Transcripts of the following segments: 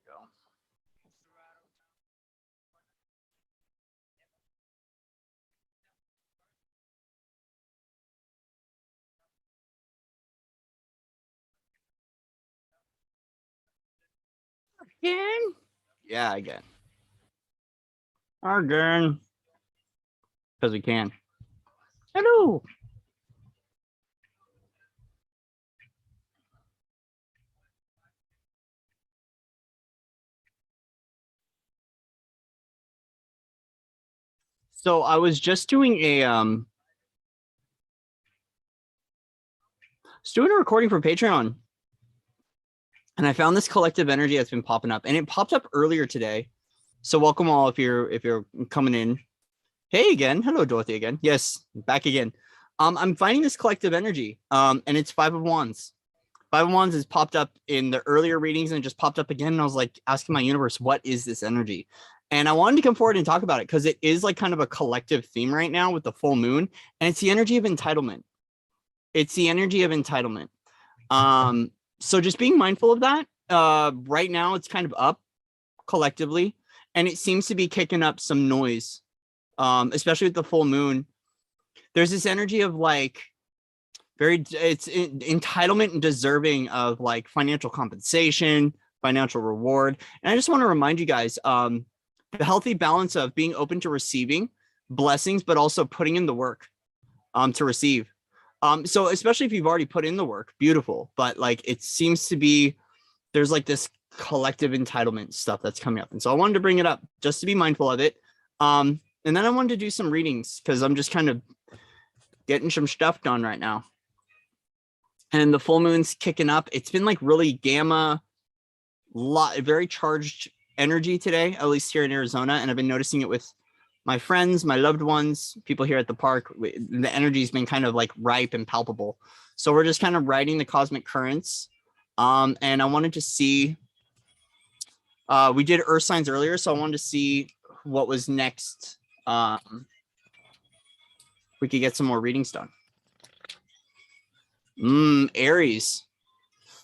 go. Again? Yeah, again. Again. Because we can. Hello. So I was just doing a recording for Patreon. And I found this collective energy that's been popping up. And it popped up earlier today. So welcome all if you're coming in. Hey again. Hello, Dorothy again. Yes, back again. I'm finding this collective energy. And it's Five of Wands. Five of Wands has popped up in the earlier readings and it just popped up again. And I was like asking my universe, what is this energy? And I wanted to come forward and talk about it because it is like kind of a collective theme right now with the full moon. And it's the energy of entitlement. It's the energy of entitlement. So just being mindful of that. Right now it's kind of up collectively. And it seems to be kicking up some noise, especially with the full moon. There's this energy of like, it's entitlement and deserving of like financial compensation, financial reward. And I just want to remind you guys, the healthy balance of being open to receiving blessings, but also putting in the work to receive. So especially if you've already put in the work, beautiful. But like it seems to be, there's like this collective entitlement stuff that's coming up. And so I wanted to bring it up just to be mindful of it. And then I wanted to do some readings because I'm just kind of getting some stuff done right now. And the full moon's kicking up. It's been like really gamma, very charged energy today, at least here in Arizona. And I've been noticing it with my friends, my loved ones, people here at the park. The energy's been kind of like ripe and palpable. So we're just kind of riding the cosmic currents. And I wanted to see, we did earth signs earlier. So I wanted to see what was next. We could get some more readings done. Aries.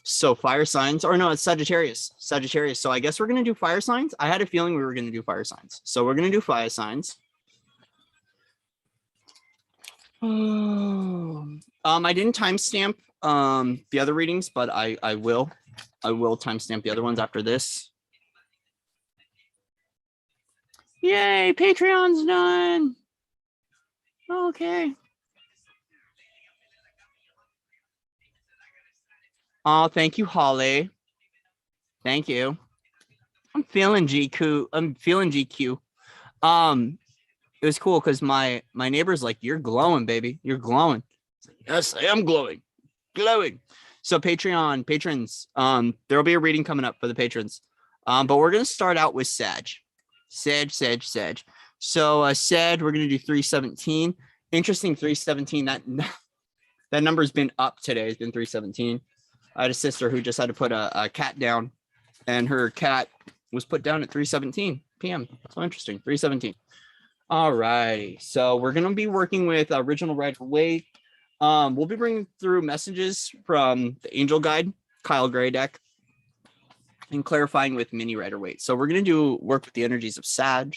So fire signs, or no, it's Sagittarius. Sagittarius. So I guess we're going to do fire signs. I had a feeling we were going to do fire signs. So we're going to do fire signs. I didn't timestamp the other readings, but I will timestamp the other ones after this. Yay, Patreon's done. Okay. Oh, thank you, Holly. Thank you. I'm feeling GQ. I'm feeling GQ. It was cool because my neighbor's like, "You're glowing, baby. You're glowing." Like, yes, I am glowing. So patrons, there'll be a reading coming up for the patrons. But we're gonna start out with Sag. So Sag, we're gonna do 317. Interesting, 317. That number's been up today. It's been 317. I had a sister who just had to put a cat down, and her cat was put down at 3:17 p.m. So interesting, 3:17. All right, so we're gonna be working with original Rider-Waite. We'll be bringing through messages from the Angel Guide, Kyle Gray deck, and clarifying with Mini Rider-Waite. So we're gonna do work with the energies of Sag.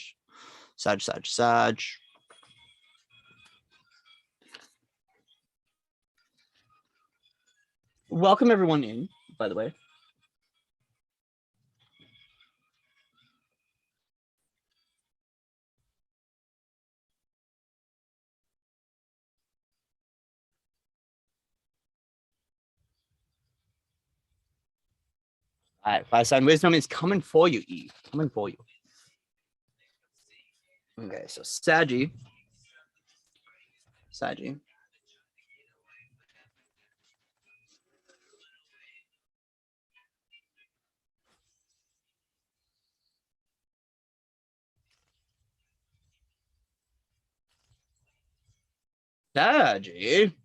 Welcome everyone in, by the way. All right, five sign wisdom is coming for you, E. Coming for you. Okay, so Saggy. Saggy. Saggy.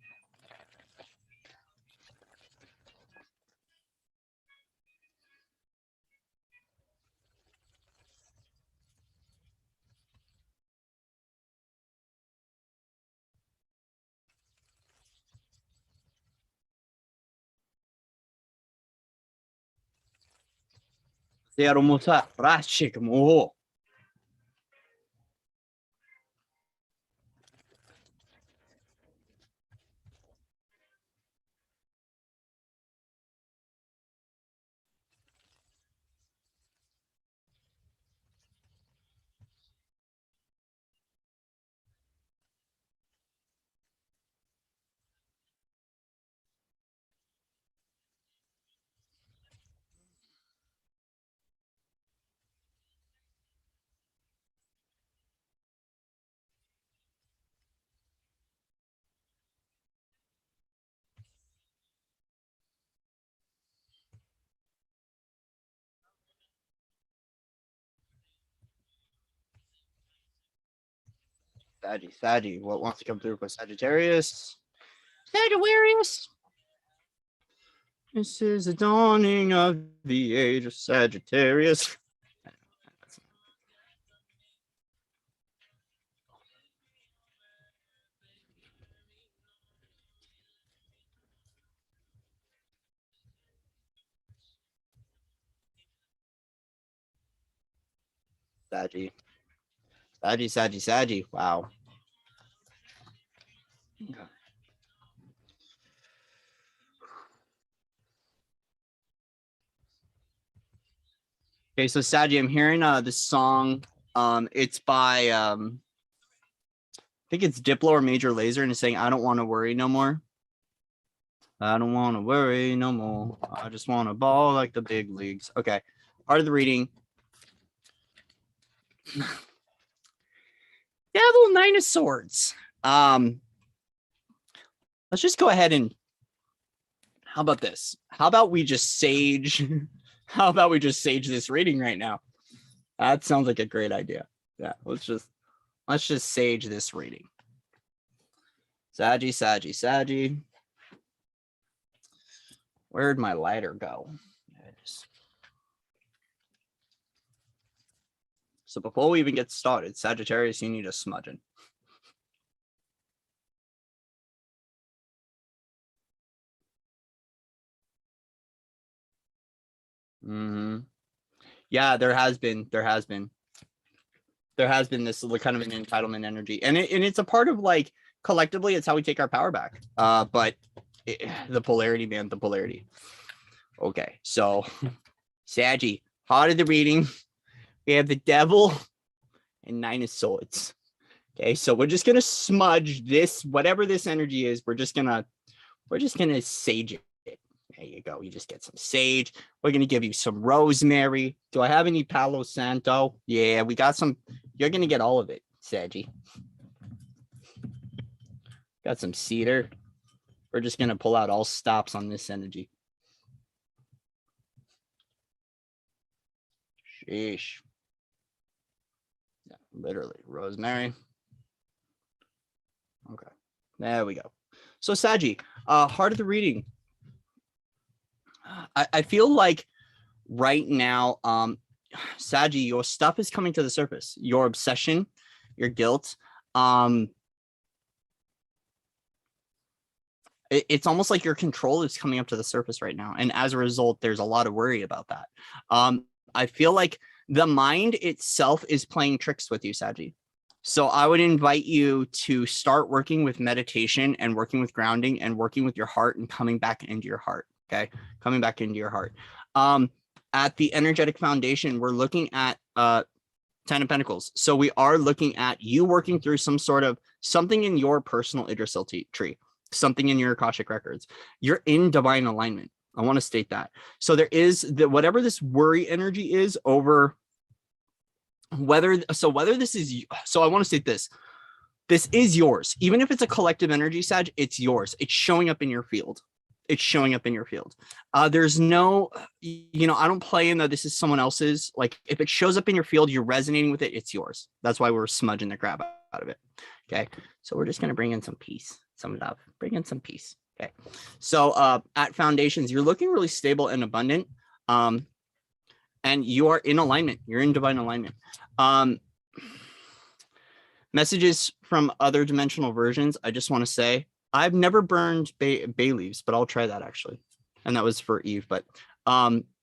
They are almost rashik mo. Saggy. What wants to come through for Sagittarius? Sagittarius. This is the dawning of the age of Sagittarius. Saggy. Wow. Okay, so Saggy, I'm hearing this song. It's by I think it's Diplo or Major Lazer, and it's saying, "I don't want to worry no more. I don't want to worry no more. I just want to ball like the big leagues." Okay, part of the reading. Devil, Nine of Swords. Let's just go ahead and. How about this? How about we just sage? How about we just sage this reading right now? That sounds like a great idea. Yeah, let's just sage this reading. Saggy. Where'd my lighter go? So before we even get started, Sagittarius, you need a smudging. Mm-hmm. Yeah, there has been this kind of an entitlement energy, and it's a part of like collectively, it's how we take our power back. But the polarity, man, the polarity. Okay, so Saggy, heart of the reading, we have the Devil and Nine of Swords. Okay, so we're just gonna smudge this, whatever this energy is. We're just gonna sage it. There you go. You just get some sage. We're gonna give you some rosemary. Do I have any Palo Santo? Yeah, we got some. You're gonna get all of it, Saggy. Got some cedar. We're just gonna pull out all stops on this energy. Sheesh. Yeah, literally, rosemary. Okay, there we go. So Saggy, heart of the reading. I feel like right now, Saggy, your stuff is coming to the surface. Your obsession, your guilt. It's almost like your control is coming up to the surface right now, and as a result, there's a lot of worry about that. I feel like the mind itself is playing tricks with you, Saggy. So I would invite you to start working with meditation and working with grounding and working with your heart and coming back into your heart. Okay, coming back into your heart. At the energetic foundation, we're looking at 10 of Pentacles. So we are looking at you working through some sort of something in your personal Yggdrasil tree, something in your Akashic records. You're in divine alignment. I want to state that. So there is whatever this worry energy is over whether this is, so I want to state this is yours. Even if it's a collective energy, Sag, it's yours. It's showing up in your field. There's no, I don't play in that this is someone else's. Like if it shows up in your field, you're resonating with it, it's yours. That's why we're smudging the crap out of it. Okay. So we're just going to bring in some peace, some love, bring in some peace. Okay. So at foundations, you're looking really stable and abundant. And you are in alignment. You're in divine alignment. Messages from other dimensional versions. I just want to say, I've never burned bay leaves, but I'll try that actually. And that was for Eve. But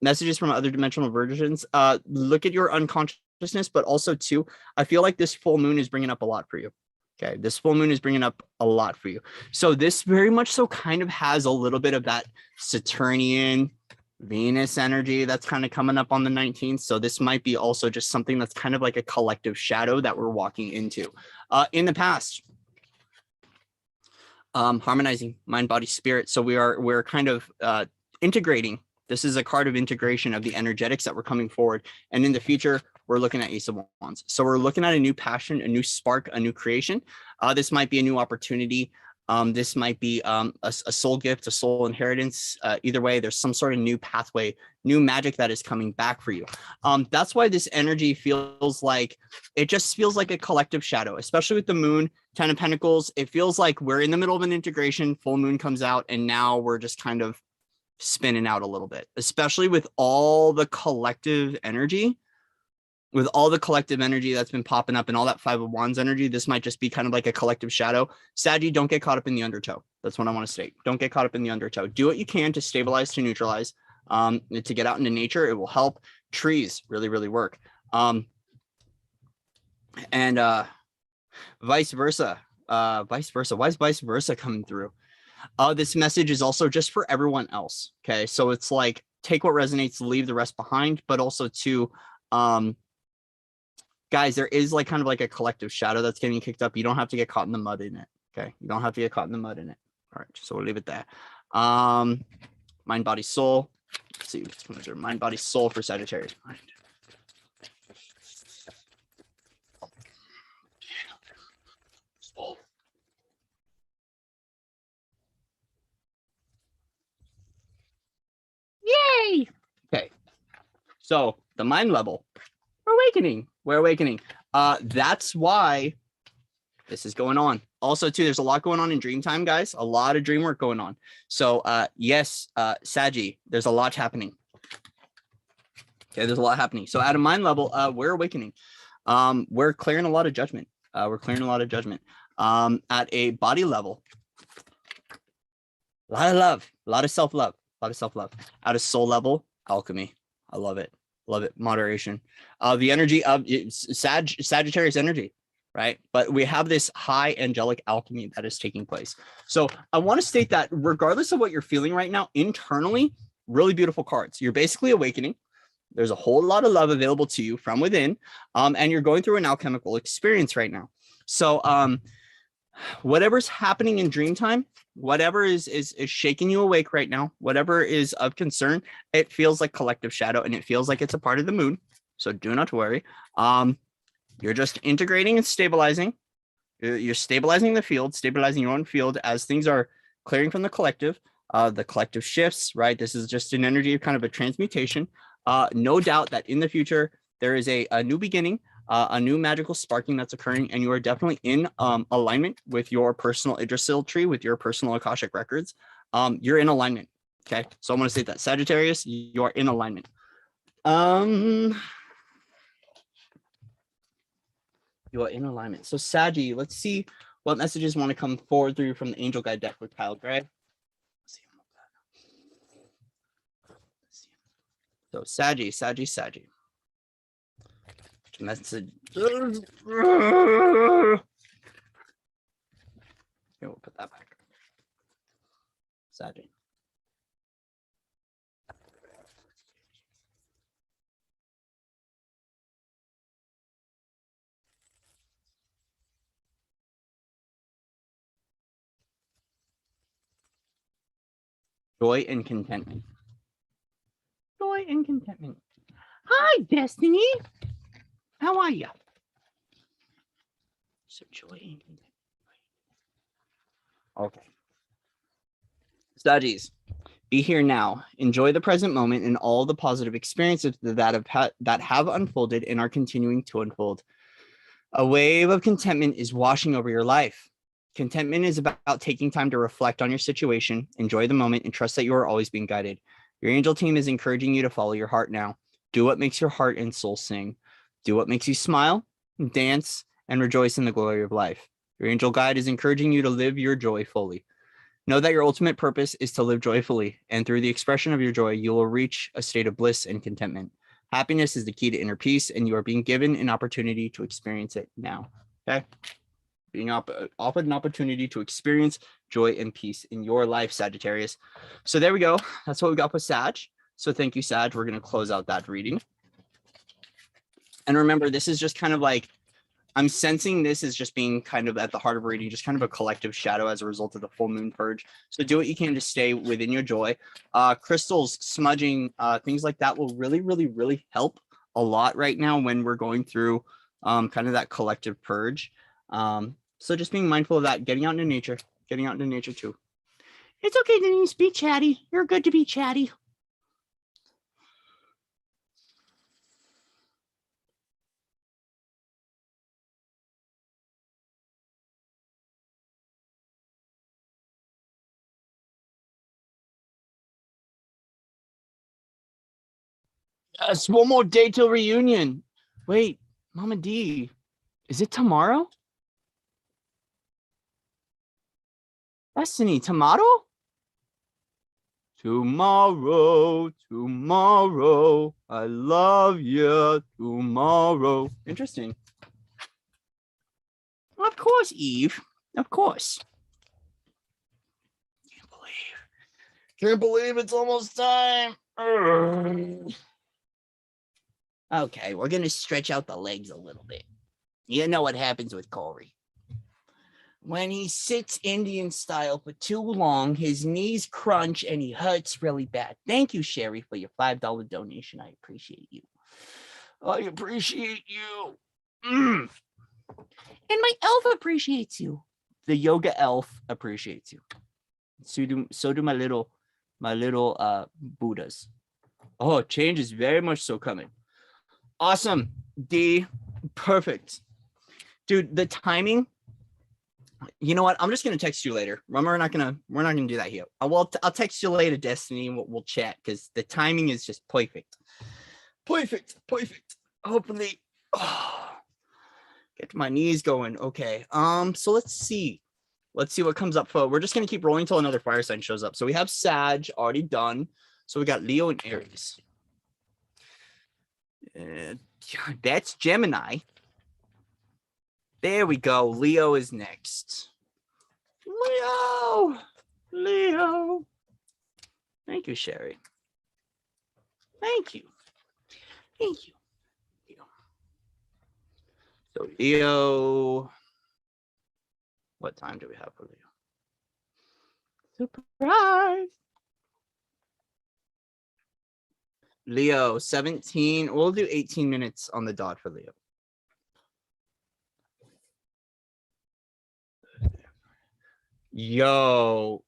Messages from other dimensional versions. Look at your unconsciousness, but also too, I feel like this full moon is bringing up a lot for you. Okay, this full moon is bringing up a lot for you. So this very much so kind of has a little bit of that Saturnian Venus energy that's kind of coming up on the 19th. So this might be also just something that's kind of like a collective shadow that we're walking into. In the past, harmonizing mind, body, spirit. So we're kind of integrating. This is a card of integration of the energetics that were coming forward. And in the future, we're looking at Ace of Wands. So we're looking at a new passion, a new spark, a new creation. This might be a new opportunity. This might be a soul gift, a soul inheritance. Either way, there's some sort of new pathway, new magic that is coming back for you. That's why this energy feels like, it just feels like a collective shadow, especially with the moon, 10 of Pentacles. It feels like we're in the middle of an integration, full moon comes out, and now we're just kind of spinning out a little bit, especially with all the collective energy. With all the collective energy that's been popping up and all that Five of Wands energy, this might just be kind of like a collective shadow. Saggy, don't get caught up in the undertow. That's what I want to state. Don't get caught up in the undertow. Do what you can to stabilize, to neutralize, to get out into nature. It will help. Trees really, really work. And vice versa. Vice versa. Why is vice versa coming through? This message is also just for everyone else. Okay, so it's like take what resonates, leave the rest behind, but also to guys, there is like kind of like a collective shadow that's getting kicked up. You don't have to get caught in the mud in it. Okay, you don't have to get caught in the mud in it. All right, so we'll leave it there. Mind, body, soul. Let's see what's coming through. Mind, body, soul for Sagittarius. Mind. Soul. Yay! Okay, so the mind level. We're awakening. That's why this is going on. Also, too, there's a lot going on in dream time, guys. A lot of dream work going on. So, yes, Saggy, there's a lot happening. Okay, there's a lot happening. So, at a mind level, we're awakening. We're clearing a lot of judgment. At a body level, a lot of love, a lot of self-love, At a soul level, alchemy. I love it. Moderation. The energy of Sagittarius energy, right? But we have this high angelic alchemy that is taking place. So I want to state that regardless of what you're feeling right now, internally, really beautiful cards. You're basically awakening. There's a whole lot of love available to you from within, and you're going through an alchemical experience right now. So whatever's happening in dream time, whatever is shaking you awake right now, whatever is of concern, it feels like collective shadow and it feels like it's a part of the moon. So do not worry. You're just integrating and stabilizing. You're stabilizing the field, stabilizing your own field as things are clearing from the collective. The collective shifts, right? This is just an energy of kind of a transmutation. No doubt that in the future, there is a new beginning, a new magical sparking that's occurring, and you are definitely in alignment with your personal Yggdrasil tree, with your personal Akashic records. You're in alignment. Okay, so I'm going to say that Sagittarius, you are in alignment. You are in alignment. So Saggy, let's see what messages want to come forward through from the Angel Guide deck with Kyle Gray. So Saggy. Message. Here, we'll put that back. Saggy. Joy and contentment. Hi, Destiny. How are you? So joy and contentment. Okay. Saggies, be here now. Enjoy the present moment and all the positive experiences that have unfolded and are continuing to unfold. A wave of contentment is washing over your life. Contentment is about taking time to reflect on your situation, enjoy the moment, and trust that you are always being guided. Your angel team is encouraging you to follow your heart now. Do what makes your heart and soul sing. Do what makes you smile, dance, and rejoice in the glory of life. Your angel guide is encouraging you to live your joy fully. Know that your ultimate purpose is to live joyfully, and through the expression of your joy, you will reach a state of bliss and contentment. Happiness is the key to inner peace, and you are being given an opportunity to experience it now. Okay? Being offered an opportunity to experience joy and peace in your life, Sagittarius. So there we go. That's what we got for Sag. So thank you, Sag. We're going to close out that reading. And remember, this is just kind of like, I'm sensing this as just being kind of at the heart of reading, just kind of a collective shadow as a result of the full moon purge. So do what you can to stay within your joy. Crystals, smudging, things like that will really, really, really help a lot right now when we're going through kind of that collective purge. So just being mindful of that, getting out into nature too. It's okay, Denise, be chatty. You're good to be chatty. Yes, one more day till reunion. Wait, Mama D, is it tomorrow? Destiny, tomato? Tomorrow, tomorrow, I love you tomorrow. Interesting. Of course, Eve. Of course. Can't believe it's almost time. Okay, we're gonna stretch out the legs a little bit. You know what happens with Corey. When he sits Indian style for too long, his knees crunch and he hurts really bad. Thank you, Sherry, for your $5 donation. I appreciate you. I appreciate you. And my elf appreciates you. The yoga elf appreciates you. So do my little Buddhas. Oh, change is very much so coming. Awesome. D, perfect. Dude, the timing. You know what? I'm just gonna text you later. We're not gonna do that here. I'll text you later, Destiny, and we'll chat because the timing is just perfect. Perfect. Hopefully, get my knees going. Okay. So let's see what comes up for. We're just gonna keep rolling until another fire sign shows up. So we have Sag already done. So we got Leo and Aries. That's Gemini. There we go. Leo is next. Leo. Thank you, Sherry. Thank you. So Leo, what time do we have for Leo? Surprise. Leo, 17. We'll do 18 minutes on the dot for Leo. Yo.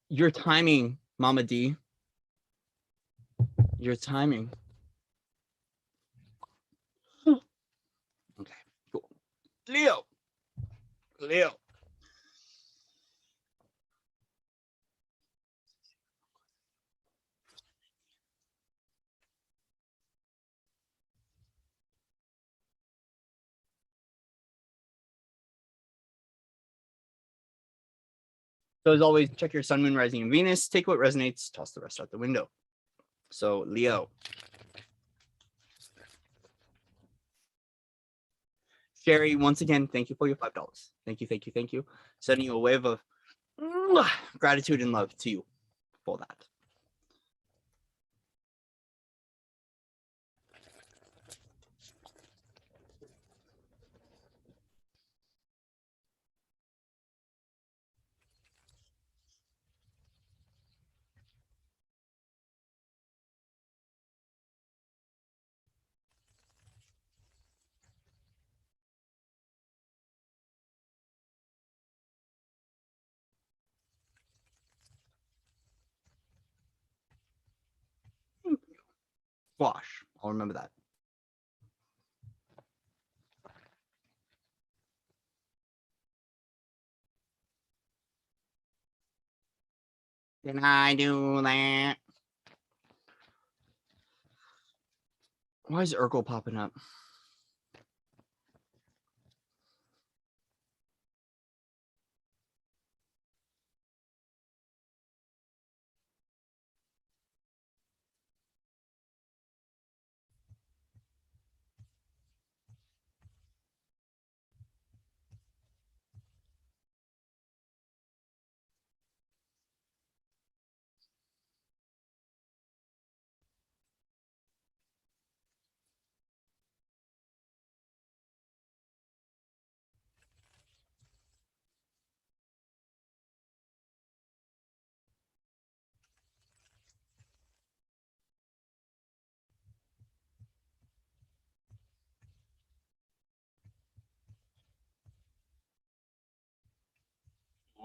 Your timing, Mama D. Your timing. Okay, cool. Leo. So as always, check your sun, moon, rising, and Venus. Take what resonates, toss the rest out the window. So Leo. Sherry, once again, thank you for your $5. Thank you. Sending you a wave of gratitude and love to you for that. Squash. I'll remember that. Can I do that? Why is Urkel popping up?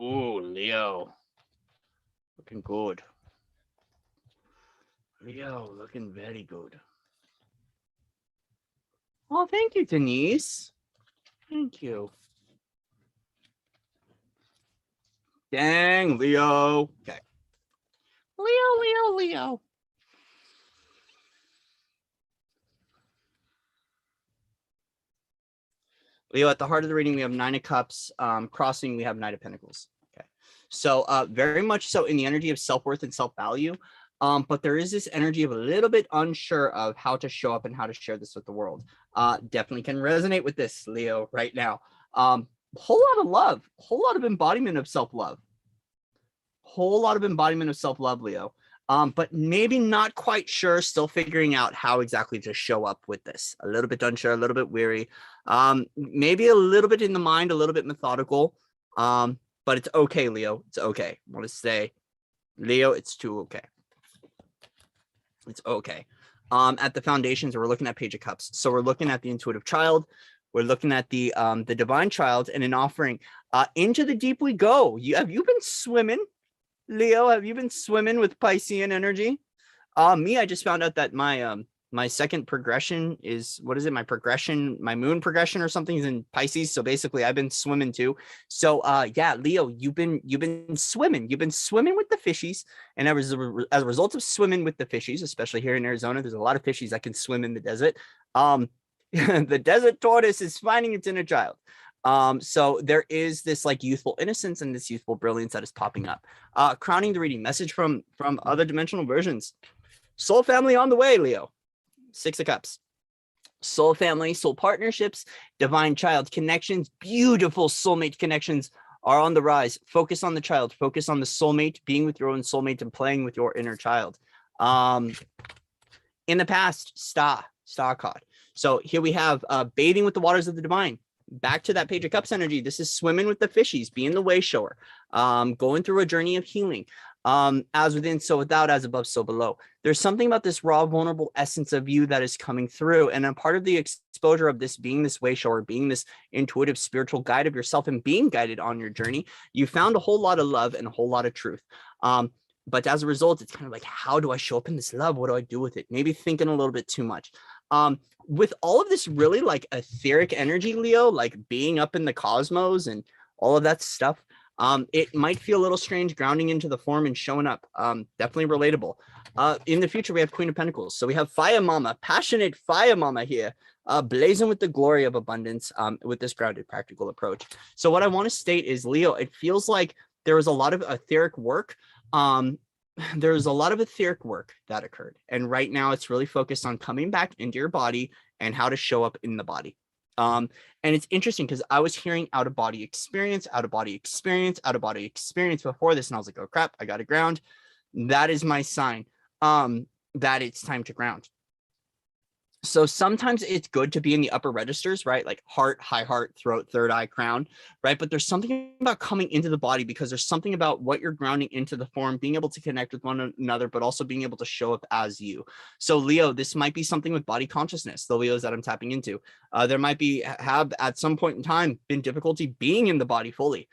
Ooh, Leo. Looking good. Leo, looking very good. Oh, thank you, Denise. Thank you. Dang, Leo. Okay. Leo. Leo, at the heart of the reading, we have Nine of Cups. Crossing, we have Knight of Pentacles. Okay. So very much so in the energy of self-worth and self-value. But there is this energy of a little bit unsure of how to show up and how to share this with the world. Definitely can resonate with this, Leo, right now. Whole lot of love, whole lot of embodiment of self-love. Whole lot of embodiment of self-love, Leo. But maybe not quite sure, still figuring out how exactly to show up with this. A little bit unsure, a little bit weary. Maybe a little bit in the mind, a little bit methodical. But it's okay, Leo. It's okay. I want to say, Leo, it's too okay. It's okay. At the foundations, we're looking at Page of Cups. So we're looking at the intuitive child. We're looking at the divine child and an offering. Into the deep we go. Have you been swimming? Leo, have you been swimming with Piscean energy? Me, I just found out that my second progression is, what is it? My moon progression or something is in Pisces. So basically I've been swimming too. So yeah, Leo, you've been swimming. You've been swimming with the fishies. And as a result of swimming with the fishies, especially here in Arizona, there's a lot of fishies that can swim in the desert. The desert tortoise is finding its inner child. So there is this like youthful innocence and this youthful brilliance that is popping up. Crowning the reading, message from other dimensional versions. Soul family on the way, Leo. Six of Cups. Soul family, soul partnerships, divine child connections, beautiful soulmate connections are on the rise. Focus on the child, focus on the soulmate, being with your own soulmate and playing with your inner child. In the past, star card. So here we have bathing with the waters of the divine. Back to that Page of Cups energy. This is swimming with the fishies, being the way shower, going through a journey of healing. As within, so without, as above, so below. There's something about this raw, vulnerable essence of you that is coming through. And a part of the exposure of this being this way shower, being this intuitive spiritual guide of yourself and being guided on your journey, you found a whole lot of love and a whole lot of truth. But as a result, it's kind of like, how do I show up in this love? What do I do with it? Maybe thinking a little bit too much. With all of this really like etheric energy, Leo, like being up in the cosmos and all of that stuff, it might feel a little strange grounding into the form and showing up. Definitely relatable. In the future, we have Queen of Pentacles. So we have Fire Mama, passionate Fire Mama here, blazing with the glory of abundance with this grounded, practical approach. So what I want to state is, Leo, it feels like there was a lot of etheric work. There's a lot of etheric work that occurred. And right now it's really focused on coming back into your body and how to show up in the body. And it's interesting because I was hearing out of body experience before this. And I was like, oh crap, I got to ground. That is my sign that it's time to ground. So sometimes it's good to be in the upper registers, right? Like heart, high heart, throat, third eye, crown, right? But there's something about coming into the body because there's something about what you're grounding into the form, being able to connect with one another, but also being able to show up as you. So Leo, this might be something with body consciousness, the Leos that I'm tapping into. There might have at some point in time been difficulty being in the body fully.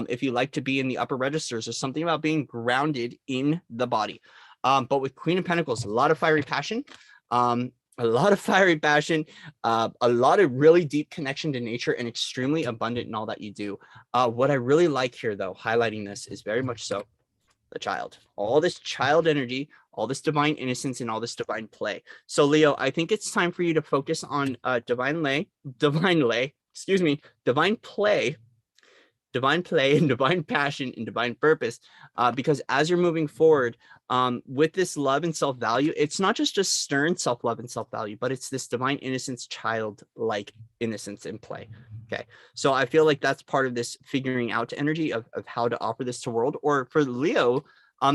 If you like to be in the upper registers, there's something about being grounded in the body. But with Queen of Pentacles, a lot of fiery passion. A lot of fiery passion, a lot of really deep connection to nature, and extremely abundant in all that you do. What I really like here, though, highlighting this is very much so the child. All this child energy, all this divine innocence, and all this divine play. So, Leo, I think it's time for you to focus on divine play, and divine passion and divine purpose, because as you're moving forward with this love and self-value, it's not just stern self-love and self-value, but it's this divine innocence, childlike innocence in play. Okay, so I feel like that's part of this figuring out energy of how to offer this to world. Or for Leo,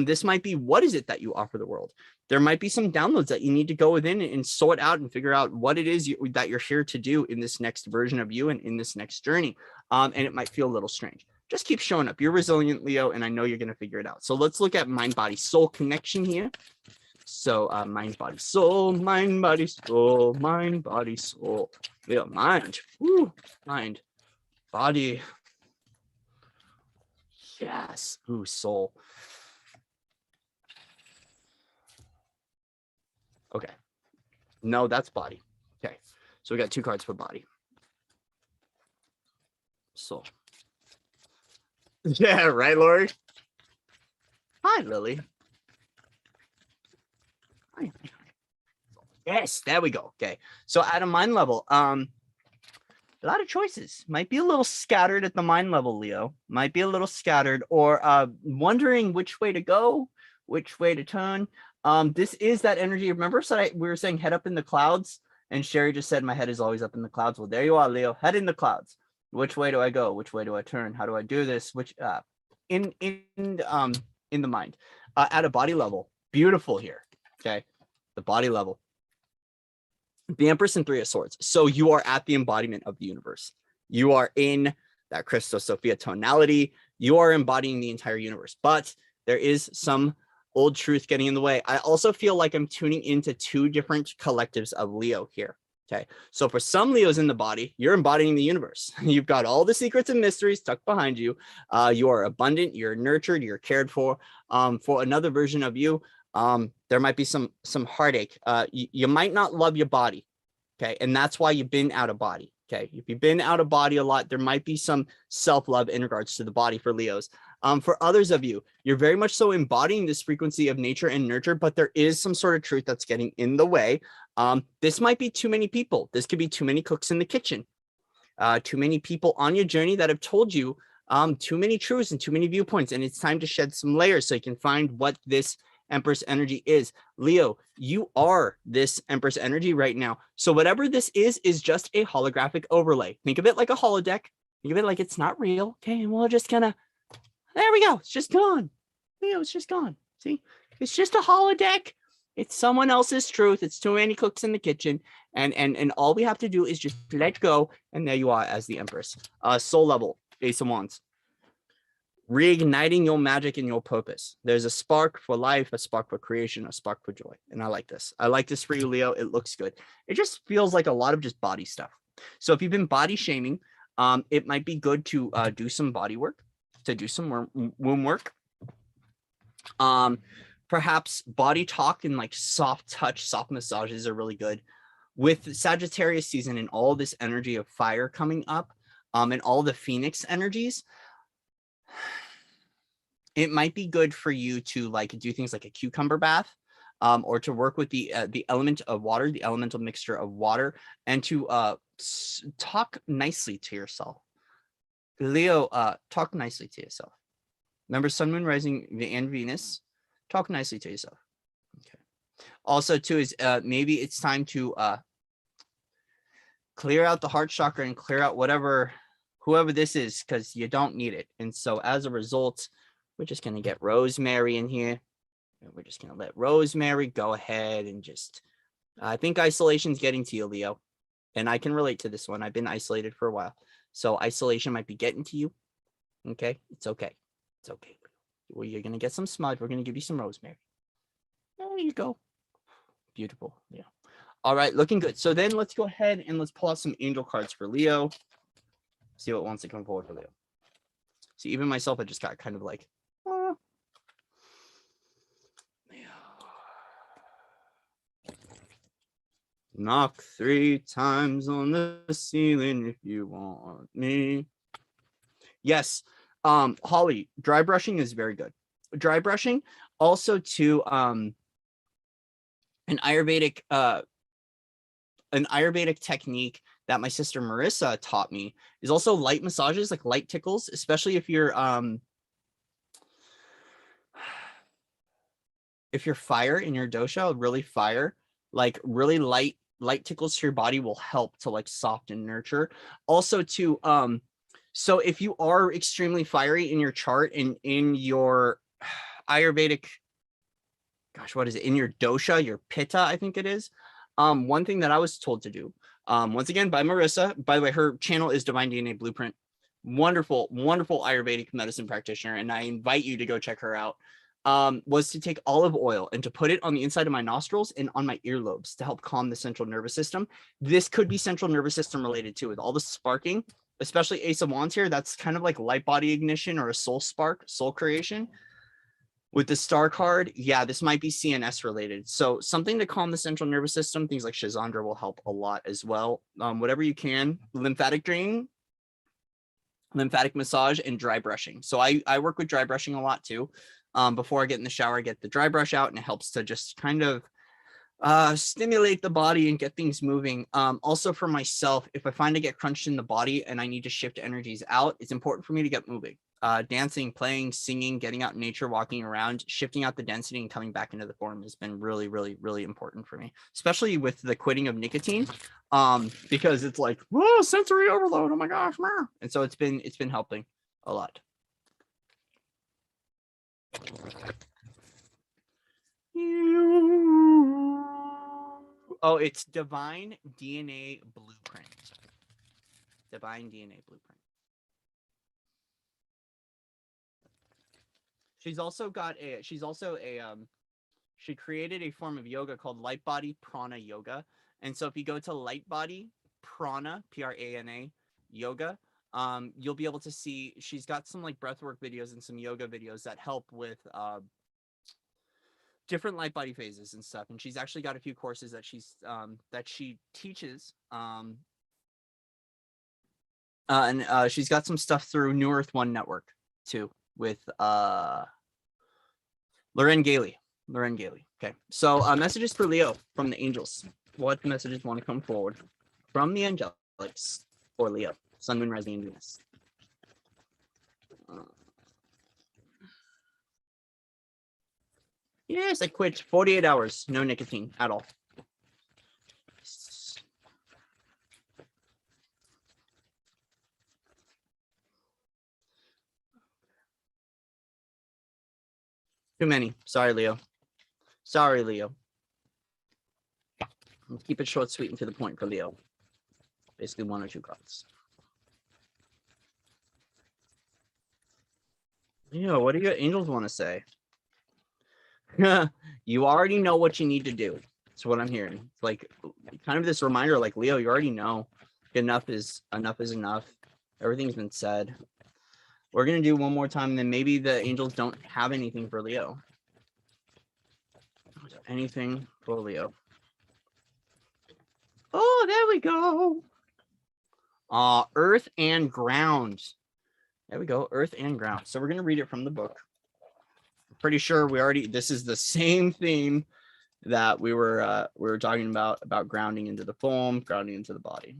this might be, what is it that you offer the world? There might be some downloads that you need to go within and sort out and figure out what it is that you're here to do in this next version of you and in this next journey. And it might feel a little strange. Just keep showing up. You're resilient, Leo, and I know you're going to figure it out. So let's look at mind, body, soul connection here. So mind, body, soul, mind, body, soul, mind, body, soul. Leo, mind, mind, body, Yes. Ooh, soul. Okay. No, that's body. Okay. So we got 2 cards for body. Soul. Yeah, right, Lori? Hi, Lily. Hi. Yes, there we go. Okay. So at a mind level, a lot of choices. Might be a little scattered at the mind level, Leo. Might be a little scattered, or wondering which way to go, which way to turn. This is that energy. Remember, we were saying head up in the clouds, and Sherry just said my head is always up in the clouds. Well, there you are, Leo. Head in the clouds. Which way do I go? Which way do I turn? How do I do this? Which in the mind, at a body level, beautiful here. Okay, the body level. The Empress and 3 of Swords. So you are at the embodiment of the universe. You are in that Christos Sophia tonality. You are embodying the entire universe, but there is some old truth getting in the way. I also feel like I'm tuning into 2 different collectives of Leo here. Okay. So for some Leos in the body, you're embodying the universe. You've got all the secrets and mysteries tucked behind you. You are abundant. You're nurtured. You're cared for. For another version of you, there might be some heartache. You might not love your body. Okay. And that's why you've been out of body. Okay. If you've been out of body a lot, there might be some self-love in regards to the body for Leos. For others of you, you're very much so embodying this frequency of nature and nurture, but there is some sort of truth that's getting in the way. This might be too many people. This could be too many cooks in the kitchen. Too many people on your journey that have told you too many truths and too many viewpoints. And it's time to shed some layers so you can find what this Empress energy is. Leo, you are this Empress energy right now. So whatever this is just a holographic overlay. Think of it like a holodeck. Think of it like it's not real. Okay. And we'll just kind of, there we go. It's just gone. Leo, it's just gone. See, it's just a holodeck. It's someone else's truth. It's too many cooks in the kitchen. And all we have to do is just let go. And there you are as the Empress. Soul level, Ace of Wands. Reigniting your magic and your purpose. There's a spark for life, a spark for creation, a spark for joy. And I like this. I like this for you, Leo. It looks good. It just feels like a lot of just body stuff. So if you've been body shaming, it might be good to do some body work, to do some womb work. Perhaps body talk and like soft touch, soft massages are really good. With Sagittarius season and all this energy of fire coming up, and all the Phoenix energies, it might be good for you to like do things like a cucumber bath, or to work with the element of water, the elemental mixture of water, and to talk nicely to yourself. Leo, talk nicely to yourself. Remember, Sun, Moon, Rising, and Venus. Talk nicely to yourself. Okay. Also, too, is maybe it's time to clear out the heart chakra and clear out whoever this is, because you don't need it. And so as a result, we're just going to get Rosemary in here. And we're just going to let Rosemary go ahead and just, I think isolation's getting to you, Leo. And I can relate to this one. I've been isolated for a while. So isolation might be getting to you. Okay. It's okay. It's okay. Well, you're going to get some smudge. We're going to give you some rosemary. There you go. Beautiful. Yeah. All right. Looking good. So then let's go ahead and let's pull out some angel cards for Leo. See what wants to come forward for Leo. See, even myself, I just got kind of like, knock 3 times on the ceiling if you want me. Yes. Holly, dry brushing is very good. Dry brushing, also to an Ayurvedic technique that my sister Marissa taught me is also light massages, like light tickles, especially if you're fire in your dosha, really fire, like really light tickles to your body will help to like soften, nurture. Also to so if you are extremely fiery in your chart and in your Ayurvedic, gosh, what is it? In your dosha, your pitta, I think it is. One thing that I was told to do, once again, by Marissa, by the way, her channel is Divine DNA Blueprint. Wonderful, wonderful Ayurvedic medicine practitioner. And I invite you to go check her out. Was to take olive oil and to put it on the inside of my nostrils and on my earlobes to help calm the central nervous system. This could be central nervous system related too, with all the sparking. especially Ace of Wands here, that's kind of like light body ignition or a soul spark, soul creation. With the star card, yeah, this might be CNS related. So something to calm the central nervous system, things like Shizandra will help a lot as well. Whatever you can, lymphatic drain, lymphatic massage, and dry brushing. So I work with dry brushing a lot too. Before I get in the shower, I get the dry brush out, and it helps to just kind of stimulate the body and get things moving. Also for myself, if I find I get crunched in the body and I need to shift energies out, it's important for me to get moving. Dancing, playing, singing, getting out in nature, walking around, shifting out the density and coming back into the form has been really, really, really important for me, especially with the quitting of nicotine. Because it's like, whoa, sensory overload. Oh my gosh. And so it's been helping a lot. Oh, it's Divine DNA Blueprint. Divine DNA Blueprint. She's also she created a form of yoga called Light Body Prana Yoga. And so if you go to Light Body Prana, Prana Yoga, you'll be able to see she's got some like breathwork videos and some yoga videos that help with different light body phases and stuff. And she's actually got a few courses that she teaches. And she's got some stuff through New Earth One Network too with Loren Gailey. Okay, so messages for Leo from the angels. What messages want to come forward from the angelics for Leo, Sun, Moon, Rising, and Venus? Yes, I quit 48 hours, no nicotine at all. Too many. Sorry, Leo. Let's keep it short, sweet, and to the point for Leo. Basically 1 or 2 cards. Leo, what do your angels want to say? You already know what you need to do. That's what I'm hearing. It's like kind of this reminder, like, Leo, you already know. Enough is enough. Everything's been said. We're going to do one more time, and then maybe the angels don't have anything for Leo. Anything for Leo. Oh, there we go. Earth and ground. There we go. Earth and ground. So we're going to read it from the book. I'm pretty sure this is the same theme that we were talking about grounding into the foam, grounding into the body.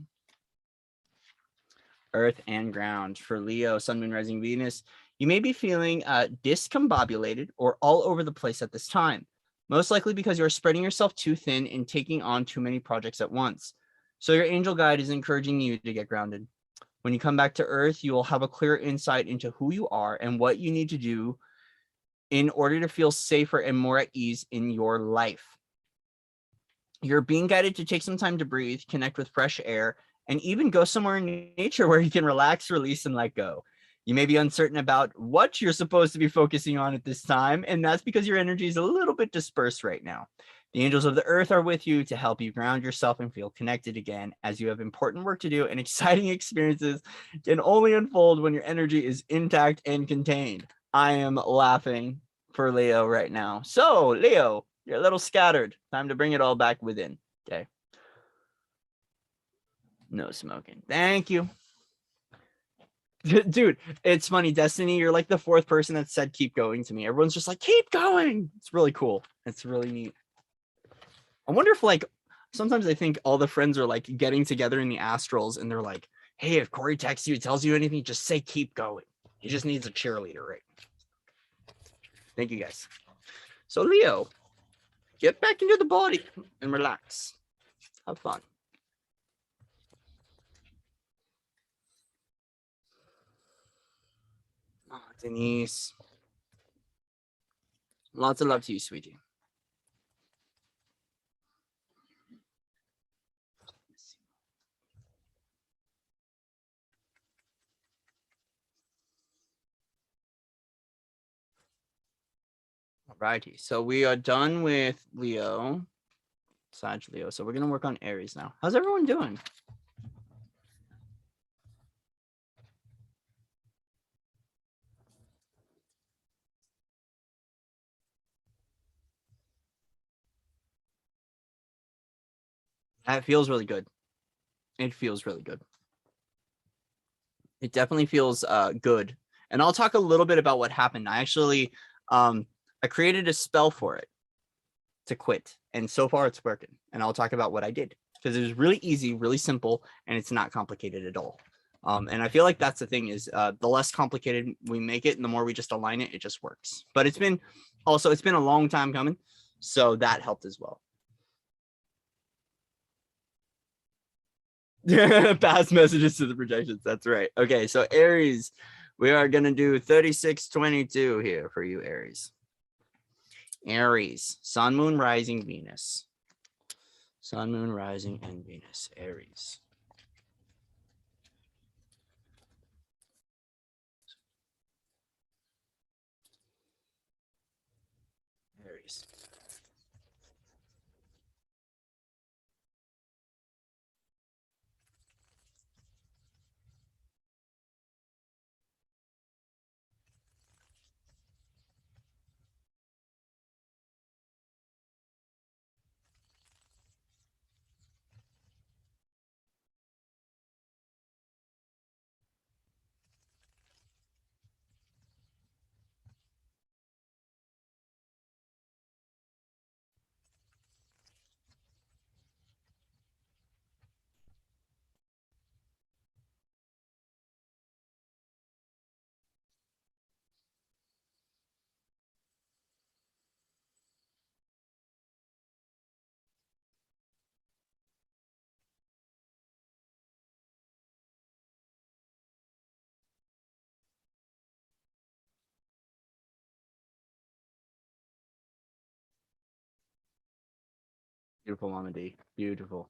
Earth and ground for Leo, Sun, Moon, Rising, Venus. You may be feeling discombobulated or all over the place at this time, most likely because you're spreading yourself too thin and taking on too many projects at once. So your angel guide is encouraging you to get grounded. When you come back to Earth, you will have a clear insight into who you are and what you need to do in order to feel safer and more at ease in your life. You're being guided to take some time to breathe, connect with fresh air, and even go somewhere in nature where you can relax, release, and let go. You may be uncertain about what you're supposed to be focusing on at this time, and that's because your energy is a little bit dispersed right now. The angels of the earth are with you to help you ground yourself and feel connected again, as you have important work to do and exciting experiences can only unfold when your energy is intact and contained. I am laughing for Leo right now. So, Leo, you're a little scattered. Time to bring it all back within. Okay. No smoking. Thank you. Dude, it's funny. Destiny, you're like the 4th person that said keep going to me. Everyone's just like, keep going. It's really cool. It's really neat. I wonder if, like, sometimes I think all the friends are like getting together in the astrals and they're like, hey, if Corey texts you, tells you anything, just say keep going. He just needs a cheerleader, right? Thank you, guys. So, Leo, get back into the body and relax. Have fun. Oh, Denise. Lots of love to you, sweetie. Alrighty, so we are done with Leo, Sag Leo. So we're gonna work on Aries now. How's everyone doing? That feels really good. It feels really good. It definitely feels good. And I'll talk a little bit about what happened. I actually I created a spell for it to quit, and so far it's working. And I'll talk about what I did, because it was really easy, really simple, and it's not complicated at all. And I feel like that's the thing, is the less complicated we make it and the more we just align it, it just works. But it's been a long time coming, so that helped as well. Past messages to the projections. That's right. Okay, so Aries, we are going to do 3622 here for you, Aries. Aries, Sun, Moon, Rising, Venus. Sun, Moon, Rising, and Venus. Aries. Aries. Beautiful, Mama D. Beautiful.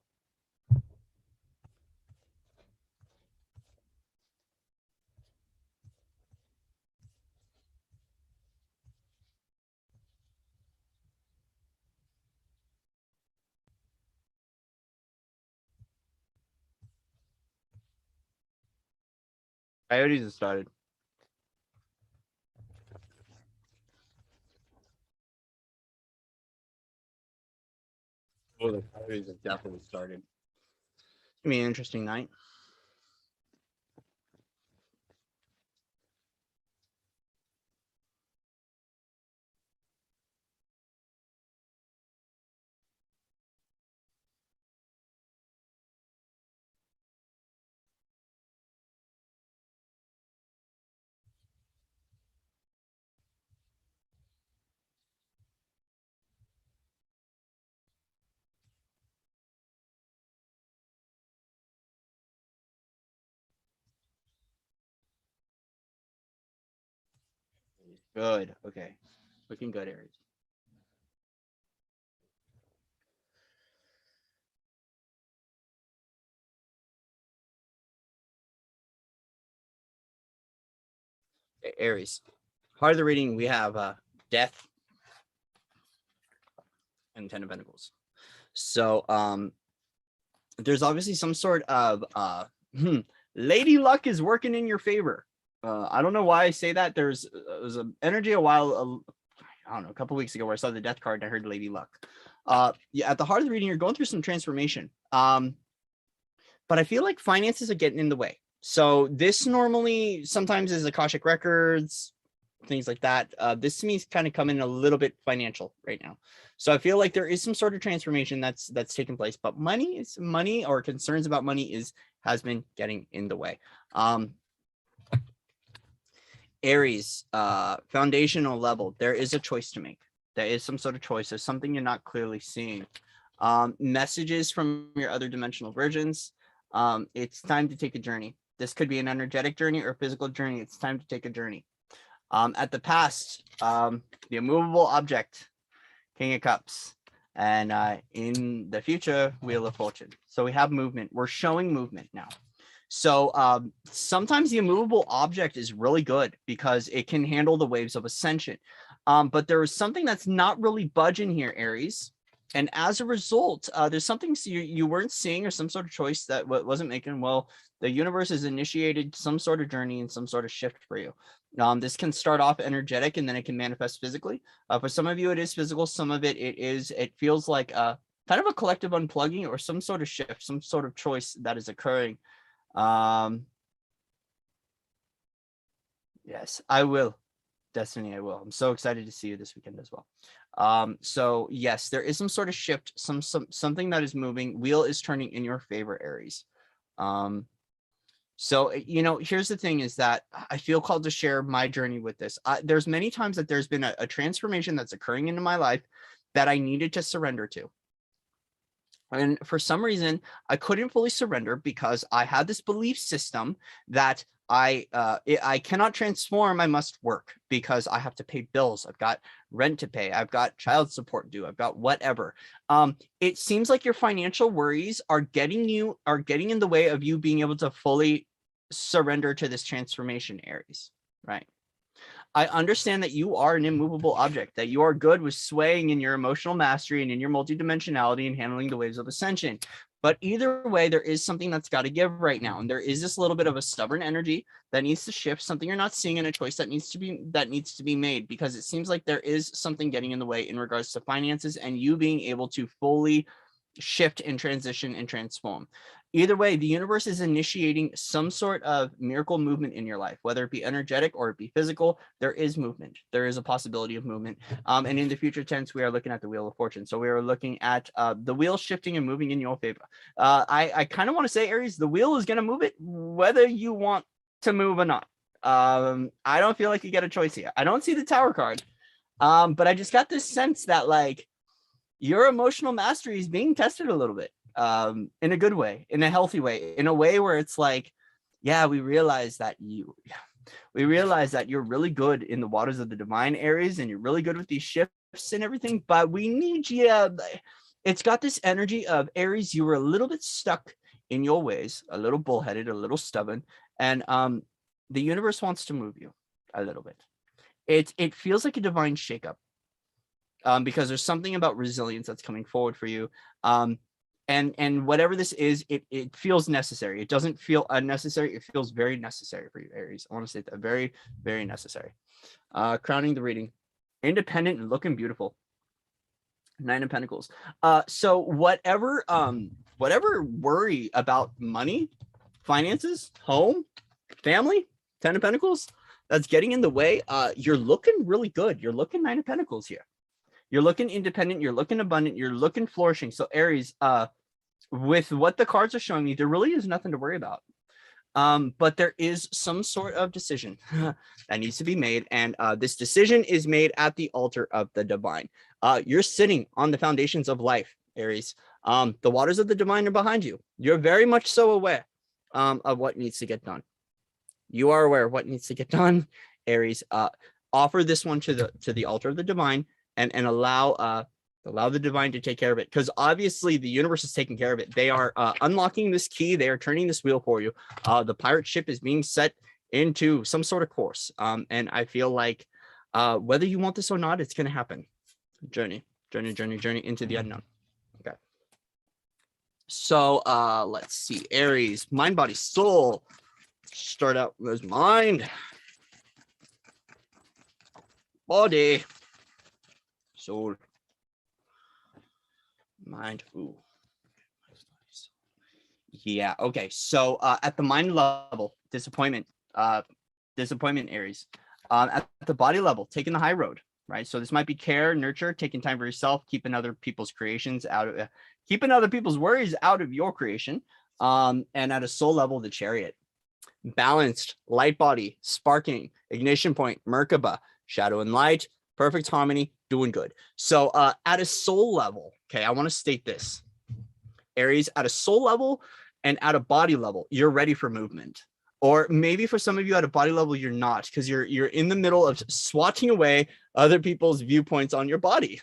Coyotes have started. Oh, the Coyotes have definitely started. It's going to be an interesting night. Good. Okay. Looking good, Aries. Aries. Part of the reading, we have death and Ten of Pentacles. So there's obviously some sort of lady luck is working in your favor. I don't know why I say that. There was an energy a while, I don't know, a couple weeks ago, where I saw the death card and I heard lady luck. Yeah, at the heart of the reading, you're going through some transformation. But I feel like finances are getting in the way. So this normally sometimes is Akashic Records, things like that. This to me is kind of coming a little bit financial right now. So I feel like there is some sort of transformation that's taking place, but money or concerns about money has been getting in the way. Aries, foundational level, there is a choice to make. There is some sort of choice. There's something you're not clearly seeing. Messages from your other dimensional versions. It's time to take a journey. This could be an energetic journey or a physical journey. It's time to take a journey. At the past, the immovable object, King of Cups, and in the future, Wheel of Fortune. So we have movement. We're showing movement now. So sometimes the immovable object is really good because it can handle the waves of ascension. But there is something that's not really budging here, Aries. And as a result, there's something you weren't seeing, or some sort of choice that wasn't making. Well, the universe has initiated some sort of journey and some sort of shift for you. This can start off energetic and then it can manifest physically. For some of you, it is physical. Some of it feels like kind of a collective unplugging or some sort of shift, some sort of choice that is occurring. Yes, I will. Destiny, I will. I'm so excited to see you this weekend as well. So yes, there is some sort of shift, something that is moving. Wheel is turning in your favor, Aries. So, here's the thing is that I feel called to share my journey with this. There's many times that there's been a transformation that's occurring into my life that I needed to surrender to. And for some reason, I couldn't fully surrender because I had this belief system that I cannot transform. I must work because I have to pay bills. I've got rent to pay. I've got child support due. I've got whatever. It seems like your financial worries are getting in the way of you being able to fully surrender to this transformation, Aries, right? I understand that you are an immovable object, that you are good with swaying in your emotional mastery and in your multidimensionality and handling the waves of ascension. But either way, there is something that's got to give right now. And there is this little bit of a stubborn energy that needs to shift, something you're not seeing, and a choice that needs to be made, because it seems like there is something getting in the way in regards to finances and you being able to fully shift and transition and transform. Either way, the universe is initiating some sort of miracle movement in your life, whether it be energetic or it be physical. There is movement. There is a possibility of movement. And in the future tense, we are looking at the Wheel of Fortune. So we are looking at the wheel shifting and moving in your favor. I kind of want to say, Aries, the wheel is going to move it whether you want to move or not. I don't feel like you get a choice here. I don't see the Tower card, but I just got this sense that like your emotional mastery is being tested a little bit. In a good way, in a healthy way, in a way where it's like, yeah, we realize that you're really good in the waters of the divine, Aries, and you're really good with these shifts and everything, but we need you. It's got this energy of, Aries, you were a little bit stuck in your ways, a little bullheaded, a little stubborn, and the universe wants to move you a little bit. It feels like a divine shakeup, because there's something about resilience that's coming forward for you. And whatever this is, it feels necessary. It doesn't feel unnecessary. It feels very necessary for you, Aries. I want to say that very, very necessary. Crowning the reading, independent and looking beautiful. 9 of Pentacles. So whatever worry about money, finances, home, family, 10 of Pentacles, that's getting in the way, you're looking really good. You're looking 9 of Pentacles here. You're looking independent, you're looking abundant, you're looking flourishing. So Aries, with what the cards are showing me, there really is nothing to worry about. But there is some sort of decision that needs to be made. And this decision is made at the altar of the divine. You're sitting on the foundations of life, Aries. The waters of the divine are behind you. You're very much so aware of what needs to get done. You are aware of what needs to get done, Aries. Offer this one to the altar of the divine. And allow the divine to take care of it, because obviously the universe is taking care of it. They are unlocking this key. They are turning this wheel for you. The pirate ship is being set into some sort of course. And I feel like whether you want this or not, it's going to happen. Journey into the unknown. Okay. So let's see. Aries, mind, body, soul. Start out with mind, body, soul, mind. Ooh. Yeah. Okay. So at the mind level, disappointment, Aries. At the body level, taking the high road, right? So this might be care, nurture, taking time for yourself, keeping other people's creations out of, keeping other people's worries out of your creation. And at a soul level, the Chariot, balanced, light body, sparking, ignition point, Merkaba, shadow and light, perfect harmony, doing good. So at a soul level, okay, I want to state this. Aries, at a soul level and at a body level, you're ready for movement. Or maybe for some of you at a body level, you're not, because you're in the middle of swatting away other people's viewpoints on your body.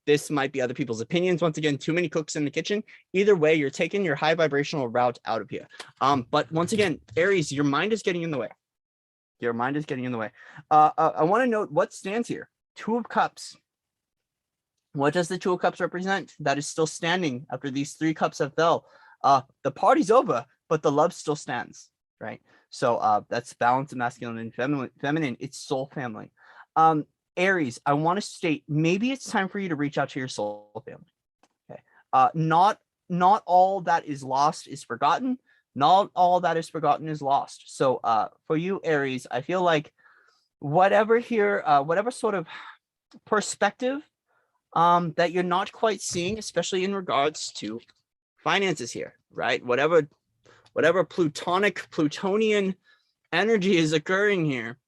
This might be other people's opinions. Once again, too many cooks in the kitchen. Either way, you're taking your high vibrational route out of here. But once again, Aries, your mind is getting in the way. Your mind is getting in the way. I want to note what stands here. 2 of Cups. What does the 2 of Cups represent? That is still standing after these 3 cups have fell. The party's over, but the love still stands, right? So that's balance of masculine and feminine. It's soul family. Aries, I want to state, maybe it's time for you to reach out to your soul family. Okay. Not all that is lost is forgotten. Not all that is forgotten is lost. So for you, Aries, I feel like whatever sort of perspective that you're not quite seeing, especially in regards to finances here, right? Whatever Plutonian energy is occurring here,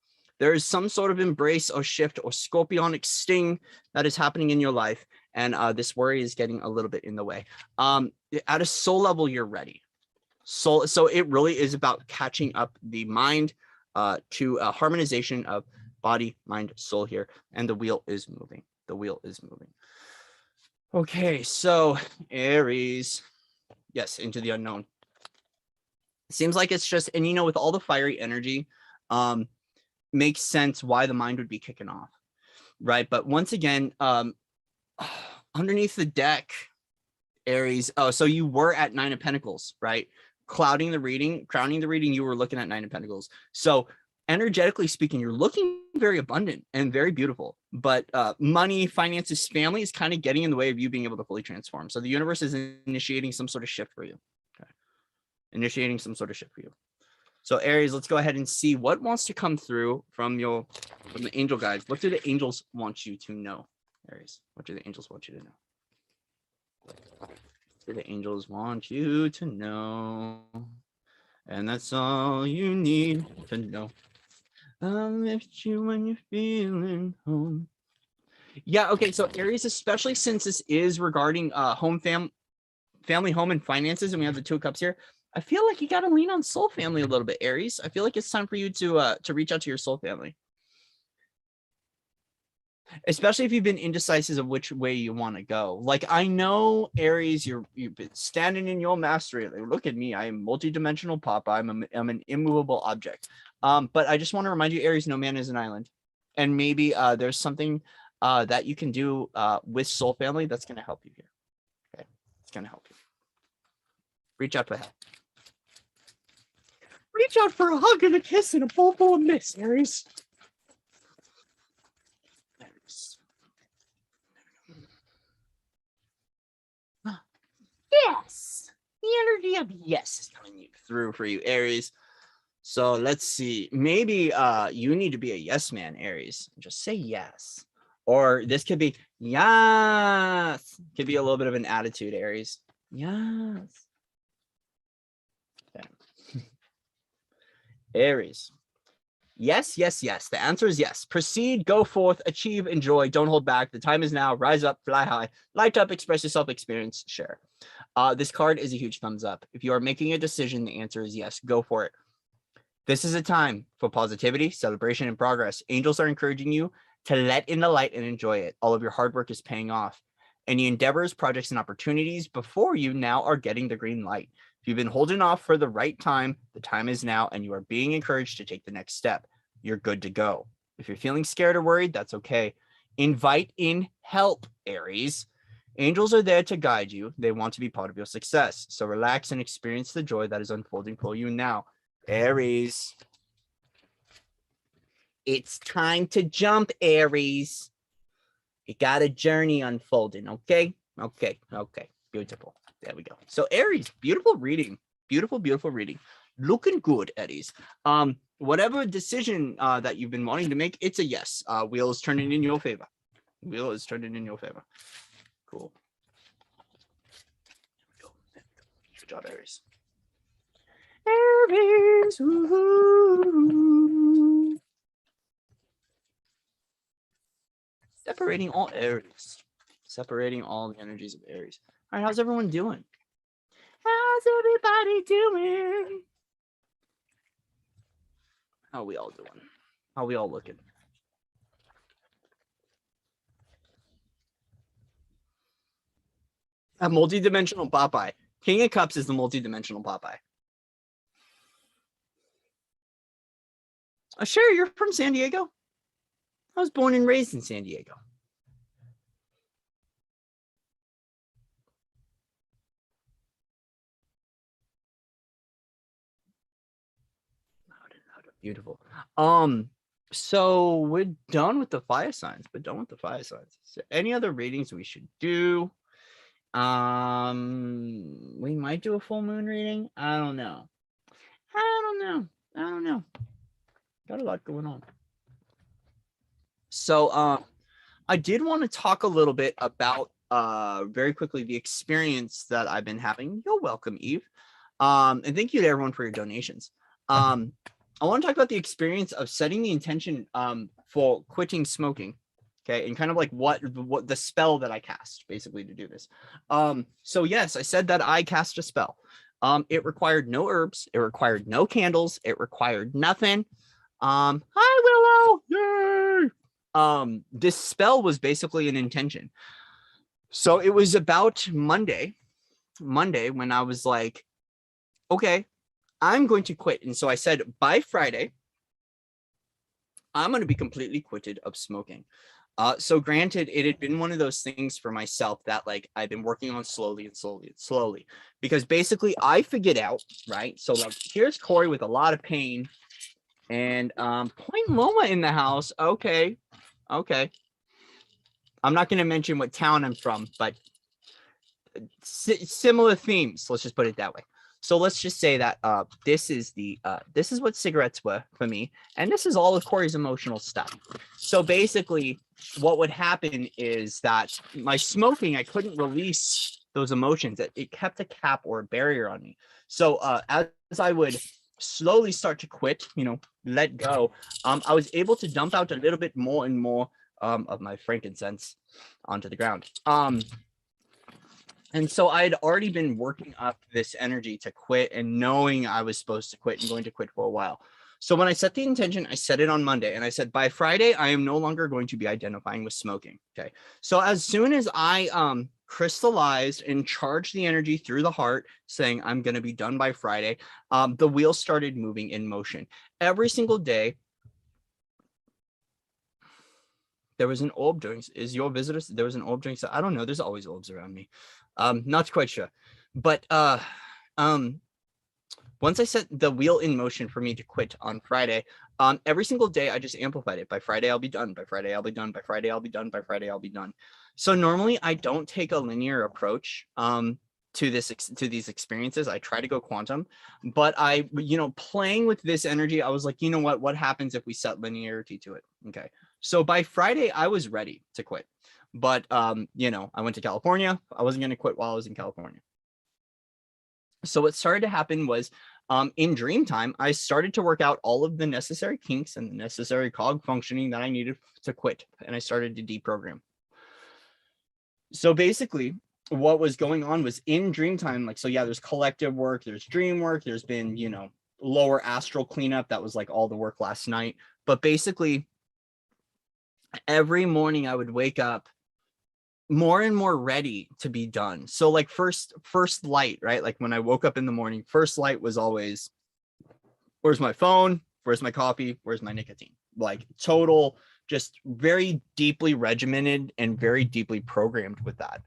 there is some sort of embrace or shift or scorpionic sting that is happening in your life. And this worry is getting a little bit in the way. At a soul level, you're ready. So it really is about catching up the mind to a harmonization of body, mind, soul here. And the wheel is moving. The wheel is moving. Okay, so Aries, yes, into the unknown. Seems like it's just, and with all the fiery energy, makes sense why the mind would be kicking off, right? But once again, underneath the deck, Aries, so you were at 9 of Pentacles, right? Crowning the reading, you were looking at 9 of Pentacles. So energetically speaking, you're looking very abundant and very beautiful, but money, finances, family is kind of getting in the way of you being able to fully transform. So the universe is initiating some sort of shift for you. Okay. Initiating some sort of shift for you. So Aries, let's go ahead and see what wants to come through from the angel guides. What do the angels want you to know, Aries? What do the angels want you to know? What do the angels want you to know? And that's all you need to know. I'll lift you when you're feeling home. Yeah, okay, so Aries, especially since this is regarding family, home, and finances, and we have the 2 of Cups here, I feel like you got to lean on soul family a little bit, Aries. I feel like it's time for you to reach out to your soul family. Especially if you've been indecisive of which way you want to go. Like, I know, Aries, you've been standing in your mastery. Like, look at me. I am multidimensional Papa. I'm an immovable object. But I just want to remind you, Aries, no man is an island. And maybe there's something that you can do with soul family that's going to help you here. Okay, it's going to help you. Reach out for help. Reach out for a hug and a kiss and a bowl full of mist, Aries. Yes. The energy of yes is coming through for you, Aries. So let's see. Maybe you need to be a yes man, Aries. Just say yes. Or this could be yes. Could be a little bit of an attitude, Aries. Yes. Okay. Aries. Yes, yes, yes. The answer is yes. Proceed, go forth, achieve, enjoy, don't hold back. The time is now. Rise up, fly high, light up, express yourself, experience, share. This card is a huge thumbs up. If you are making a decision, the answer is yes. Go for it. This is a time for positivity, celebration, and progress. Angels are encouraging you to let in the light and enjoy it. All of your hard work is paying off. Any endeavors, projects, and opportunities before you now are getting the green light. If you've been holding off for the right time, the time is now, and you are being encouraged to take the next step. You're good to go. If you're feeling scared or worried, that's okay. Invite in help, Aries. Angels are there to guide you. They want to be part of your success. So relax and experience the joy that is unfolding for you now. Aries. It's time to jump, Aries. You got a journey unfolding, okay? Okay. Beautiful. There we go. So Aries, beautiful reading. Beautiful reading. Looking good, Aries. Whatever decision that you've been wanting to make, it's a yes. Wheel is turning in your favor. Wheel is turning in your favor. Cool. There we go. Good job, Aries. Aries. Ooh. Separating all Aries. Separating all the energies of Aries. All right, how's everyone doing? How's everybody doing? How are we all doing? How are we all looking? A multi-dimensional Popeye. King of Cups is the multi-dimensional Popeye. Sure, you're from San Diego? I was born and raised in San Diego. Beautiful. So we're done with the fire signs. Is there any other readings we should do? We might do a full moon reading. I don't know. I don't know. Got a lot going on. So I did want to talk a little bit about very quickly the experience that I've been having. You're welcome, Eve. And thank you to everyone for your donations. I want to talk about the experience of setting the intention for quitting smoking. Okay, and kind of like what the spell that I cast basically to do this. So yes, I said that I cast a spell. It required no herbs, it required no candles, it required nothing. Hi Willow! Yay! This spell was basically an intention. So it was about Monday when I was like, okay, I'm going to quit. And so I said, by Friday, I'm going to be completely quitted of smoking. So granted, it had been one of those things for myself that like I've been working on slowly, because basically I figured out, right? So like here's Corey with a lot of pain and Point Loma in the house. Okay. I'm not going to mention what town I'm from, but similar themes. Let's just put it that way. So let's just say that this is what cigarettes were for me, and this is all of Corey's emotional stuff. So basically, what would happen is that my smoking, I couldn't release those emotions. It kept a cap or a barrier on me. So as I would slowly start to quit, let go, I was able to dump out a little bit more and more of my frankincense onto the ground. And so I had already been working up this energy to quit and knowing I was supposed to quit and going to quit for a while. So when I set the intention, I set it on Monday and I said, by Friday, I am no longer going to be identifying with smoking. Okay. So as soon as I crystallized and charged the energy through the heart saying I'm going to be done by Friday, the wheel started moving in motion. Every single day, there was an orb doing, is your visitor, there was an orb doing, so I don't know, there's always orbs around me. Not quite sure, but once I set the wheel in motion for me to quit on Friday, every single day I just amplified it. By Friday I'll be done. By Friday I'll be done. By Friday I'll be done. By Friday I'll be done. So normally I don't take a linear approach to these experiences. I try to go quantum, but I playing with this energy, I was like, you know what happens if we set linearity to it? Okay, so by Friday I was ready to quit. But, I went to California. I wasn't going to quit while I was in California. So what started to happen was in dream time, I started to work out all of the necessary kinks and the necessary cog functioning that I needed to quit. And I started to deprogram. So basically what was going on was in dream time, like, so yeah, there's collective work, there's dream work, there's been, lower astral cleanup. That was like all the work last night. But basically every morning I would wake up more and more ready to be done. So like first light, right? Like when I woke up in the morning, first light was always, where's my phone? Where's my coffee? Where's my nicotine? Like total, just very deeply regimented and very deeply programmed with that.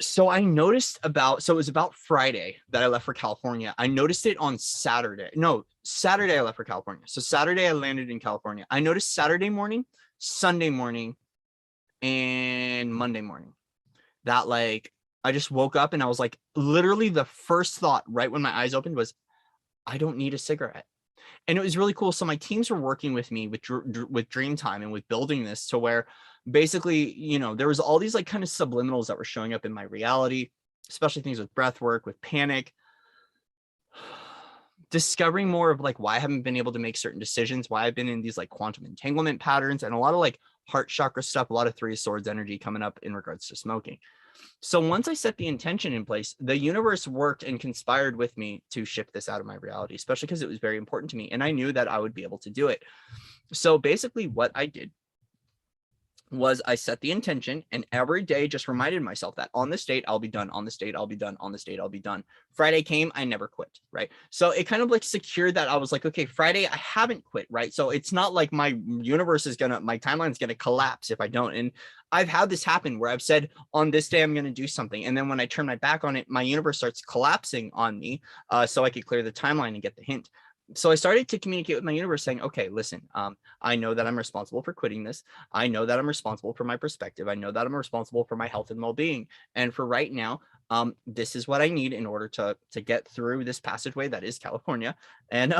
So I noticed so it was about Friday that I left for California. I noticed it on Saturday. No, Saturday I left for California. So Saturday I landed in California. I noticed Saturday morning, Sunday morning, and Monday morning that like I just woke up and I was like, literally the first thought right when my eyes opened was, I don't need a cigarette. And it was really cool. So my teams were working with me with Dreamtime and with building this to where basically, there was all these like kind of subliminals that were showing up in my reality, especially things with breath work, with panic, discovering more of like why I haven't been able to make certain decisions, why I've been in these like quantum entanglement patterns, and a lot of like heart chakra stuff, a lot of Three of Swords energy coming up in regards to smoking. So once I set the intention in place, the universe worked and conspired with me to shift this out of my reality, especially because it was very important to me. And I knew that I would be able to do it. So basically what I did was I set the intention and every day just reminded myself that on this date, I'll be done. On this date, I'll be done. On this date, I'll be done. Friday came, I never quit, right? So it kind of like secured that I was like, okay, Friday, I haven't quit, right? So it's not like my universe is my timeline is going to collapse if I don't. And I've had this happen where I've said on this day, I'm going to do something. And then when I turn my back on it, my universe starts collapsing on me so I could clear the timeline and get the hint. So I started to communicate with my universe saying, okay, listen, I know that I'm responsible for quitting this. I know that I'm responsible for my perspective. I know that I'm responsible for my health and well-being. And for right now, this is what I need in order to get through this passageway that is California. And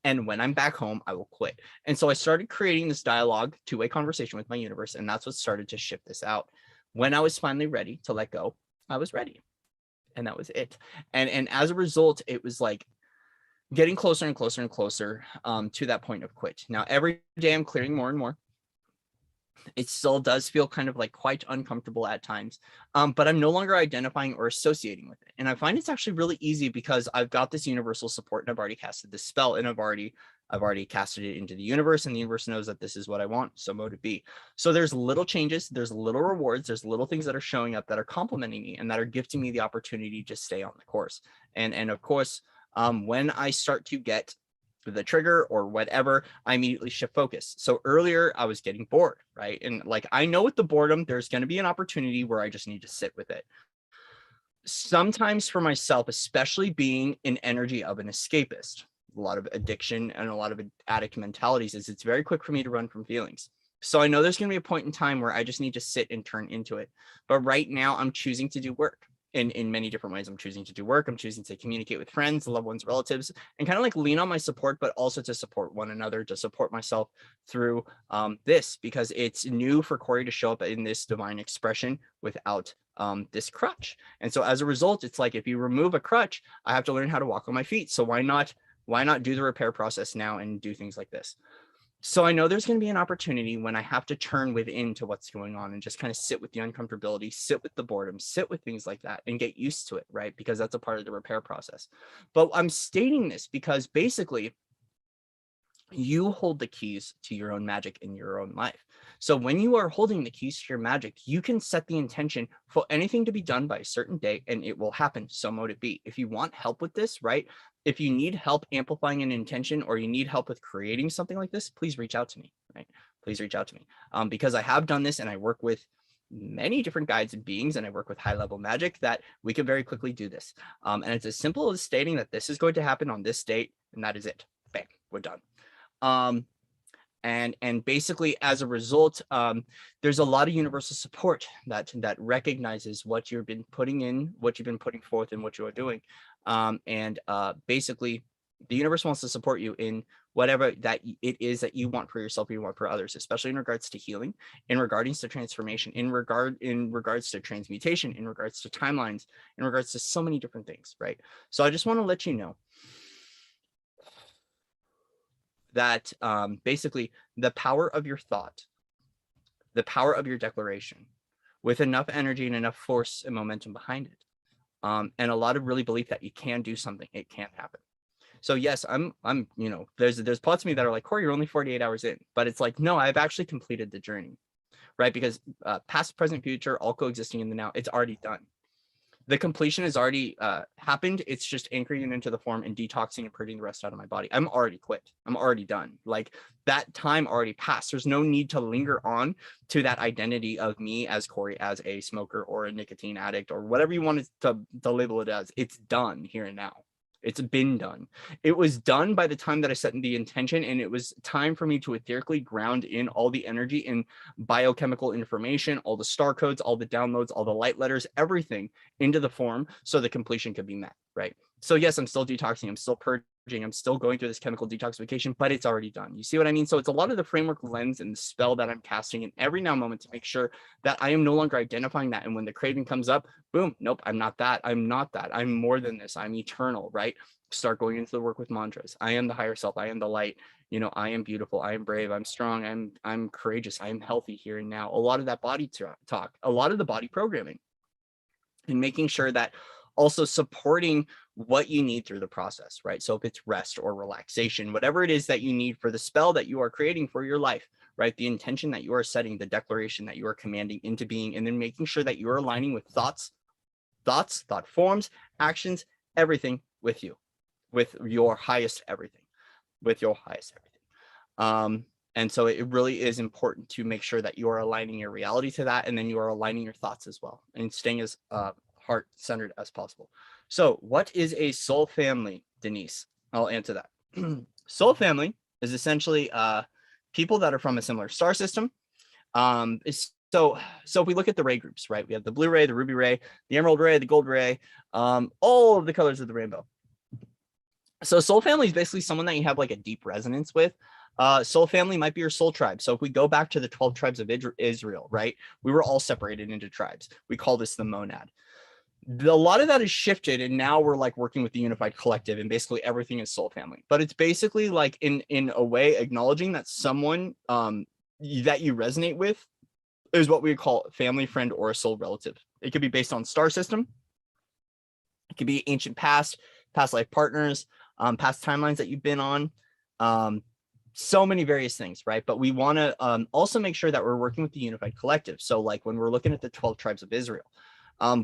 when I'm back home, I will quit. And so I started creating this dialogue, two-way conversation with my universe, and that's what started to shift this out. When I was finally ready to let go, I was ready. And that was it. And as a result, it was like getting closer and closer and closer to that point of quit. Now, every day I'm clearing more and more. It still does feel kind of like quite uncomfortable at times, but I'm no longer identifying or associating with it. And I find it's actually really easy because I've got this universal support and I've already casted this spell and I've already casted it into the universe, and the universe knows that this is what I want, so mote it be. So there's little changes, there's little rewards, there's little things that are showing up that are complimenting me and that are gifting me the opportunity to stay on the course. And of course, when I start to get the trigger or whatever, I immediately shift focus. So earlier I was getting bored, right? And like, I know with the boredom, there's going to be an opportunity where I just need to sit with it. Sometimes for myself, especially being an energy of an escapist, a lot of addiction and a lot of addict mentalities is it's very quick for me to run from feelings. So I know there's going to be a point in time where I just need to sit and turn into it. But right now I'm choosing to do work. In many different ways. I'm choosing to do work. I'm choosing to communicate with friends, loved ones, relatives, and kind of like lean on my support, but also to support one another, to support myself through this, because it's new for Corey to show up in this divine expression without this crutch. And so as a result, it's like, if you remove a crutch, I have to learn how to walk on my feet. So why not do the repair process now and do things like this? So I know there's going to be an opportunity when I have to turn within to what's going on and just kind of sit with the uncomfortability, sit with the boredom, sit with things like that and get used to it, right? Because that's a part of the repair process. But I'm stating this because basically you hold the keys to your own magic in your own life. So when you are holding the keys to your magic, you can set the intention for anything to be done by a certain date and it will happen. So mote it be. If you want help with this, right? If you need help amplifying an intention or you need help with creating something like this, please reach out to me, right? Please reach out to me because I have done this and I work with many different guides and beings and I work with high level magic that we can very quickly do this. And it's as simple as stating that this is going to happen on this date and that is it. Bang, we're done. And basically as a result, there's a lot of universal support that recognizes what you've been putting in, what you've been putting forth and what you are doing. Basically the universe wants to support you in whatever that it is that you want for yourself, you want for others, especially in regards to healing, in regards to transformation, in regards to transmutation, in regards to timelines, in regards to so many different things, right? So I just want to let you know that basically the power of your thought, the power of your declaration, with enough energy and enough force and momentum behind it, and a lot of really belief that you can do something, it can happen. So yes, I'm there's parts of me that are like, Corey, you're only 48 hours in, but it's like, no, I've actually completed the journey, right? Because past, present, future, all coexisting in the now, it's already done. The completion has already happened. It's just anchoring it into the form and detoxing and purging the rest out of my body. I'm already quit. I'm already done. Like that time already passed. There's no need to linger on to that identity of me as Corey, as a smoker or a nicotine addict or whatever you want to label it as. It's done here and now. It's been done. It was done by the time that I set the intention, and it was time for me to etherically ground in all the energy and biochemical information, all the star codes, all the downloads, all the light letters, everything into the form so the completion could be met, right? So yes, I'm still detoxing, I'm still purging, I'm still going through this chemical detoxification, but it's already done. You see what I mean? So it's a lot of the framework lens and the spell that I'm casting in every now moment to make sure that I am no longer identifying that. And when the craving comes up, boom, nope, I'm not that. I'm not that. I'm more than this. I'm eternal, right? Start going into the work with mantras. I am the higher self. I am the light. You know, I am beautiful. I am brave. I'm strong. I'm courageous. I am healthy here and now. A lot of that body talk, a lot of the body programming, and making sure that also supporting what you need through the process, right? So if it's rest or relaxation, whatever it is that you need for the spell that you are creating for your life, right? The intention that you are setting, the declaration that you are commanding into being, and then making sure that you're aligning with thought forms, actions, everything with you, with your highest everything, with your highest everything. And so it really is important to make sure that you are aligning your reality to that, and then you are aligning your thoughts as well, and staying as heart-centered as possible. So what is a soul family, Denise? I'll answer that. Soul family is essentially people that are from a similar star system. So if we look at the ray groups, right, we have the blue ray, the ruby ray, the emerald ray, the gold ray, all of the colors of the rainbow. So soul family is basically someone that you have like a deep resonance with. Soul family might be your soul tribe. So if we go back to the 12 tribes of Israel, right, we were all separated into tribes. We call this the monad. A lot of that is shifted, and now we're like working with the unified collective, and basically everything is soul family. But it's basically like in a way acknowledging that someone that you resonate with is what we call family, friend, or a soul relative. It could be based on star system. It could be ancient past life partners, past timelines that you've been on, so many various things, right? But we want to also make sure that we're working with the unified collective. So like when we're looking at the 12 tribes of Israel,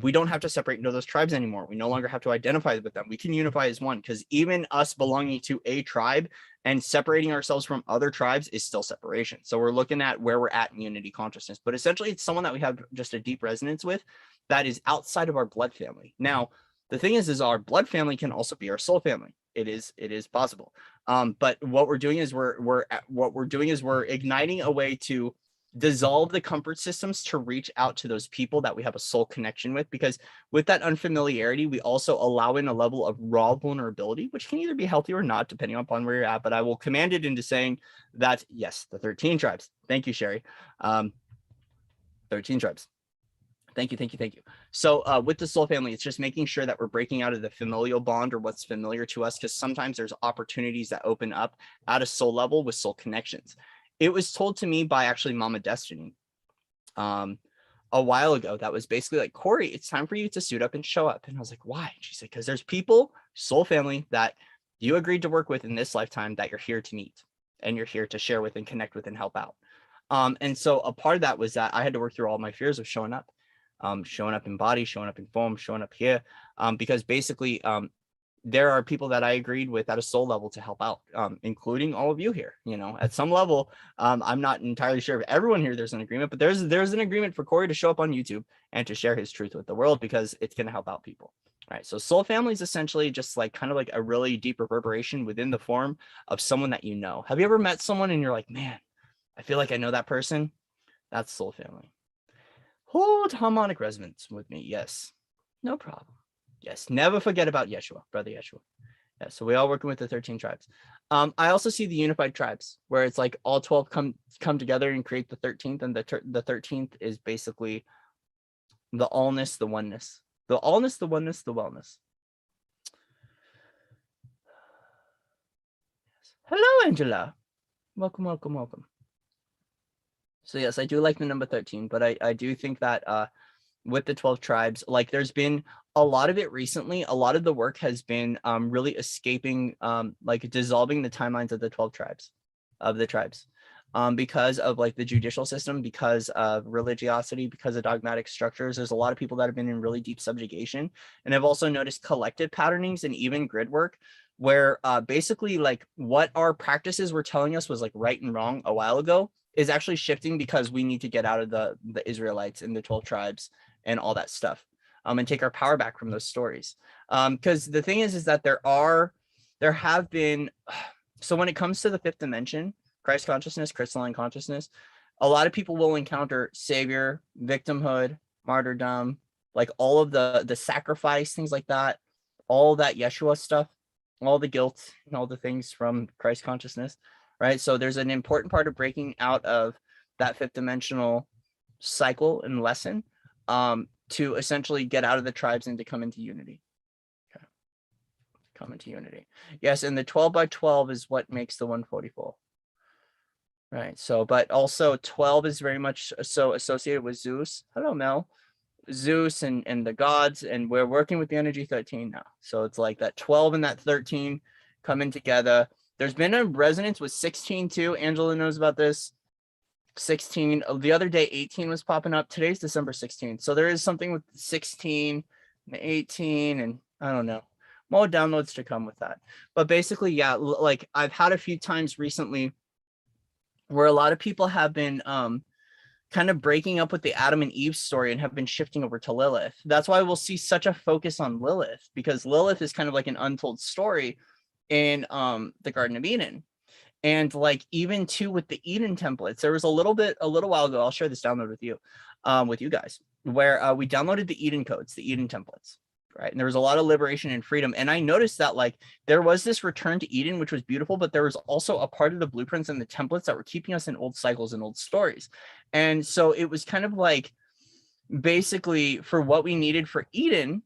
we don't have to separate into those tribes anymore. We no longer have to identify with them. We can unify as one, because even us belonging to a tribe and separating ourselves from other tribes is still separation. So we're looking at where we're at in unity consciousness, but essentially it's someone that we have just a deep resonance with that is outside of our blood family. Now, the thing is our blood family can also be our soul family. It is possible. But what we're doing is we're igniting a way to dissolve the comfort systems to reach out to those people that we have a soul connection with, because with that unfamiliarity, we also allow in a level of raw vulnerability, which can either be healthy or not, depending upon where you're at. But I will command it into saying that, yes, the 13 tribes. Thank you, Sherry. 13 tribes. Thank you. So with the soul family, it's just making sure that we're breaking out of the familial bond or what's familiar to us, because sometimes there's opportunities that open up at a soul level with soul connections. It was told to me by actually Mama Destiny a while ago that was basically like, Corey, it's time for you to suit up and show up. And I was like, why? She said, because there's people, soul family, that you agreed to work with in this lifetime that you're here to meet and you're here to share with and connect with and help out. And so a part of that was that I had to work through all my fears of showing up in body, showing up in form, showing up here, because basically there are people that I agreed with at a soul level to help out, including all of you here. You know, at some level, I'm not entirely sure if everyone here there's an agreement, but there's an agreement for Corey to show up on YouTube and to share his truth with the world, because it's going to help out people. All right, so soul family is essentially just like kind of like a really deep reverberation within the form of someone that you know. Have you ever met someone and you're like, man, I feel like I know that person? That's soul family. Hold harmonic resonance with me. Yes, no problem. Yes, never forget about Yeshua, brother Yeshua. Yeah, so we all working with the 13 tribes. I also see the unified tribes where it's like all 12 come together and create the 13th, and the 13th is basically the allness, the oneness, the allness, the oneness, the wellness. Hello, Angela. Welcome. So yes, I do like the number 13, but I do think that with the 12 tribes, like there's been a lot of it recently. A lot of the work has been really escaping, like dissolving the timelines of the 12 tribes, because of like the judicial system, because of religiosity, because of dogmatic structures. There's a lot of people that have been in really deep subjugation, and I've also noticed collective patternings and even grid work where basically like what our practices were telling us was like right and wrong a while ago is actually shifting, because we need to get out of the Israelites and the 12 tribes and all that stuff, and take our power back from those stories. Because the thing is that there have been, so when it comes to the fifth dimension, Christ consciousness, crystalline consciousness, a lot of people will encounter savior, victimhood, martyrdom, like all of the sacrifice, things like that, all that Yeshua stuff, all the guilt and all the things from Christ consciousness, right? So there's an important part of breaking out of that fifth dimensional cycle and lesson to essentially get out of the tribes and to come into unity. Okay. Come into unity. Yes, and the 12 by 12 is what makes the 144. Right. So, but also 12 is very much so associated with Zeus. Hello, Mel. Zeus and the gods, and we're working with the energy 13 now. So it's like that 12 and that 13 coming together. There's been a resonance with 16 too. Angela knows about this. 16. The other day, 18 was popping up. Today's December 16th. So there is something with 16 and 18, and I don't know. More downloads to come with that. But basically, yeah, like I've had a few times recently where a lot of people have been kind of breaking up with the Adam and Eve story and have been shifting over to Lilith. That's why we'll see such a focus on Lilith, because Lilith is kind of like an untold story in the Garden of Eden. And like even too with the Eden templates, there was a little while ago, I'll share this download with you guys, where we downloaded the Eden codes, the Eden templates, right? And there was a lot of liberation and freedom. And I noticed that like there was this return to Eden, which was beautiful, but there was also a part of the blueprints and the templates that were keeping us in old cycles and old stories. And so it was kind of like basically for what we needed for Eden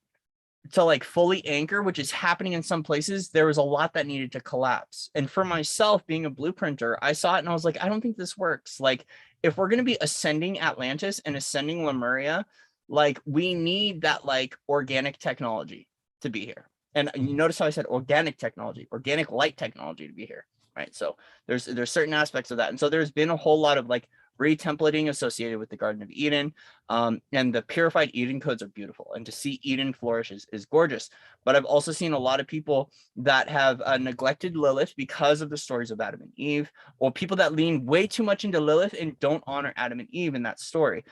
to like fully anchor, which is happening in some places, there was a lot that needed to collapse. And for myself, being a blueprinter, I saw it and I was like, I don't think this works. Like, if we're going to be ascending Atlantis and ascending Lemuria, like we need that like organic technology to be here. And you notice how I said organic technology, organic light technology to be here, right? So there's certain aspects of that. And so there's been a whole lot of like retemplating associated with the Garden of Eden, and the purified Eden codes are beautiful, and to see Eden flourish is gorgeous. But I've also seen a lot of people that have neglected Lilith because of the stories of Adam and Eve, or people that lean way too much into Lilith and don't honor Adam and Eve in that story.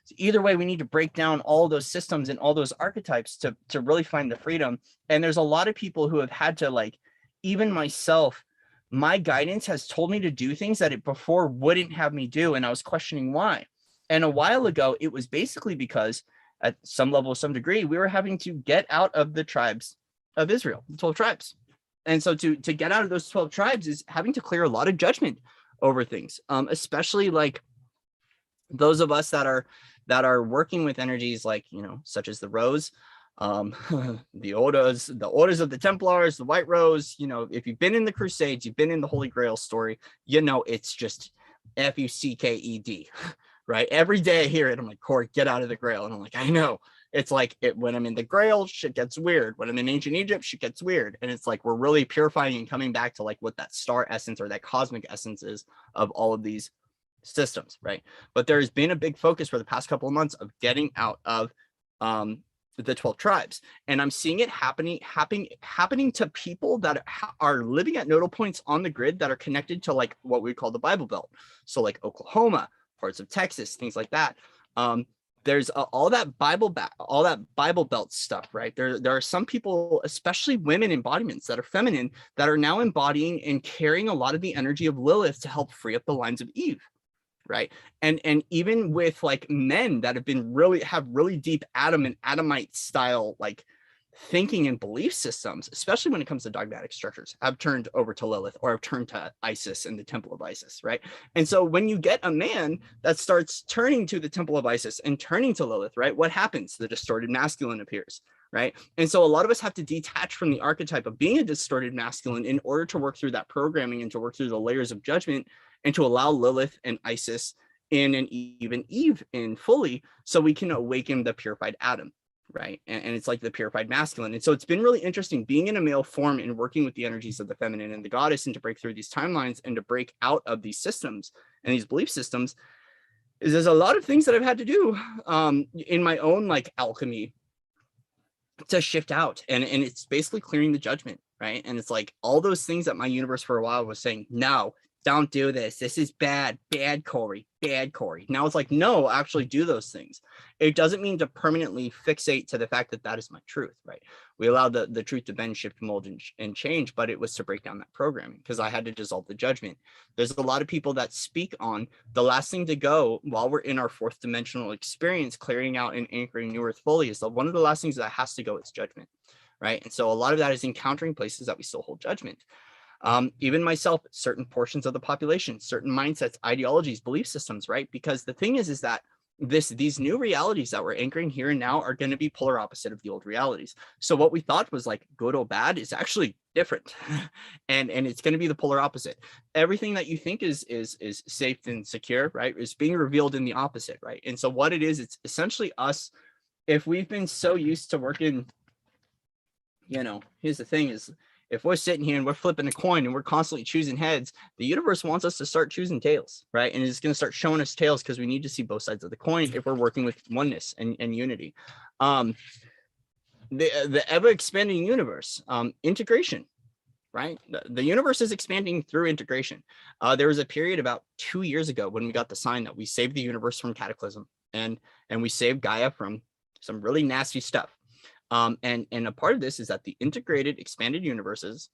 So either way, we need to break down all those systems and all those archetypes to really find the freedom. And there's a lot of people who have had to, like, even myself, my guidance has told me to do things that it before wouldn't have me do. And I was questioning why. And a while ago, it was basically because at some level, some degree, we were having to get out of the tribes of Israel, the 12 tribes. And so to get out of those 12 tribes is having to clear a lot of judgment over things, especially like those of us that are working with energies like, such as the rose, the orders of the Templars, the White Rose. If you've been in the Crusades, you've been in the Holy Grail story, it's just F-U-C-K-E-D, right? Every day I hear it, I'm like, Corey, get out of the Grail. And I'm like, I know. It's like when I'm in the Grail, shit gets weird. When I'm in ancient Egypt, shit gets weird. And it's like we're really purifying and coming back to like what that star essence or that cosmic essence is of all of these systems, right? But there's been a big focus for the past couple of months of getting out of the 12 tribes, and I'm seeing it happening to people that are living at nodal points on the grid that are connected to like what we call the Bible Belt. So like Oklahoma, parts of Texas, things like that. There's all that Bible Belt stuff, right? There are some people, especially women embodiments that are feminine, that are now embodying and carrying a lot of the energy of Lilith to help free up the lines of Eve. Right. And even with like men that have really deep Adam and Adamite style, like thinking and belief systems, especially when it comes to dogmatic structures, have turned over to Lilith or have turned to Isis and the Temple of Isis. Right. And so when you get a man that starts turning to the Temple of Isis and turning to Lilith, right, what happens? The distorted masculine appears. Right. And so a lot of us have to detach from the archetype of being a distorted masculine in order to work through that programming and to work through the layers of judgment and to allow Lilith and Isis in and even Eve in fully, so we can awaken the purified Adam, right? And it's like the purified masculine. And so it's been really interesting being in a male form and working with the energies of the feminine and the goddess, and to break through these timelines and to break out of these systems and these belief systems. There's a lot of things that I've had to do in my own like alchemy to shift out, and it's basically clearing the judgment, right? And it's like all those things that my universe for a while was saying, no, don't do this. This is bad, Corey, bad Corey. Now it's like, no, actually do those things. It doesn't mean to permanently fixate to the fact that that is my truth, right? We allow the truth to bend, shift, mold, and change, but it was to break down that programming because I had to dissolve the judgment. There's a lot of people that speak on the last thing to go while we're in our fourth dimensional experience, clearing out and anchoring New Earth fully, is one of the last things that has to go is judgment, right? And so a lot of that is encountering places that we still hold judgment. Even myself, certain portions of the population, certain mindsets, ideologies, belief systems, right? Because the thing is that these new realities that we're anchoring here and now are going to be polar opposite of the old realities. So what we thought was like good or bad is actually different, and it's going to be the polar opposite. Everything that you think is safe and secure, right, is being revealed in the opposite, right? And so what it is, it's essentially us. If we've been so used to working, here's the thing is, if we're sitting here and we're flipping a coin and we're constantly choosing heads, the universe wants us to start choosing tails, right? And it's going to start showing us tails because we need to see both sides of the coin if we're working with oneness and unity. The ever expanding universe, integration, right? The universe is expanding through integration. There was a period about 2 years ago when we got the sign that we saved the universe from cataclysm, and we saved Gaia from some really nasty stuff. And a part of this is that the integrated expanded universes,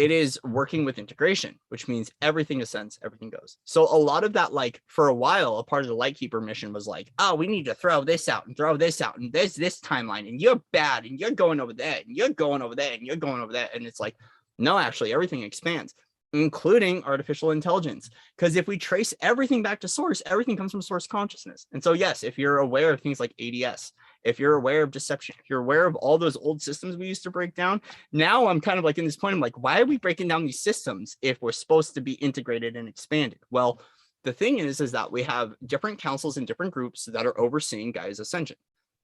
it is working with integration, which means everything ascends, everything goes. So a lot of that, like for a while, a part of the Lightkeeper mission was like, oh, we need to throw this out and throw this out, and there's this timeline, and you're bad, and you're going over there, and you're going over there, and you're going over there. And it's like, no, actually, everything expands, including artificial intelligence. Because if we trace everything back to source, everything comes from source consciousness. And so, yes, if you're aware of things like ADS, if you're aware of deception, if you're aware of all those old systems we used to break down, now I'm kind of like in this point, I'm like, why are we breaking down these systems if we're supposed to be integrated and expanded? Well, the thing is that we have different councils and different groups that are overseeing Gaia's ascension.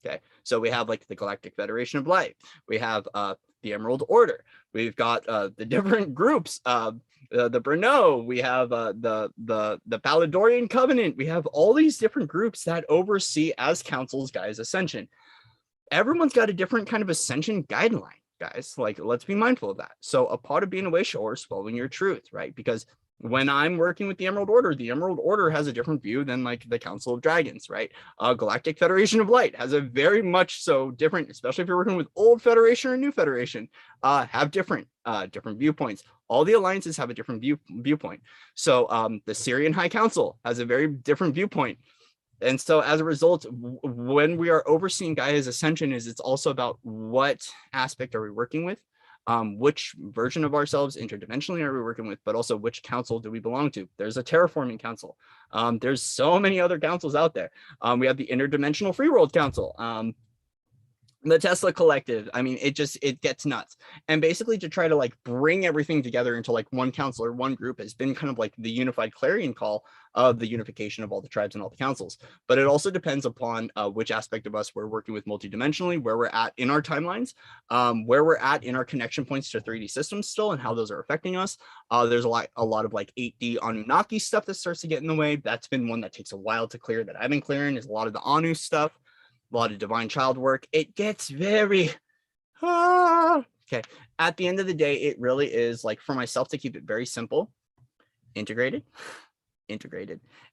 Okay, so we have like the Galactic Federation of Light, we have the Emerald Order, we've got the different groups, the Brno, we have the Paladorian Covenant, we have all these different groups that oversee as councils Gaia's ascension. Everyone's got a different kind of ascension guideline, guys. Like, let's be mindful of that. So a part of being a way shower is following your truth, right? Because when I'm working with the Emerald Order has a different view than like the Council of Dragons, right? Galactic Federation of Light has a very much so different, especially if you're working with old Federation or new Federation, have different viewpoints. All the alliances have a different viewpoint. So the Syrian High Council has a very different viewpoint. And so as a result, when we are overseeing Gaia's ascension, it's also about what aspect are we working with? Which version of ourselves interdimensionally are we working with, but also which council do we belong to? There's a terraforming council. There's so many other councils out there. We have the Interdimensional Free World Council, the Tesla Collective. I mean, it gets nuts. And basically to try to like bring everything together into like one council or one group has been kind of like the unified clarion call of the unification of all the tribes and all the councils. But it also depends upon which aspect of us we're working with multidimensionally, where we're at in our timelines, where we're at in our connection points to 3D systems still, and how those are affecting us. There's a lot of like 8D Anunnaki stuff that starts to get in the way. That's been one that takes a while to clear, that I've been clearing, is a lot of the Anu stuff, a lot of divine child work. It gets very okay. At the end of the day, it really is like, for myself, to keep it very simple: integrated,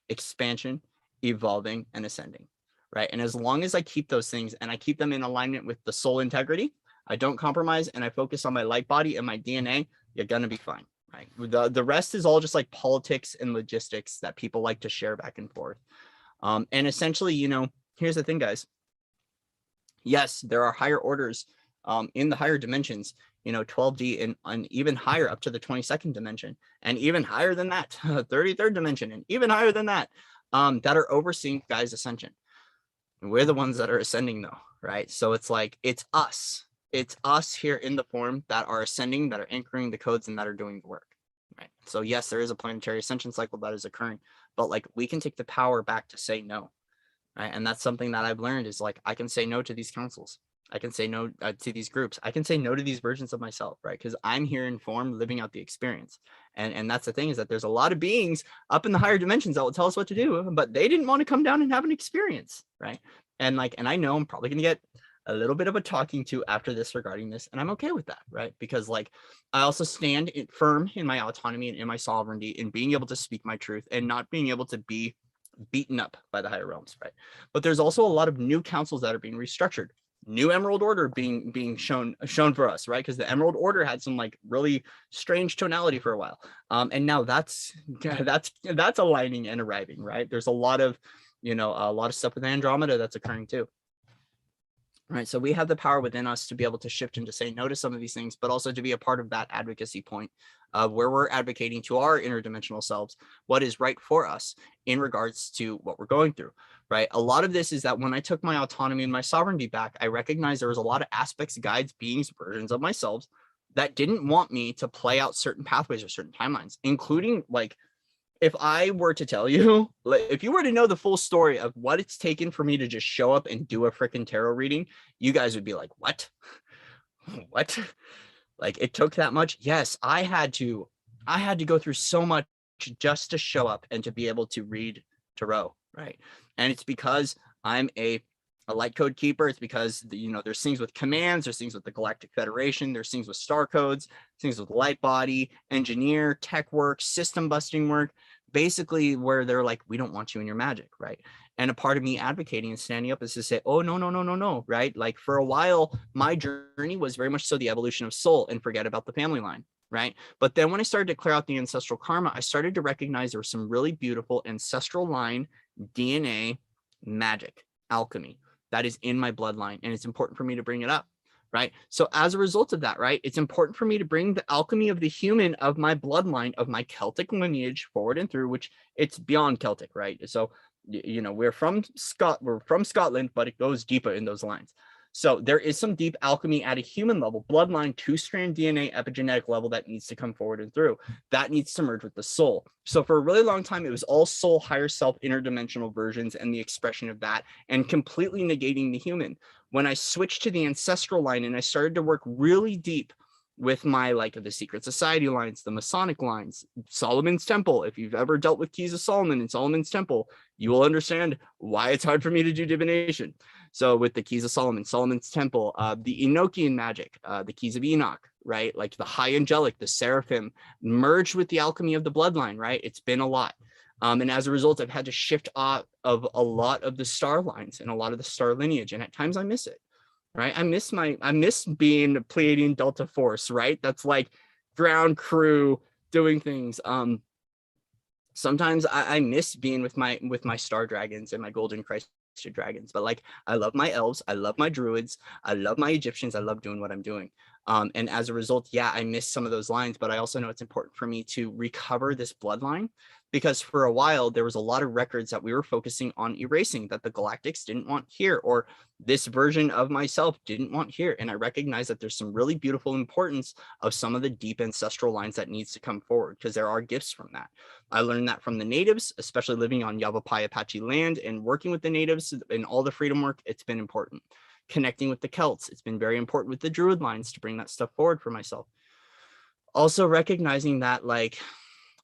expansion, evolving, and ascending, right? And as long as I keep those things and I keep them in alignment with the soul integrity, I don't compromise, and I focus on my light body and my DNA, you're gonna be fine, right? The rest is all just like politics and logistics that people like to share back and forth. And essentially, you know, here's the thing, guys. Yes, there are higher orders in the higher dimensions, you know, 12D and even higher up to the 22nd dimension, and even higher than that, 33rd dimension, and even higher than that, that are overseeing Gaia's ascension. And we're the ones that are ascending though, right? So it's like, it's us here in the form that are ascending, that are anchoring the codes, and that are doing the work, right? So yes, there is a planetary ascension cycle that is occurring, but like, we can take the power back to say no. Right? And that's something that I've learned, is like, I can say no to these councils. I can say no to these groups. I can say no to these versions of myself, right? Because I'm here in form, living out the experience. And that's the thing, is that there's a lot of beings up in the higher dimensions that will tell us what to do, but they didn't want to come down and have an experience, right? And like, and I know I'm probably going to get a little bit of a talking to after this regarding this, and I'm okay with that, right? Because like, I also stand firm in my autonomy and in my sovereignty, in being able to speak my truth and not being able to be beaten up by the higher realms, right? But there's also a lot of new councils that are being restructured, new Emerald Order being shown for us, right? Because the Emerald Order had some like really strange tonality for a while, and now that's aligning and arriving, right? There's a lot of, you know, a lot of stuff with Andromeda that's occurring too. Right, so we have the power within us to be able to shift and to say no to some of these things, but also to be a part of that advocacy point where we're advocating to our interdimensional selves what is right for us in regards to what we're going through, right? A lot of this is that when I took my autonomy and my sovereignty back, I recognized there was a lot of aspects, guides, beings, versions of myself that didn't want me to play out certain pathways or certain timelines, including like, if I were to tell you, if you were to know the full story of what it's taken for me to just show up and do a freaking tarot reading, you guys would be like, what? What? Like, it took that much? Yes, I had to go through so much just to show up and to be able to read tarot, right? And it's because I'm a light code keeper. It's because, you know, there's things with commands, there's things with the Galactic Federation, there's things with star codes, things with light body, engineer, tech work, system busting work, basically where they're like, we don't want you in your magic, right? And a part of me advocating and standing up is to say, oh, no, no, no, no, no, right? Like for a while, my journey was very much so the evolution of soul and forget about the family line, right? But then when I started to clear out the ancestral karma, I started to recognize there was some really beautiful ancestral line DNA magic, alchemy that is in my bloodline. And it's important for me to bring it up, right? So as a result of that, right, it's important for me to bring the alchemy of the human of my bloodline, of my Celtic lineage forward and through, which it's beyond Celtic, right? So you know, we're from Scotland, but it goes deeper in those lines. So there is some deep alchemy at a human level, bloodline, 2-strand DNA, epigenetic level that needs to come forward and through. That needs to merge with the soul. So for a really long time, it was all soul, higher self, interdimensional versions and the expression of that, and completely negating the human. When I switched to the ancestral line and I started to work really deep with my, like, the secret society lines, the Masonic lines, Solomon's Temple. If you've ever dealt with Keys of Solomon and Solomon's Temple, you will understand why it's hard for me to do divination. So with the Keys of Solomon, Solomon's Temple, the Enochian magic, the Keys of Enoch, right? Like the high angelic, the seraphim, merged with the alchemy of the bloodline, right? It's been a lot. And as a result, I've had to shift off of a lot of the star lines and a lot of the star lineage. And at times I miss it. Right. I miss being Pleiadian Delta Force, right? That's like ground crew doing things. Sometimes I miss being with my star dragons and my golden Christ dragons, but like I love my elves, I love my druids, I love my Egyptians, I love doing what I'm doing. And as a result, yeah, I miss some of those lines, but I also know it's important for me to recover this bloodline, because for a while there was a lot of records that we were focusing on erasing that the galactics didn't want here, or this version of myself didn't want here. And I recognize that there's some really beautiful importance of some of the deep ancestral lines that needs to come forward, because there are gifts from that. I learned that from the natives, especially living on Yavapai Apache land and working with the natives and all the freedom work. It's been important. Connecting with the Celts, it's been very important with the Druid lines to bring that stuff forward for myself. Also recognizing that, like,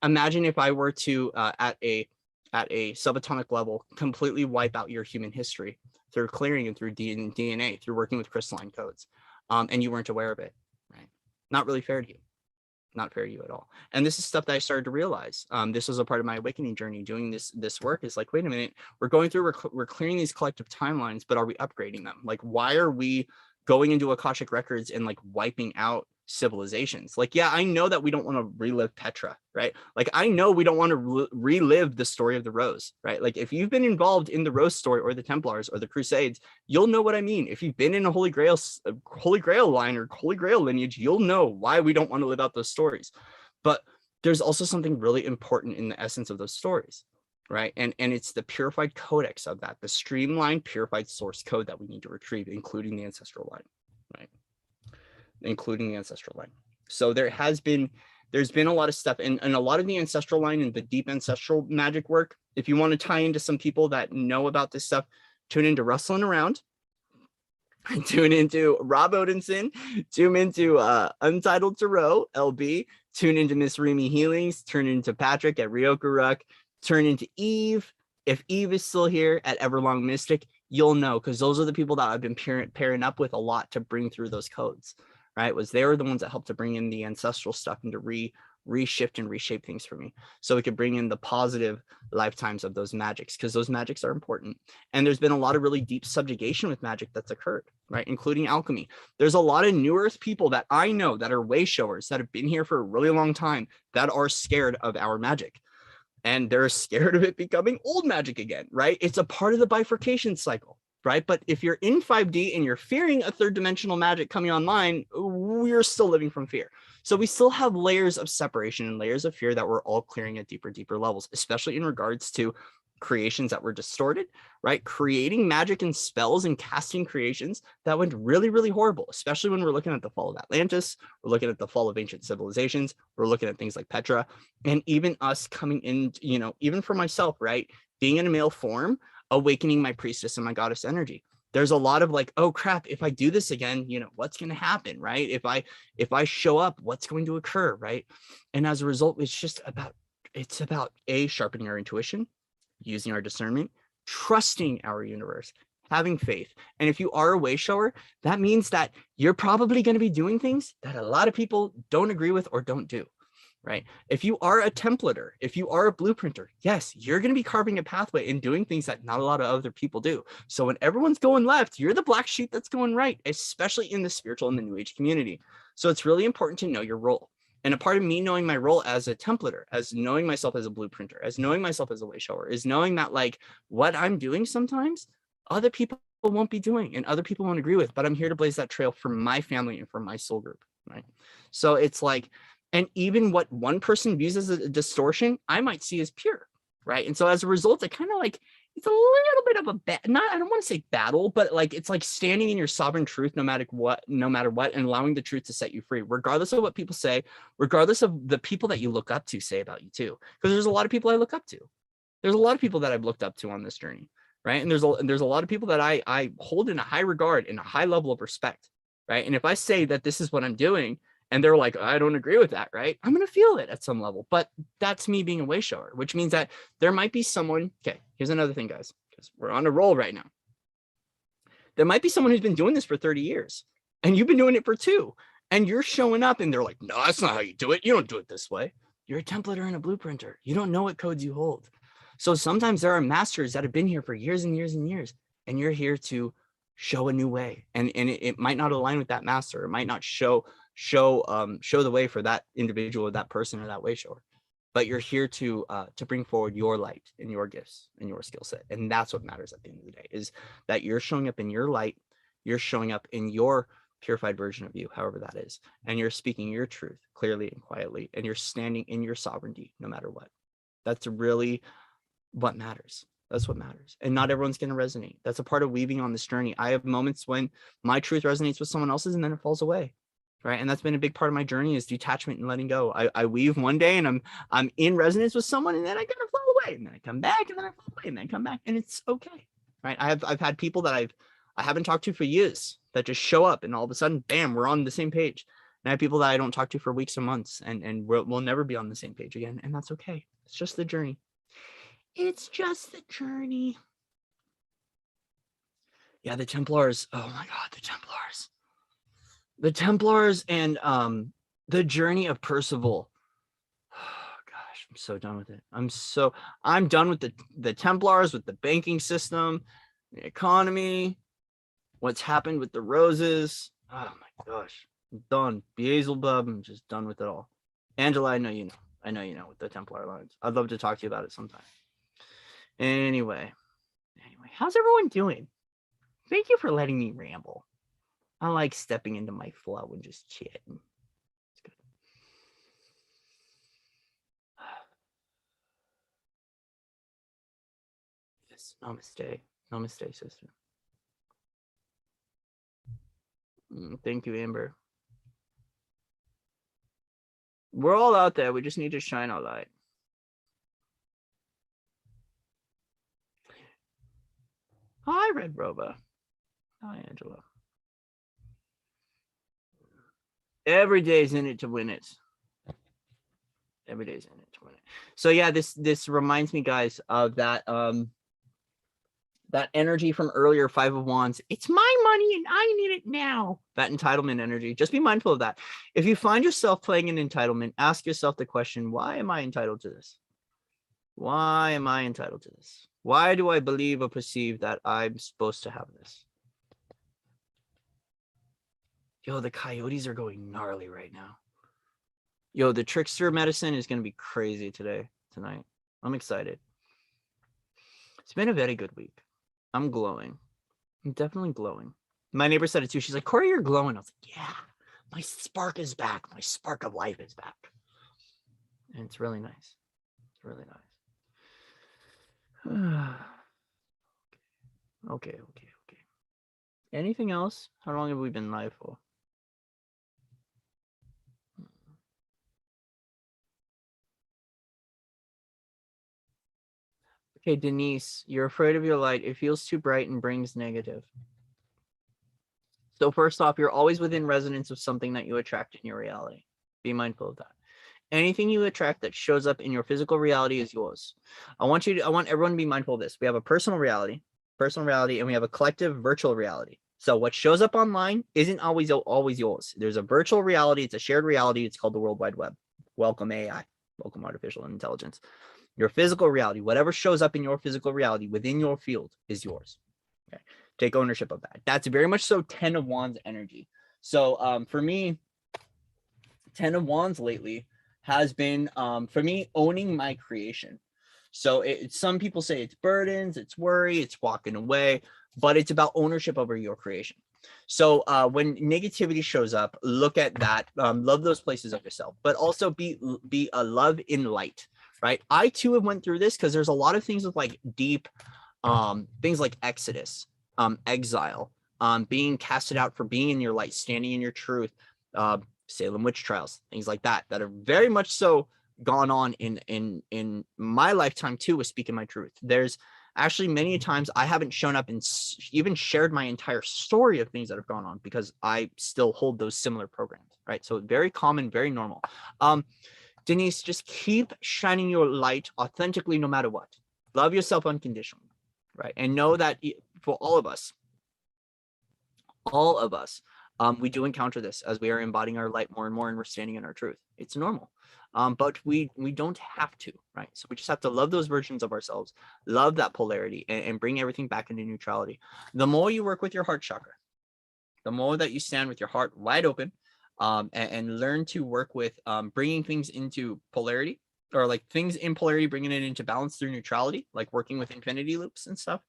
imagine if I were to at a subatomic level completely wipe out your human history through clearing and through DNA, through working with crystalline codes, and you weren't aware of it, right? Not really fair to you. Not fair to you at all. And this is stuff that I started to realize. This was a part of my awakening journey. Doing this work is like, wait a minute, we're clearing these collective timelines, but are we upgrading them? Like, why are we going into Akashic records and like wiping out civilizations? Like, yeah, I know that we don't want to relive Petra, right? Like, I know we don't want to relive the story of the Rose, right? Like, if you've been involved in the Rose story or the Templars or the Crusades, you'll know what I mean. If you've been in a Holy Grail line or Holy Grail lineage, you'll know why we don't want to live out those stories. But there's also something really important in the essence of those stories, right? And it's the purified codex of that, the streamlined, purified source code that we need to retrieve, including the ancestral line, right? Including the ancestral line. So there's been a lot of stuff, and a lot of the ancestral line and the deep ancestral magic work. If you want to tie into some people that know about this stuff, tune into Rustling Around, tune into Rob Odinson, tune into Untitled Tarot, LB, tune into Miss Remy Healings, turn into Patrick at Ryokuruk, turn into Eve. If Eve is still here at Everlong Mystic, you'll know, because those are the people that I've been pairing up with a lot to bring through those codes. Right, they were the ones that helped to bring in the ancestral stuff and to reshift and reshape things for me, so we could bring in the positive lifetimes of those magics, because those magics are important. And there's been a lot of really deep subjugation with magic that's occurred, right, including alchemy. There's a lot of New Earth people that I know that are way showers that have been here for a really long time that are scared of our magic, and they're scared of it becoming old magic again, right? It's a part of the bifurcation cycle. Right. But if you're in 5D and you're fearing a third dimensional magic coming online, we're still living from fear. So we still have layers of separation and layers of fear that we're all clearing at deeper levels, especially in regards to creations that were distorted, right? Creating magic and spells and casting creations that went really horrible, especially when we're looking at the fall of Atlantis, we're looking at the fall of ancient civilizations, we're looking at things like Petra, and even us coming in, you know, even for myself, right? Being in a male form, awakening my priestess and my goddess energy. There's a lot of like, oh crap, if I do this again, you know, what's going to happen, right? If I show up, what's going to occur, right? And as a result, it's about sharpening our intuition, using our discernment, trusting our universe, having faith. And if you are a way shower, that means that you're probably going to be doing things that a lot of people don't agree with or don't do, right? If you are a templater, if you are a blueprinter, yes, you're going to be carving a pathway and doing things that not a lot of other people do. So when everyone's going left, you're the black sheep that's going right, especially in the spiritual and the new age community. So it's really important to know your role. And a part of me knowing my role as a templater, as knowing myself as a blueprinter, as knowing myself as a way shower, is knowing that like what I'm doing sometimes other people won't be doing and other people won't agree with, but I'm here to blaze that trail for my family and for my soul group, right? So it's like, and even what one person views as a distortion, I might see as pure, right? And so as a result, it kind of like, it's a little bit of a I don't want to say battle, but like it's like standing in your sovereign truth no matter what, and allowing the truth to set you free, regardless of what people say, regardless of the people that you look up to say about you too. Because there's a lot of people I look up to. There's a lot of people that I've looked up to on this journey, right? And there's a lot of people that I hold in a high regard, in a high level of respect, right? And if I say that this is what I'm doing, and they're like, I don't agree with that, right? I'm going to feel it at some level, but that's me being a way shower, which means that there might be someone, okay, here's another thing, guys, because we're on a roll right now. There might be someone who's been doing this for 30 years, and you've been doing it for 2, and you're showing up, and they're like, no, that's not how you do it. You don't do it this way. You're a templater and a blueprinter. You don't know what codes you hold. So sometimes there are masters that have been here for years and years and years, and you're here to show a new way. And it might not align with that master. It might not show the way for that individual or that person or that way shower, but you're here to bring forward your light and your gifts and your skill set. And that's what matters at the end of the day, is that you're showing up in your light, you're showing up in your purified version of you, however that is, and you're speaking your truth clearly and quietly, and you're standing in your sovereignty no matter what. That's really what matters. That's what matters. And not everyone's going to resonate. That's a part of weaving on this journey. I have moments when my truth resonates with someone else's and then it falls away. Right. And that's been a big part of my journey, is detachment and letting go. I weave one day and I'm in resonance with someone, and then I kind of fall away, and then I come back, and then I fall away, and then I come back, and it's okay. Right. I've had people that I haven't talked to for years that just show up, and all of a sudden, bam, we're on the same page. And I have people that I don't talk to for weeks or months, and we'll never be on the same page again. And that's okay. It's just the journey. It's just the journey. Yeah, the Templars. Oh my God, the Templars. The Templars and the journey of Percival. Oh, gosh, I'm so done with it. I'm done with the Templars, with the banking system, the economy, what's happened with the roses. Oh my gosh, I'm done. Beelzebub, I'm just done with it all. Angela, I know you know with the Templar lines. I'd love to talk to you about it sometime. Anyway, how's everyone doing? Thank you for letting me ramble. I like stepping into my flow and just chatting. It's good. Yes, namaste. Namaste, sister. Thank you, Amber. We're all out there. We just need to shine our light. Hi, Red Roba. Hi, Angela. Every day's in it to win it. Every day's in it to win it. So yeah, this reminds me, guys, of that that energy from earlier, 5 of Wands. It's my money and I need it now. That entitlement energy. Just be mindful of that. If you find yourself playing in entitlement, ask yourself the question, why am I entitled to this? Why am I entitled to this? Why do I believe or perceive that I'm supposed to have this? Yo, the coyotes are going gnarly right now. Yo, the trickster medicine is going to be crazy tonight. I'm excited. It's been a very good week. I'm glowing. I'm definitely glowing. My neighbor said it too. She's like, Corey, you're glowing. I was like, yeah, my spark is back. My spark of life is back. And it's really nice. It's really nice. Okay. Anything else? How long have we been live for? Okay, Denise, you're afraid of your light. It feels too bright and brings negative. So first off, you're always within resonance of something that you attract in your reality. Be mindful of that. Anything you attract that shows up in your physical reality is yours. I want everyone to be mindful of this. We have a personal reality, and we have a collective virtual reality. So what shows up online isn't always yours. There's a virtual reality. It's a shared reality. It's called the World Wide Web. Welcome AI, welcome artificial intelligence. Your physical reality, whatever shows up in your physical reality within your field is yours. Okay. Take ownership of that. That's very much so 10 of Wands energy. So for me, 10 of Wands lately has been, for me, owning my creation. So some people say it's burdens, it's worry, it's walking away, but it's about ownership over your creation. So when negativity shows up, look at that. Love those places of yourself, but also be a love in light, right? I too have went through this because there's a lot of things with like deep things like Exodus, exile, being casted out for being in your light, standing in your truth, Salem witch trials, things like that are very much so gone on in my lifetime too with speaking my truth. There's actually many times I haven't shown up and even shared my entire story of things that have gone on because I still hold those similar programs, right? So very common, very normal. Denise, just keep shining your light authentically no matter what. Love yourself unconditionally, right? And know that for all of us, we do encounter this as we are embodying our light more and more and we're standing in our truth. It's normal. But we don't have to, right? So we just have to love those versions of ourselves, love that polarity, and bring everything back into neutrality. The more you work with your heart chakra, the more that you stand with your heart wide open, and learn to work with bringing things into polarity, or like things in polarity, bringing it into balance through neutrality, like working with infinity loops and stuff.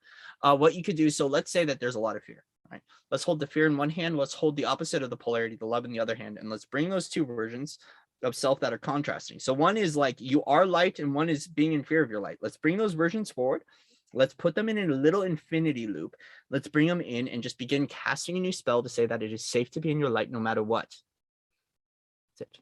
What you could do, so let's say that there's a lot of fear, right? Let's hold the fear in one hand, let's hold the opposite of the polarity, the love in the other hand, and let's bring those two versions of self that are contrasting. So one is like you are light and one is being in fear of your light. Let's bring those versions forward. Let's put them in a little infinity loop. Let's bring them in and just begin casting a new spell to say that it is safe to be in your light no matter what. That's it.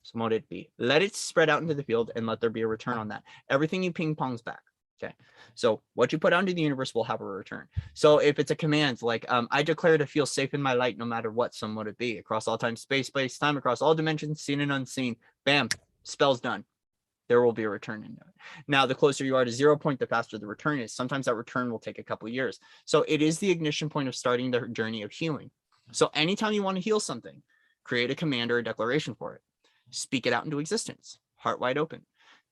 So let it be. Let it spread out into the field and let there be a return on that. Everything you ping pongs back. Okay. So what you put out into the universe will have a return. So if it's a command, like I declare to feel safe in my light, no matter what, some would it be, across all time, space, time, across all dimensions, seen and unseen, bam, spell's done. There will be a return into it. Now, the closer you are to 0 point, the faster the return is. Sometimes that return will take a couple of years. So it is the ignition point of starting the journey of healing. So anytime you want to heal something, create a command or a declaration for it. Speak it out into existence, heart wide open.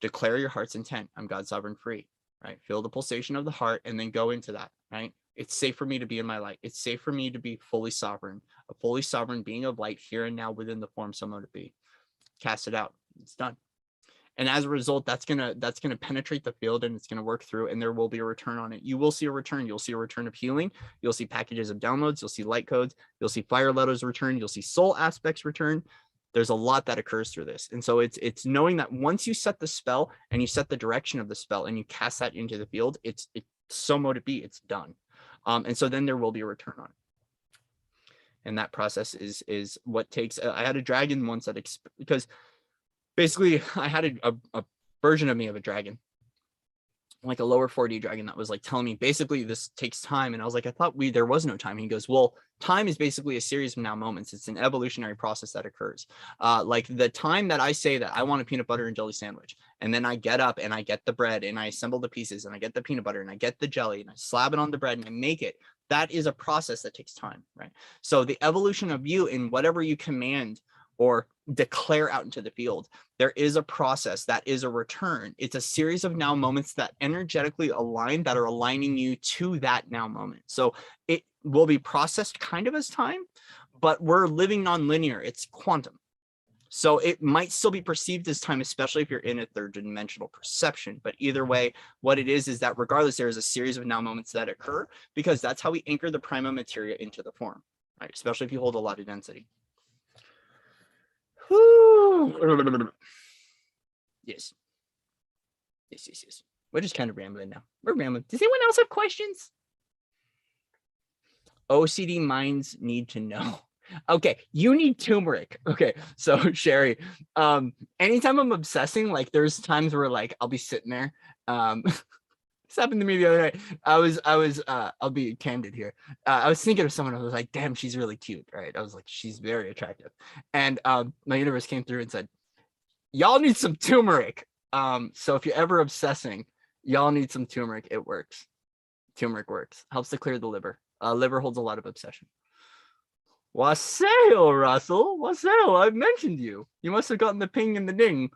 Declare your heart's intent. I'm God sovereign free, right? Feel the pulsation of the heart and then go into that, right? It's safe for me to be in my light. It's safe for me to be fully sovereign, a fully sovereign being of light here and now within the form someone to be. Cast it out. It's done. And as a result, that's gonna penetrate the field and it's gonna work through, and there will be a return on it. You will see a return. You'll see a return of healing. You'll see packages of downloads. You'll see light codes. You'll see fire letters return. You'll see soul aspects return. There's a lot that occurs through this. And so it's knowing that once you set the spell and you set the direction of the spell and you cast that into the field, it's so mote it be, it's done. And so then there will be a return on it. And that process is what takes. I had a dragon once that because basically I had a version of me of a dragon, like a lower 4D dragon, that was like telling me basically this takes time. And I was like, I thought there was no time. And he goes, well, time is basically a series of now moments. It's an evolutionary process that occurs. Like the time that I say that I want a peanut butter and jelly sandwich, and then I get up and I get the bread and I assemble the pieces and I get the peanut butter and I get the jelly and I slab it on the bread and I make it. That is a process that takes time, right? So the evolution of you in whatever you command or declare out into the field, there is a process that is a return. It's a series of now moments that energetically align, that are aligning you to that now moment. So it will be processed kind of as time, but we're living non-linear. It's quantum. So it might still be perceived as time, especially if you're in a third dimensional perception. But either way, what it is that regardless, there is a series of now moments that occur, because that's how we anchor the prima materia into the form, right? Especially if you hold a lot of density. Yes. Yes. We're just kind of rambling now. We're rambling. Does anyone else have questions? OCD minds need to know. Okay, you need turmeric. Okay, so Sherry, anytime I'm obsessing, like there's times where like I'll be sitting there. This happened to me the other night. I'll be candid here. I was thinking of someone. I was like, damn, she's really cute, right? I was like, she's very attractive. And my universe came through and said, y'all need some turmeric. So if you're ever obsessing, y'all need some turmeric. It works. Turmeric works. Helps to clear the liver. Liver holds a lot of obsession. Wassail, Russell. Wassail, I've mentioned you. You must have gotten the ping and the ding.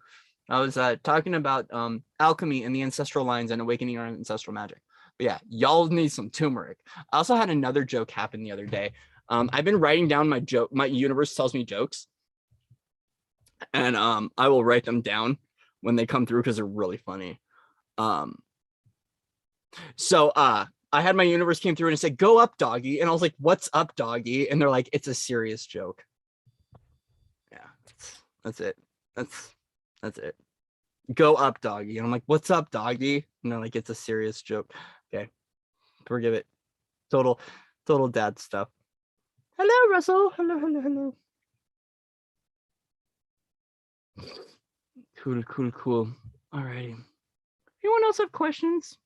I was talking about alchemy and the ancestral lines and awakening our ancestral magic. But yeah, y'all need some turmeric. I also had another joke happen the other day. I've been writing down my joke. My universe tells me jokes, and I will write them down when they come through because they're really funny. So I had my universe came through and it said, "Go up, doggy," and I was like, "What's up, doggy?" And they're like, "It's a serious joke." Yeah, that's it. That's it. Go up, doggy. And I'm like, "What's up, doggy?" And they're like, "It's a serious joke." Okay, forgive it. Total dad stuff. Hello, Russell. Hello. Cool. Alrighty. Anyone else have questions?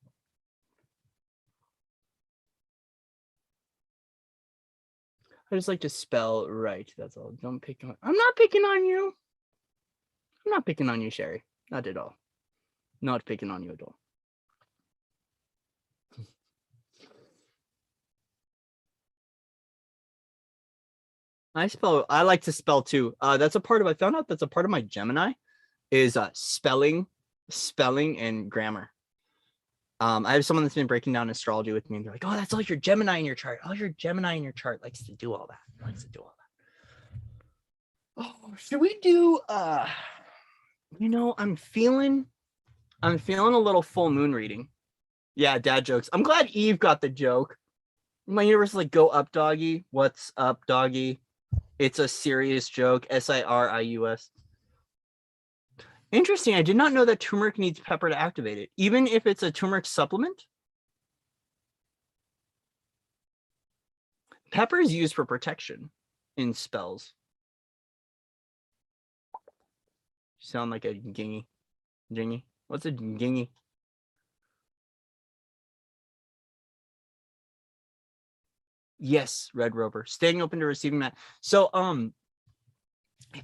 I just like to spell right. That's all. Don't pick on. I'm not picking on you. I'm not picking on you, Sherry. Not at all. Not picking on you at all. I like to spell too. That's a part of, I found out that's a part of my Gemini is spelling and grammar. I have someone that's been breaking down astrology with me and they're like, "Oh, that's all your Gemini in your chart. All your Gemini in your chart likes to do all that. Oh, should we do I'm feeling a little full moon reading. Yeah, dad jokes. I'm glad Eve got the joke. My universe is like, "Go up, doggy. What's up, doggy? It's a serious joke. SIRIUS." Interesting. I did not know that turmeric needs pepper to activate it, even if it's a turmeric supplement. Pepper is used for protection in spells. You sound like a gingy. What's a gingy? Yes, Red Rover. Staying open to receiving that. So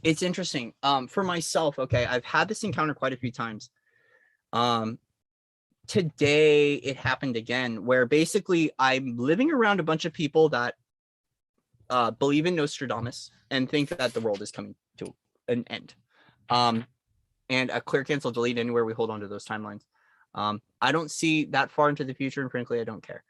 it's interesting. For myself, okay, I've had this encounter quite a few times. Today it happened again, where basically I'm living around a bunch of people that believe in Nostradamus and think that the world is coming to an end. And a clear, cancel, delete anywhere we hold on to those timelines. I don't see that far into the future, and frankly, I don't care.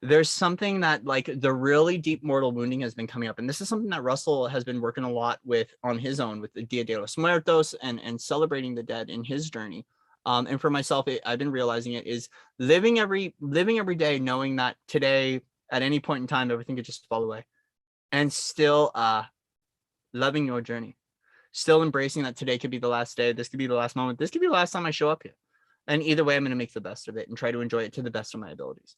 There's something that, like, the really deep mortal wounding has been coming up, and this is something that Russell has been working a lot with on his own with the Dia de los Muertos and celebrating the dead in his journey. And for myself, I've been realizing it is living every day knowing that today, at any point in time, everything could just fall away, and still loving your journey, still embracing that today could be the last day. This could be the last moment. This could be the last time I show up here. And either way, I'm going to make the best of it and try to enjoy it to the best of my abilities.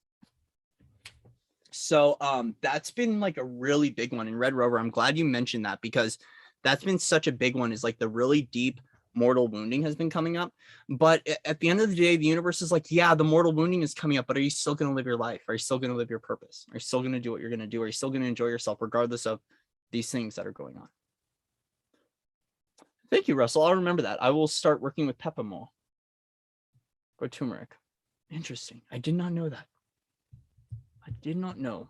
So that's been like a really big one in Red Rover. I'm glad you mentioned that because that's been such a big one, is like the really deep mortal wounding has been coming up. But at the end of the day, the universe is like, yeah, the mortal wounding is coming up, but are you still going to live your life? Are you still going to live your purpose? Are you still going to do what you're going to do? Are you still going to enjoy yourself regardless of these things that are going on? Thank you, Russell. I'll remember that. I will start working with pepper more. Or turmeric. Interesting. I did not know that. I did not know.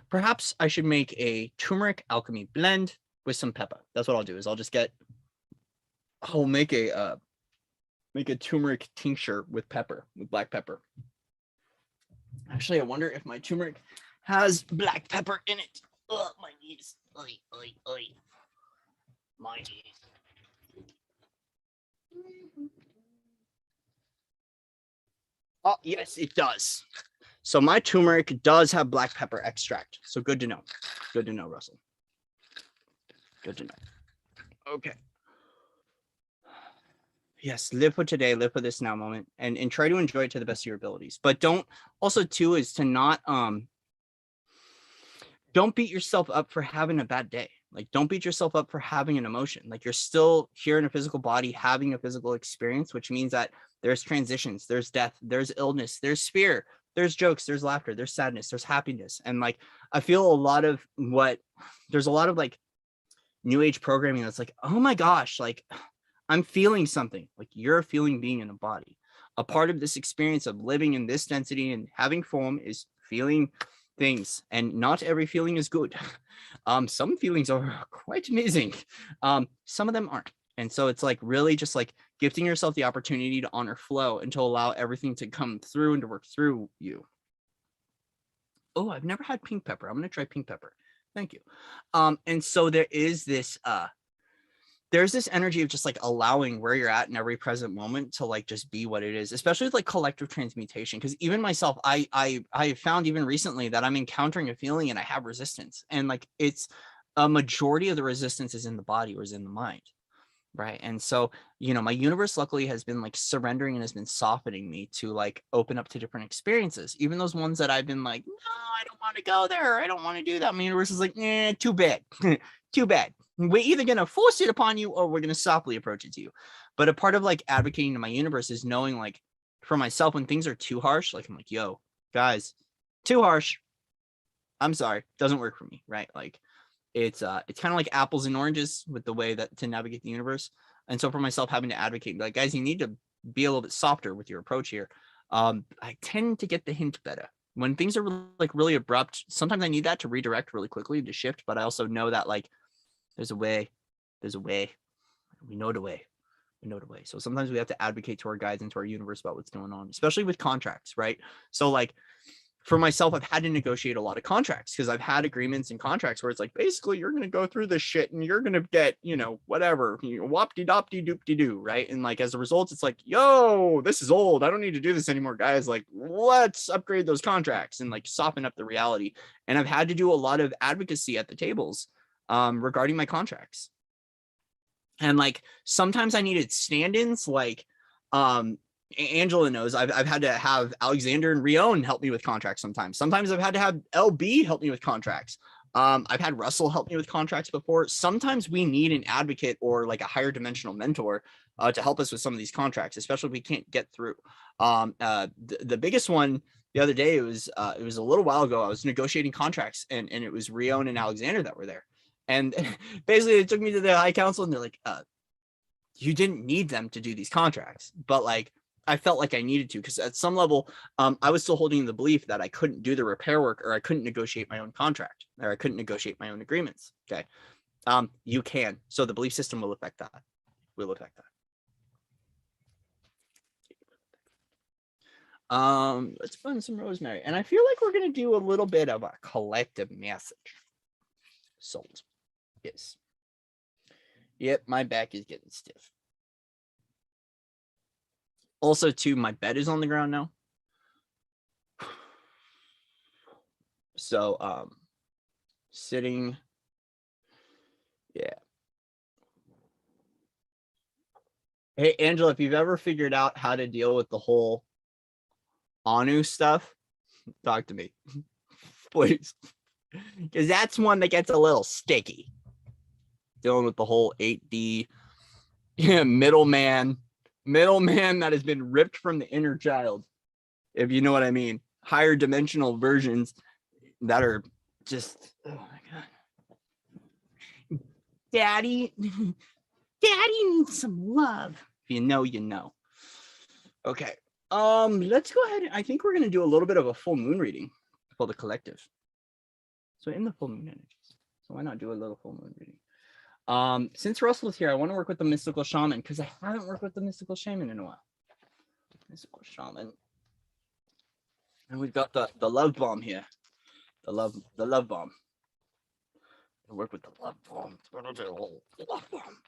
Perhaps I should make a turmeric alchemy blend with some pepper. That's what I'll do. Is I'll make a turmeric tincture with pepper, with black pepper. Actually, I wonder if my turmeric has black pepper in it. Oh, my knees. Oy. My knees. Oh, yes, it does. So my turmeric does have black pepper extract. So good to know. Good to know, Russell. Good to know. Okay. Yes, live for today, live for this now moment, and try to enjoy it to the best of your abilities. But don't also too is to not don't beat yourself up for having a bad day. Like, don't beat yourself up for having an emotion. Like, you're still here in a physical body, having a physical experience, which means that there's transitions, there's death, there's illness, there's fear, there's jokes, there's laughter, there's sadness, there's happiness. And like, I feel there's a lot of like new age programming that's like, oh my gosh, like I'm feeling something. Like, you're a feeling being in a body. A part of this experience of living in this density and having form is feeling things, and not every feeling is good. Some feelings are quite amazing. Some of them aren't. And so it's like really just like gifting yourself the opportunity to honor flow and to allow everything to come through and to work through you. Oh, I've never had pink pepper. I'm going to try pink pepper. Thank you. And so there is this, there's this energy of just like allowing where you're at in every present moment to like just be what it is, especially with like collective transmutation. Because even myself, I found even recently that I'm encountering a feeling and I have resistance, and like it's a majority of the resistance is in the body or is in the mind. Right. And so, you know, my universe luckily has been like surrendering and has been softening me to like open up to different experiences, even those ones that I've been like, no, I don't want to go there. I don't want to do that. My universe is like, too bad. Too bad. We're either going to force it upon you or we're going to softly approach it to you. But a part of like advocating to my universe is knowing like for myself, when things are too harsh, like I'm like, yo, guys, too harsh. I'm sorry. Doesn't work for me. Right. Like, it's kind of like apples and oranges with the way that to navigate the universe. And so for myself, having to advocate, like, guys, you need to be a little bit softer with your approach here. I tend to get the hint better when things are like really abrupt. Sometimes I need that to redirect really quickly to shift, but I also know that like there's a way. We know the way. So sometimes we have to advocate to our guides and to our universe about what's going on, especially with contracts, right? So like for myself, I've had to negotiate a lot of contracts because I've had agreements and contracts where it's like, basically, you're going to go through this shit and you're going to get, you know, whatever, whoop-de-dop-de doop-de-doo, right? And like, as a result, it's like, yo, this is old. I don't need to do this anymore, guys. Like, let's upgrade those contracts and like soften up the reality. And I've had to do a lot of advocacy at the tables regarding my contracts. And like, sometimes I needed stand-ins, like, Angela knows I've had to have Alexander and Rion help me with contracts sometimes. Sometimes I've had to have LB help me with contracts. I've had Russell help me with contracts before. Sometimes we need an advocate or like a higher dimensional mentor to help us with some of these contracts, especially if we can't get through. The biggest one the other day, it was a little while ago. I was negotiating contracts and it was Rion and Alexander that were there. And basically they took me to the High Council and they're like, you didn't need them to do these contracts, but like, I felt like I needed to, because at some level, I was still holding the belief that I couldn't do the repair work or I couldn't negotiate my own contract or I couldn't negotiate my own agreements. Okay. You can. So the belief system will affect that. Let's put in some rosemary. And I feel like we're going to do a little bit of a collective message. Sold. Yes. Yep. My back is getting stiff. Also, too, my bed is on the ground now. So, sitting, yeah. Hey, Angela, if you've ever figured out how to deal with the whole Anu stuff, talk to me, please. Because that's one that gets a little sticky. Dealing with the whole 8D middleman that has been ripped from the inner child, if you know what I mean. Higher dimensional versions that are just, oh my God. Daddy needs some love. If you know, you know. Okay. Let's go ahead. I think we're going to do a little bit of a full moon reading for the collective. So in the full moon energies. So why not do a little full moon reading? Since Russell is here, I want to work with the mystical shaman because I haven't worked with the mystical shaman in a while. Mystical shaman. And we've got the love bomb here. The love bomb. I work with the love bomb. Love bomb.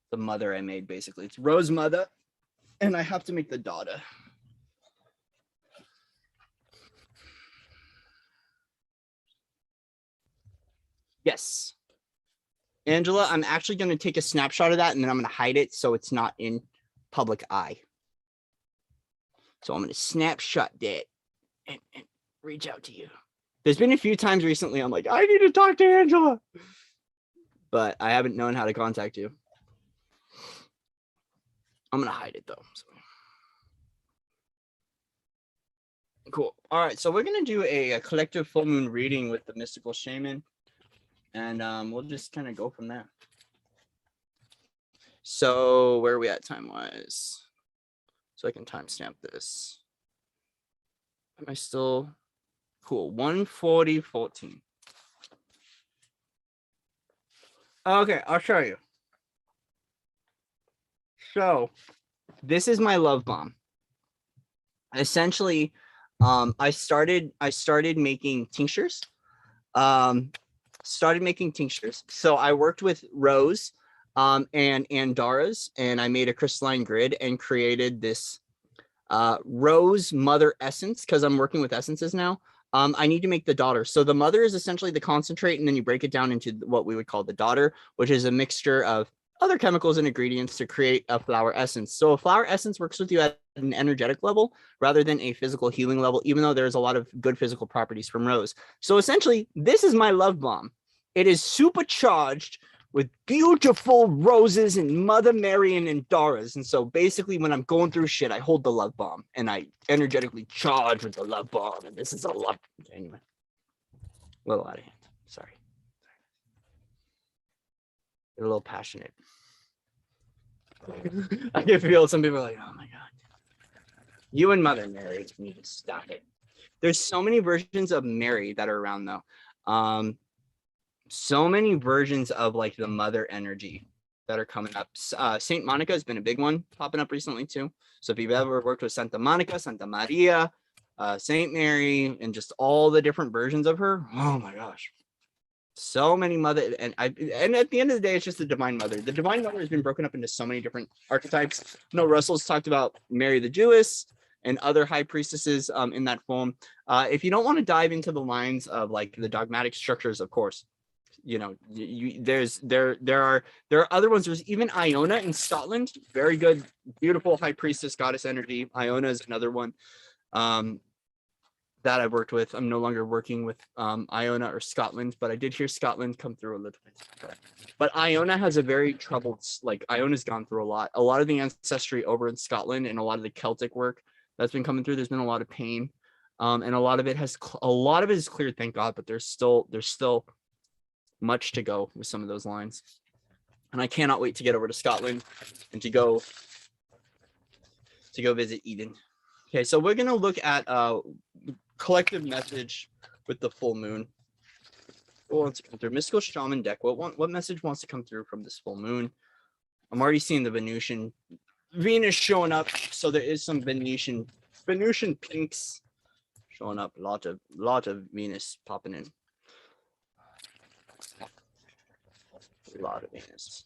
The mother I made, basically. It's Rose Mother, and I have to make the daughter. Yes. Angela, I'm actually going to take a snapshot of that and then I'm going to hide it so it's not in public eye. So I'm going to snapshot that and reach out to you. There's been a few times recently I'm like, I need to talk to Angela, but I haven't known how to contact you. I'm going to hide it though. So. Cool. All right. So we're going to do a collective full moon reading with the mystical shaman. And we'll just kind of go from there. So where are we at time-wise? So I can timestamp this. Am I still? Cool. 14014. Okay, I'll show you. So this is my love bomb. Essentially, I started making tinctures. So I worked with Rose and Andaras, and I made a crystalline grid and created this Rose mother essence, because I'm working with essences now. I need to make the daughter. So the mother is essentially the concentrate, and then you break it down into what we would call the daughter, which is a mixture of other chemicals and ingredients to create a flower essence. So a flower essence works with you at an energetic level rather than a physical healing level, even though there's a lot of good physical properties from Rose. So essentially, this is my love bomb. It is supercharged with beautiful roses and Mother Mary and Andaras. And so basically when I'm going through shit, I hold the love bomb and I energetically charge with the love bomb. And this is a love. Anyway, a little out of hand. Sorry. They're a little passionate. I can feel some people are like, oh my God. You and Mother Mary need to stop it. There's so many versions of Mary that are around though. So many versions of like the mother energy that are coming up. Saint Monica has been a big one popping up recently too. So if you've ever worked with Santa Monica, Santa Maria, Saint Mary, and just all the different versions of her, oh my gosh, so many mother. And at the end of the day, it's just the divine mother. The divine mother has been broken up into so many different archetypes. No, Russell's talked about Mary the Jewess and other high priestesses in that form. If you don't want to dive into the lines of like the dogmatic structures, of course, you know, there are other ones. There's even Iona in Scotland, very good, beautiful high priestess goddess energy. Iona is another one that I've worked with. I'm no longer working with Iona or Scotland, but I did hear Scotland come through a little bit. But Iona has a very troubled, like Iona's gone through a lot of the ancestry over in Scotland and a lot of the Celtic work that's been coming through. There's been a lot of pain, and a lot of it is cleared, thank God, but there's still much to go with some of those lines. And I cannot wait to get over to Scotland and to go visit Eden. Okay, so we're gonna look at collective message with the full moon. What wants to come through? Mystical Shaman deck. What message wants to come through from this full moon? I'm already seeing the Venus showing up, so there is some Venusian pinks showing up. Lot of Venus popping in. A lot of Venus.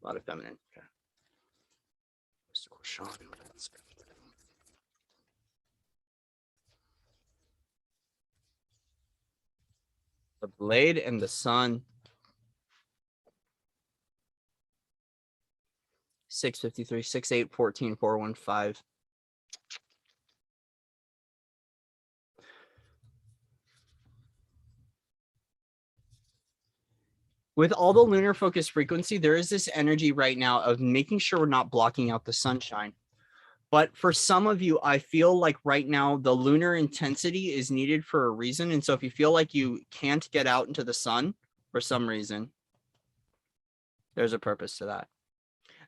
A lot of feminine. Okay. Mystical Shaman. The blade and the sun. 653, 68, 14, 415. With all the lunar focus frequency, there is this energy right now of making sure we're not blocking out the sunshine. But for some of you, I feel like right now the lunar intensity is needed for a reason. And so if you feel like you can't get out into the sun for some reason, there's a purpose to that.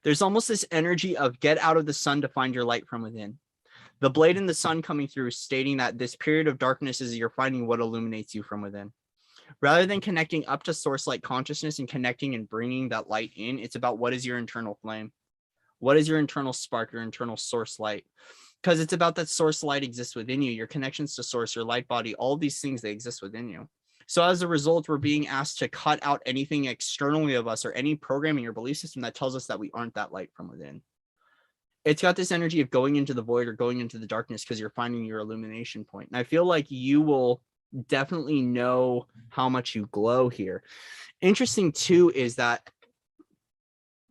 There's almost this energy of get out of the sun to find your light from within. The blade and the sun coming through stating that this period of darkness is you're finding what illuminates you from within. Rather than connecting up to source light consciousness and connecting and bringing that light in, it's about what is your internal flame? What is your internal spark, your internal source light? Because it's about that source light exists within you, your connections to source, your light body, all these things, they exist within you. So as a result, we're being asked to cut out anything externally of us or any programming or belief system that tells us that we aren't that light from within. It's got this energy of going into the void or going into the darkness because you're finding your illumination point. And I feel like you will definitely know how much you glow here. Interesting too is that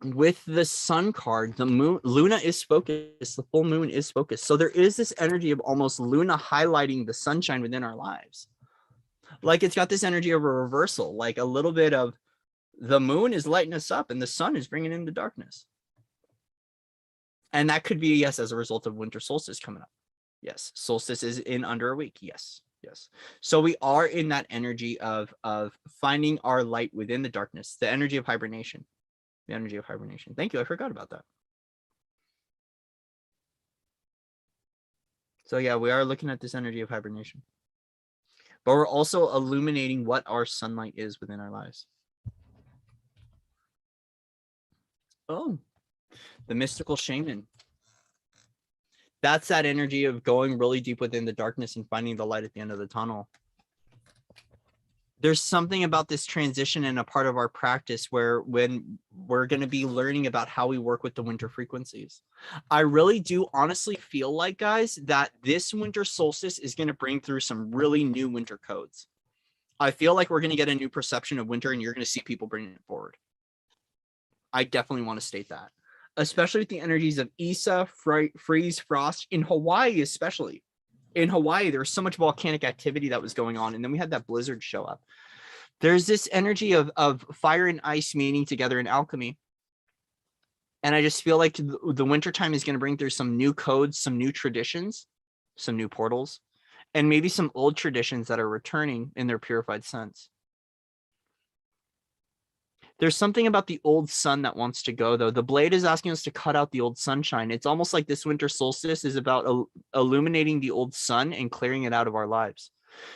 with the sun card, the moon, Luna is focused, the full moon is focused. So there is this energy of almost Luna highlighting the sunshine within our lives. Like it's got this energy of a reversal, like a little bit of the moon is lighting us up and the sun is bringing in the darkness. And that could be, yes, as a result of winter solstice coming up. Yes, solstice is in under a week. Yes. Yes. So we are in that energy of finding our light within the darkness, the energy of hibernation. The energy of hibernation. Thank you. I forgot about that. So yeah, we are looking at this energy of hibernation. but we're also illuminating what our sunlight is within our lives. Oh, the mystical shaman. That's that energy of going really deep within the darkness and finding the light at the end of the tunnel. There's something about this transition in a part of our practice where when we're going to be learning about how we work with the winter frequencies. I really do honestly feel like, guys, that this winter solstice is going to bring through some really new winter codes. I feel like we're going to get a new perception of winter, and you're going to see people bringing it forward. I definitely want to state that, especially with the energies of Isa, freeze, frost in Hawaii, especially. In Hawaii, there was so much volcanic activity that was going on, and then we had that blizzard show up. There's this energy of fire and ice meeting together in alchemy. And I just feel like the wintertime is going to bring through some new codes, some new traditions, some new portals, and maybe some old traditions that are returning in their purified sense. There's something about the old sun that wants to go, though. The blade is asking us to cut out the old sunshine. It's almost like this winter solstice is about illuminating the old sun and clearing it out of our lives.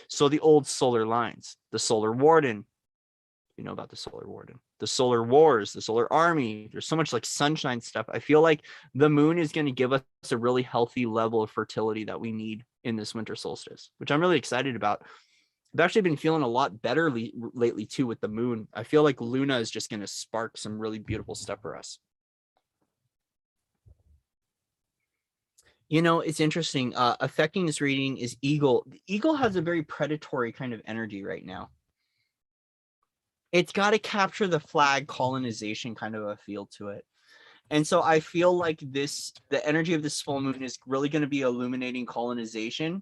So the old solar lines, the solar warden, you know about the solar warden, the solar wars, the solar army. There's so much like sunshine stuff. I feel like the moon is going to give us a really healthy level of fertility that we need in this winter solstice, which I'm really excited about. I've actually been feeling a lot better lately too with the moon. I feel like Luna is just going to spark some really beautiful stuff for us. You know, it's interesting. Affecting this reading is Eagle. The Eagle has a very predatory kind of energy right now. It's got to capture the flag colonization kind of a feel to it. And so I feel like the energy of this full moon is really going to be illuminating colonization.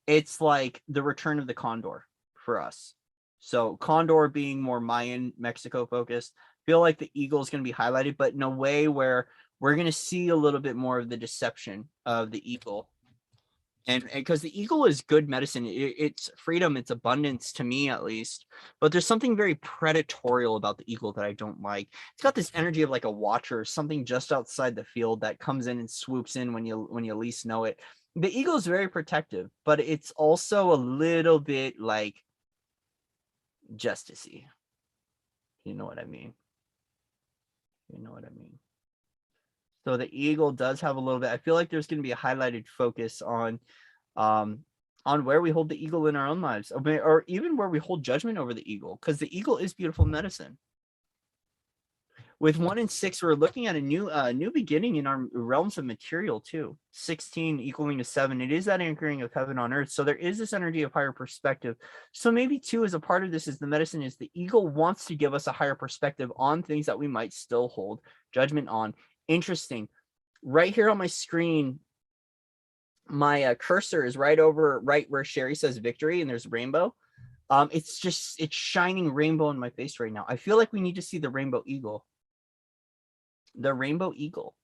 It's like the return of the condor for us. So condor being more Mayan, Mexico focused, feel like the eagle is going to be highlighted, but in a way where we're going to see a little bit more of the deception of the eagle. And because the eagle is good medicine, it's freedom, it's abundance to me at least. But there's something very predatorial about the eagle that I don't like. It's got this energy of like a watcher, something just outside the field that comes in and swoops in when you least know it. The eagle is very protective, but it's also a little bit like justicey. You know what I mean? You know what I mean? So the eagle does have a little bit. I feel like there's going to be a highlighted focus on where we hold the eagle in our own lives, or even where we hold judgment over the eagle, because the eagle is beautiful medicine. With 1 and 6, we're looking at a new beginning in our realms of material too. 16 equaling a 7. It is that anchoring of heaven on earth. So there is this energy of higher perspective. So maybe 2 as a part of this is the medicine is the eagle wants to give us a higher perspective on things that we might still hold judgment on. Interesting. Right here on my screen, my cursor is right where Sherry says victory, and there's rainbow. It's shining rainbow in my face right now. I feel like we need to see the rainbow eagle. The rainbow eagle.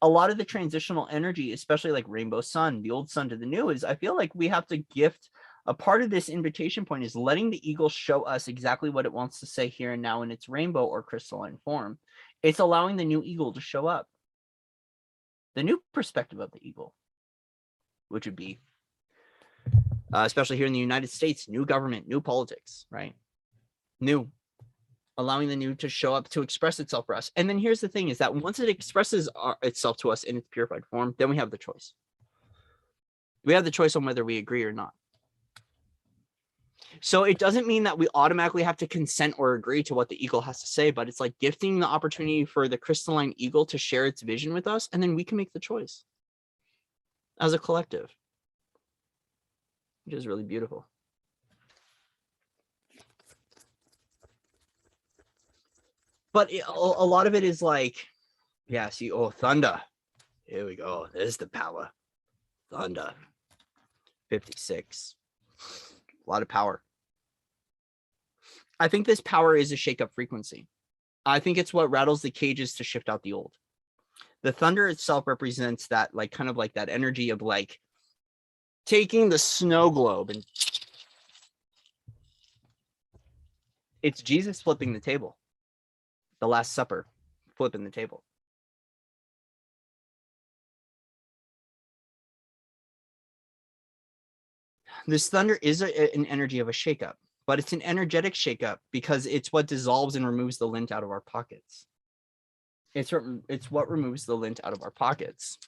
A lot of the transitional energy, especially like rainbow sun, the old sun to the new, is I feel like we have to gift a part of this invitation point is letting the eagle show us exactly what it wants to say here and now in its rainbow or crystalline form. It's allowing the new eagle to show up. The new perspective of the eagle, which would be, especially here in the United States, new government, new politics, right? New. Allowing the new to show up to express itself for us. And then here's the thing is that once it expresses itself to us in its purified form, then we have the choice. We have the choice on whether we agree or not. So it doesn't mean that we automatically have to consent or agree to what the eagle has to say, but it's like gifting the opportunity for the crystalline eagle to share its vision with us, and then we can make the choice as a collective, which is really beautiful. But a lot of it is like, yeah, see, oh, thunder. Here we go. There's the power. Thunder. 56. A lot of power. I think this power is a shake-up frequency. I think it's what rattles the cages to shift out the old. The thunder itself represents that, like, kind of like that energy of like taking the snow globe, and it's Jesus flipping the table. The Last Supper, flipping the table. This thunder is an energy of a shakeup, but it's an energetic shakeup because it's what dissolves and removes the lint out of our pockets. It's what removes the lint out of our pockets.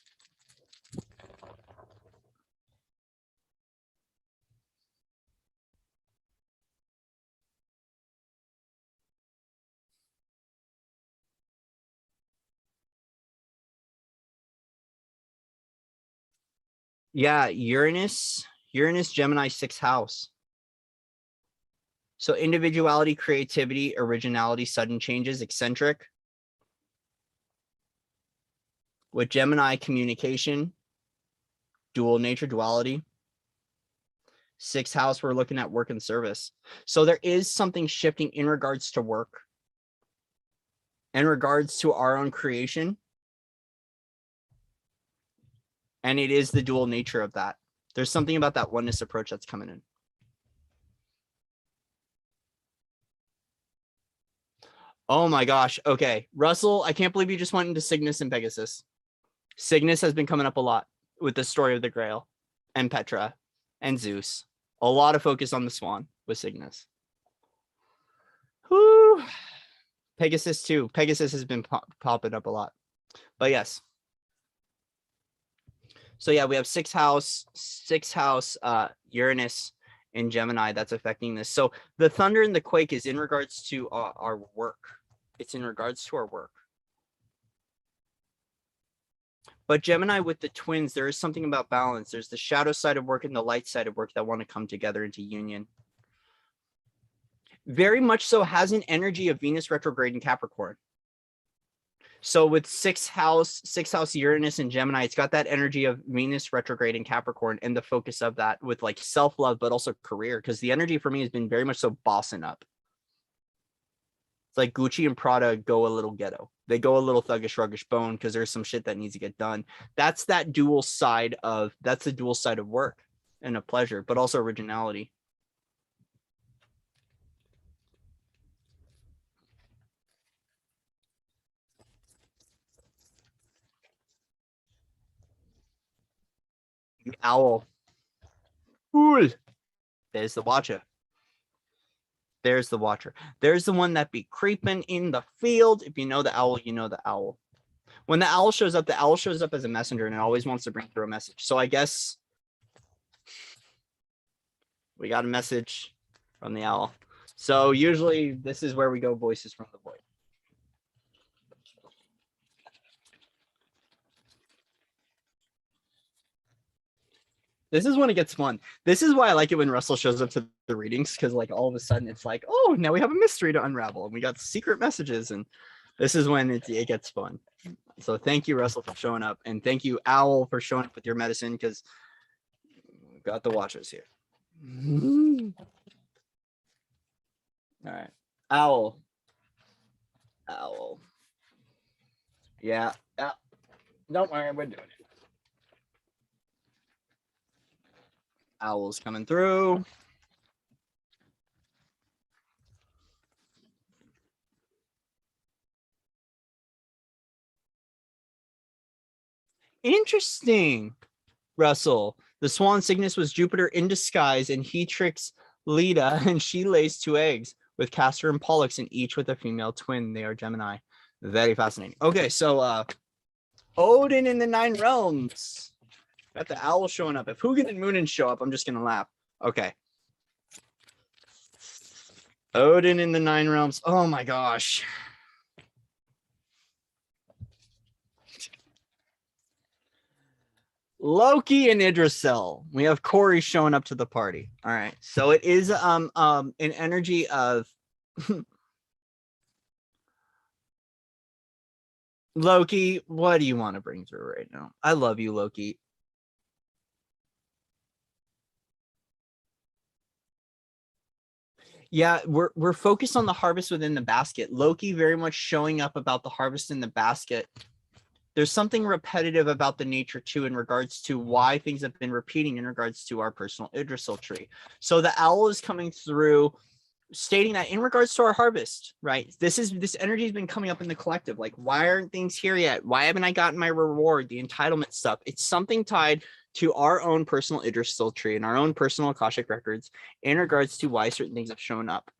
Yeah, Uranus, Gemini, 6th house. So individuality, creativity, originality, sudden changes, eccentric. With Gemini, communication, dual nature, duality. 6th house, we're looking at work and service. So there is something shifting in regards to work, in regards to our own creation. And it is the dual nature of that. There's something about that oneness approach that's coming in. Oh my gosh. Okay. Russell, I can't believe you just went into Cygnus and Pegasus. Cygnus has been coming up a lot with the story of the Grail and Petra and Zeus. A lot of focus on the Swan with Cygnus. Whoo. Pegasus too. Pegasus has been popping up a lot. But yes. So yeah, we have 6th house, Uranus in Gemini that's affecting this. So the thunder and the quake is in regards to our work. It's in regards to our work. But Gemini with the twins, there is something about balance. There's the shadow side of work and the light side of work that want to come together into union. Very much so has an energy of Venus retrograde in Capricorn. So with 6th house Uranus and Gemini, it's got that energy of Venus retrograde in Capricorn and the focus of that with like self-love, but also career. Because the energy for me has been very much so bossing up. It's like Gucci and Prada go a little ghetto. They go a little thuggish, ruggish bone because there's some shit that needs to get done. That's the dual side of work and of pleasure, but also originality. Owl. Cool. There's the watcher. There's the watcher. There's the one that be creeping in the field. If you know the owl, you know the owl. When the owl shows up as a messenger and it always wants to bring through a message. So I guess we got a message from the owl. So usually this is where we go voices from the void. This is when it gets fun. This is why I like it when Russell shows up to the readings, because like all of a sudden it's like, oh, now we have a mystery to unravel and we got secret messages, and this is when it gets fun. So thank you, Russell, for showing up, and thank you, Owl, for showing up with your medicine, because we've got the watchers here. All right, Owl. Yeah, don't worry, we're doing it. Owl's coming through. Interesting, Russell. The Swan Cygnus was Jupiter in disguise, and he tricks Leda, and she lays 2 eggs with Castor and Pollux, and each with a female twin. They are Gemini. Very fascinating. Okay, so Odin in the 9 realms. Got the owl showing up. If Hugin and Moonin show up, I'm just gonna laugh. Okay. Odin in the 9 realms. Oh my gosh. Loki and Idrisil. We have Corey showing up to the party. All right. So it is an energy of Loki. What do you want to bring through right now? I love you, Loki. Yeah, we're focused on the harvest within the basket. Loki very much showing up about the harvest in the basket. There's something repetitive about the nature too in regards to why things have been repeating in regards to our personal Idrisil tree. So the owl is coming through stating that in regards to our harvest, right? This energy has been coming up in the collective. Like, why aren't things here yet? Why haven't I gotten my reward? The entitlement stuff. It's something tied to our own personal Idris tree and our own personal Akashic records in regards to why certain things have shown up.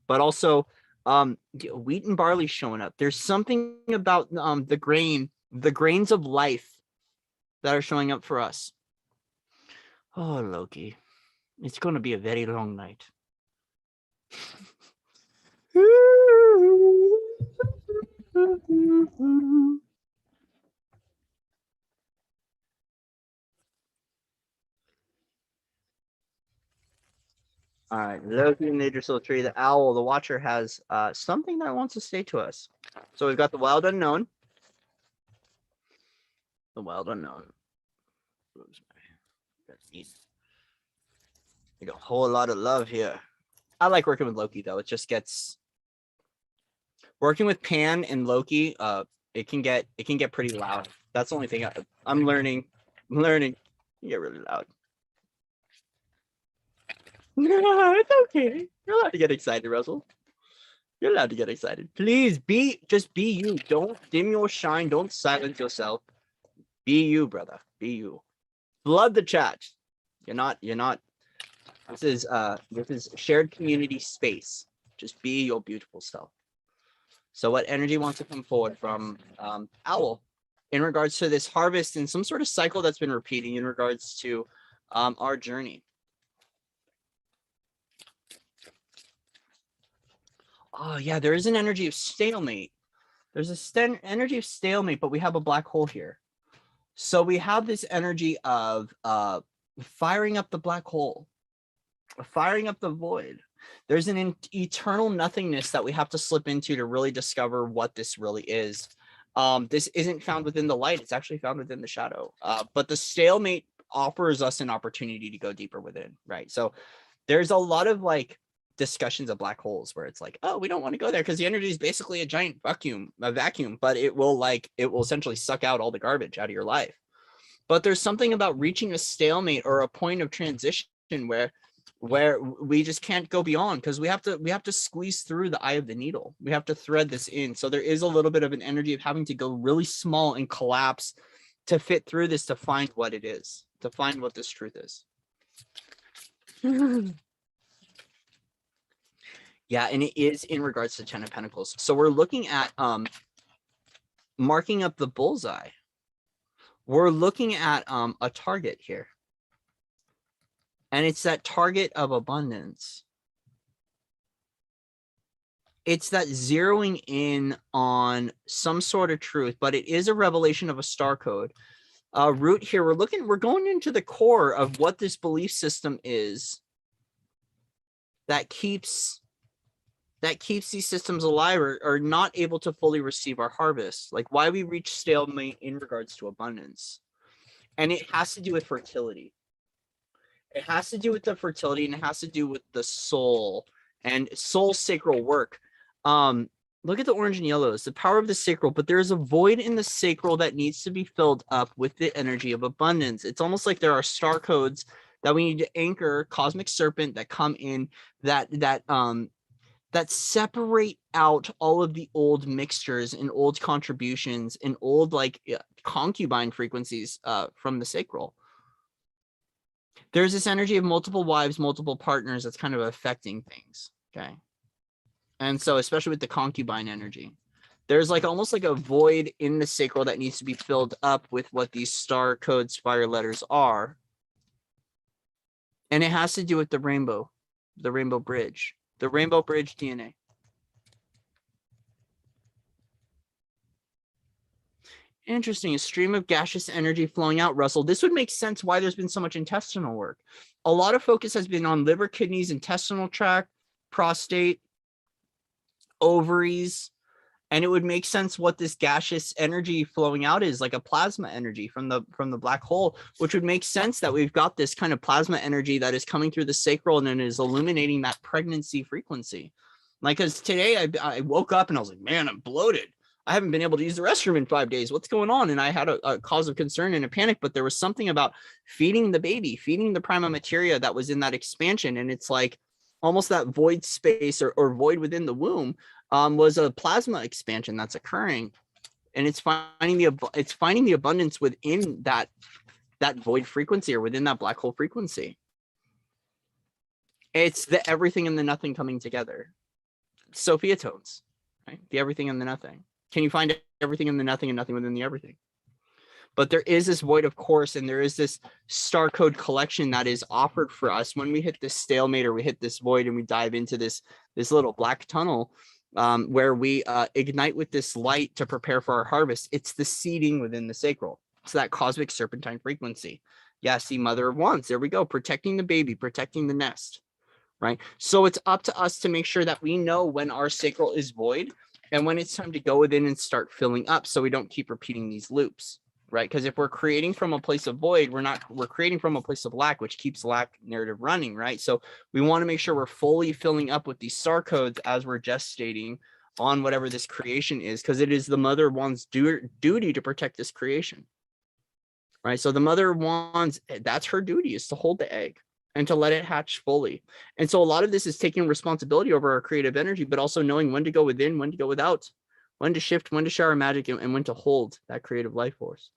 But also wheat and barley showing up. There's something about the grains of life that are showing up for us. Oh, Loki, it's going to be a very long night. All right, Loki, Major Soul Tree, the owl, the watcher has something that wants to say to us. So we've got the wild unknown. The wild unknown. Like a whole lot of love here. I like working with Loki though. It just gets working with Pan and Loki. It can get pretty loud. That's the only thing I'm learning. You get really loud. No, it's okay. You're allowed to get excited, Russell. You're allowed to get excited. Please just be you. Don't dim your shine. Don't silence yourself. Be you, brother. Be you. Flood the chat. You're not. This is shared community space. Just be your beautiful self. So what energy wants to come forward from Owl in regards to this harvest and some sort of cycle that's been repeating in regards to our journey? Oh yeah, there is an energy of stalemate. There's a energy of stalemate, but we have a black hole here. So we have this energy of firing up the black hole, firing up the void. There's an eternal nothingness that we have to slip into to really discover what this really is. This isn't found within the light. It's actually found within the shadow. But the stalemate offers us an opportunity to go deeper within, right? So there's a lot of like discussions of black holes where it's like, oh, we don't want to go there because the energy is basically a giant vacuum, but it will essentially suck out all the garbage out of your life. But there's something about reaching a stalemate or a point of transition where we just can't go beyond because we have to squeeze through the eye of the needle. We have to thread this in. So there is a little bit of an energy of having to go really small and collapse to fit through this, to find what it is, to find what this truth is. Yeah, and it is in regards to 10 of Pentacles. So we're looking at marking up the bullseye. We're looking at a target here. And it's that target of abundance. It's that zeroing in on some sort of truth, but it is a revelation of a star code. Root here, we're going into the core of what this belief system is that keeps these systems alive or not able to fully receive our harvest, like why we reach stalemate in regards to abundance. And it has to do with fertility. It has to do with the fertility, and it has to do with the soul and soul sacral work. Look at the orange and yellows, the power of the sacral, but there's a void in the sacral that needs to be filled up with the energy of abundance. It's almost like there are star codes that we need to anchor, cosmic serpent, that come in that separate out all of the old mixtures and old contributions and old concubine frequencies from the sacral. There's this energy of multiple wives, multiple partners that's kind of affecting things, okay? And so especially with the concubine energy, there's almost like a void in the sacral that needs to be filled up with what these star code spire letters are. And it has to do with the rainbow bridge. The rainbow bridge DNA. Interesting. A stream of gaseous energy flowing out, Russell. This would make sense why there's been so much intestinal work. A lot of focus has been on liver, kidneys, intestinal tract, prostate, ovaries, and it would make sense what this gaseous energy flowing out is, like a plasma energy from the black hole, which would make sense that we've got this kind of plasma energy that is coming through the sacral and then is illuminating that pregnancy frequency. Like, because today I woke up and I was like, man, I'm bloated. I haven't been able to use the restroom in 5 days. What's going on? And I had a cause of concern and a panic, but there was something about feeding the baby, feeding the prima materia that was in that expansion. And it's like almost that void space or void within the womb was a plasma expansion that's occurring, and it's finding the abundance within that that void frequency or within that black hole frequency. It's the everything and the nothing coming together. Sophia tones, right? The everything and the nothing. Can you find everything in the nothing and nothing within the everything? But there is this void, of course, and there is this star code collection that is offered for us when we hit this stalemate or we hit this void and we dive into this little black tunnel where we ignite with this light to prepare for our harvest. It's the seeding within the sacral. It's that cosmic serpentine frequency. Yeah, see, mother of wands. There we go. Protecting the baby, protecting the nest, right? So it's up to us to make sure that we know when our sacral is void and when it's time to go within and start filling up so we don't keep repeating these loops. Right? Because if we're creating from a place of void, we're creating from a place of lack, which keeps lack narrative running, right? So we want to make sure we're fully filling up with these star codes as we're gestating on whatever this creation is, because it is the mother of wands duty to protect this creation. Right? So the mother of wands, that's her duty, is to hold the egg and to let it hatch fully. And so a lot of this is taking responsibility over our creative energy, but also knowing when to go within, when to go without, when to shift, when to shower magic, and when to hold that creative life force.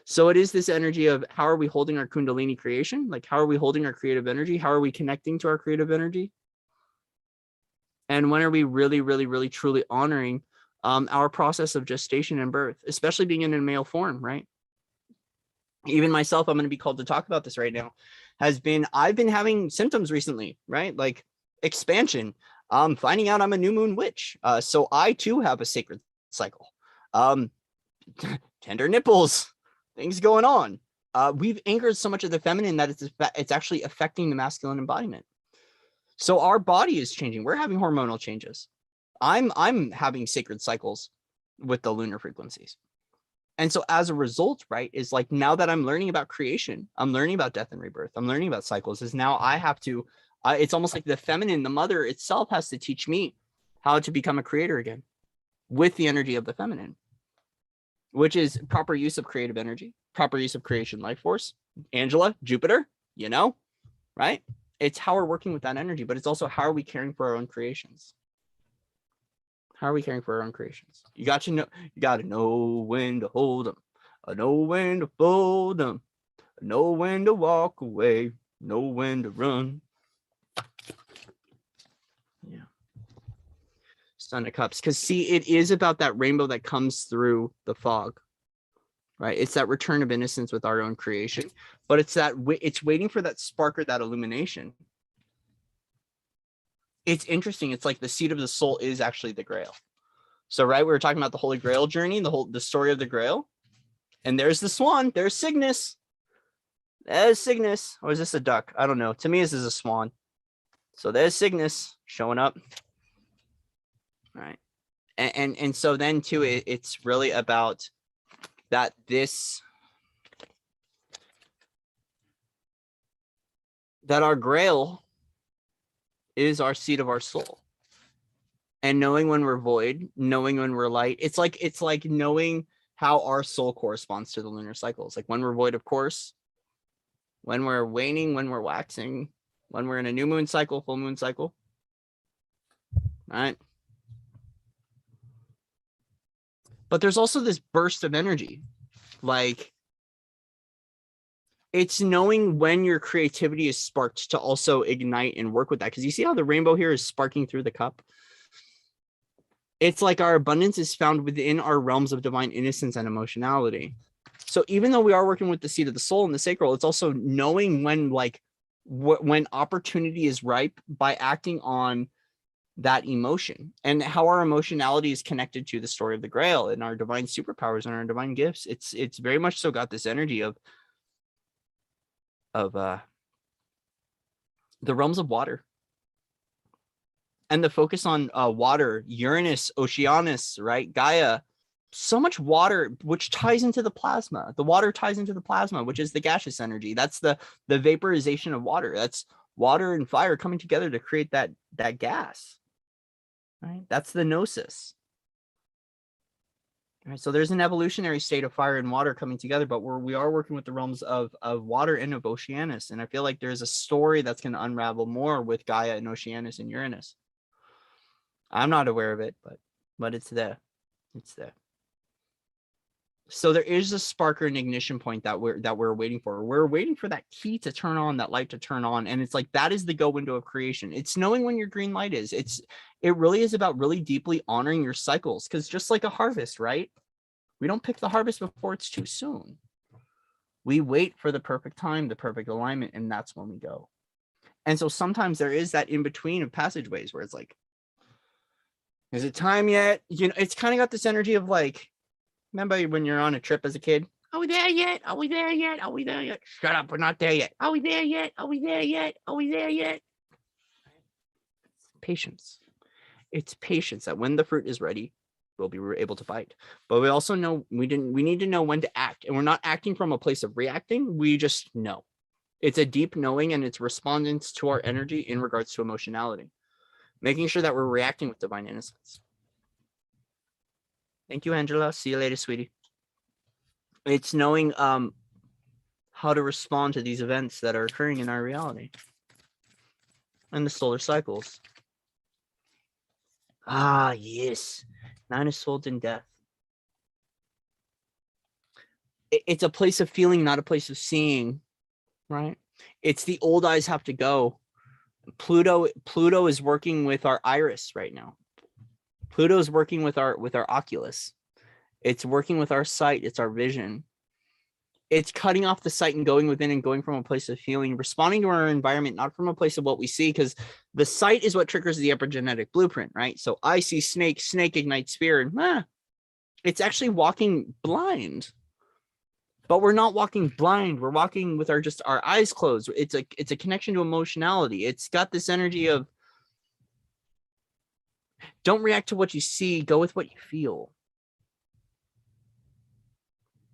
So it is this energy of how are we holding our Kundalini creation? Like, how are we holding our creative energy? How are we connecting to our creative energy? And when are we really, really, really, truly honoring our process of gestation and birth, especially being in a male form, right? Even myself, I'm going to be called to talk about this right now, I've been having symptoms recently, right? Like expansion, finding out I'm a new moon witch. So I too have a sacred cycle, tender nipples, things going on. We've anchored so much of the feminine that it's actually affecting the masculine embodiment. So our body is changing. We're having hormonal changes. I'm having sacred cycles with the lunar frequencies. And so as a result, right, is like now that I'm learning about creation, I'm learning about death and rebirth, I'm learning about cycles, is now I have to, it's almost like the feminine, the mother itself has to teach me how to become a creator again with the energy of the feminine, which is proper use of creative energy, proper use of creation life force. Angela, Jupiter, you know, right? It's how we're working with that energy, but it's also how are we caring for our own creations? How are we caring for our own creations? You got to know when to hold them, know when to fold them, know when to walk away, know when to run. Yeah. Son of Cups. Because see, it is about that rainbow that comes through the fog, right? It's that return of innocence with our own creation, but it's waiting for that spark or that illumination. It's interesting. It's like the seed of the soul is actually the grail. So, right, we were talking about the Holy Grail journey, the story of the Grail. And there's the swan. There's Cygnus. There's Cygnus. Or is this a duck? I don't know. To me, this is a swan. So there's Cygnus showing up. All right. And so then, too, it's really about that that our Grail is our seed of our soul. And knowing when we're void, knowing when we're light, it's like knowing how our soul corresponds to the lunar cycles. Like when we're void, of course, when we're waning, when we're waxing, when we're in a new moon cycle, full moon cycle, right? But there's also this burst of energy. Like it's knowing when your creativity is sparked to also ignite and work with that. Because you see how the rainbow here is sparking through the cup? It's like our abundance is found within our realms of divine innocence and emotionality. So even though we are working with the seed of the soul and the sacral, it's also knowing when when opportunity is ripe by acting on that emotion and how our emotionality is connected to the story of the Grail and our divine superpowers and our divine gifts. It's very much so got this energy of the realms of water. And the focus on water, Uranus, Oceanus, right? Gaia, so much water, which ties into the plasma. The water ties into the plasma, which is the gaseous energy. That's the vaporization of water. That's water and fire coming together to create that gas, right? That's the gnosis. All right, so there's an evolutionary state of fire and water coming together, but we are working with the realms of water and of Oceanus. And I feel like there's a story that's going to unravel more with Gaia and Oceanus and Uranus. I'm not aware of it, but it's there. It's there. So there is a spark or an ignition point that we're waiting for. We're waiting for that key to turn on, that light to turn on. And it's like, that is the go window of creation. It's knowing when your green light is. It really is about really deeply honoring your cycles. Because just like a harvest, right? We don't pick the harvest before it's too soon. We wait for the perfect time, the perfect alignment, and that's when we go. And so sometimes there is that in between of passageways where it's like, is it time yet? You know, it's kind of got this energy of like, remember when you're on a trip as a kid? Are we there yet? Are we there yet? Are we there yet? Shut up, we're not there yet. Are we there yet? Are we there yet? Are we there yet? Patience. It's patience that when the fruit is ready, we'll be able to bite. But we also know we need to know when to act. And we're not acting from a place of reacting. We just know. It's a deep knowing, and it's respondence to our energy in regards to emotionality. Making sure that we're reacting with divine innocence. Thank you, Angela. See you later, sweetie. It's knowing how to respond to these events that are occurring in our reality and the solar cycles. Ah, yes. 9 of Swords in Death. It's a place of feeling, not a place of seeing, right? It's the old eyes have to go. Pluto is working with our iris right now. Pluto is working with our oculus. It's working with our sight. It's our vision. It's cutting off the sight and going within and going from a place of feeling, responding to our environment, not from a place of what we see, because the sight is what triggers the epigenetic blueprint, right? So I see snake, snake ignites fear, and it's actually walking blind. But we're not walking blind. We're walking with our eyes closed. It's a connection to emotionality. It's got this energy of don't react to what you see. Go with what you feel.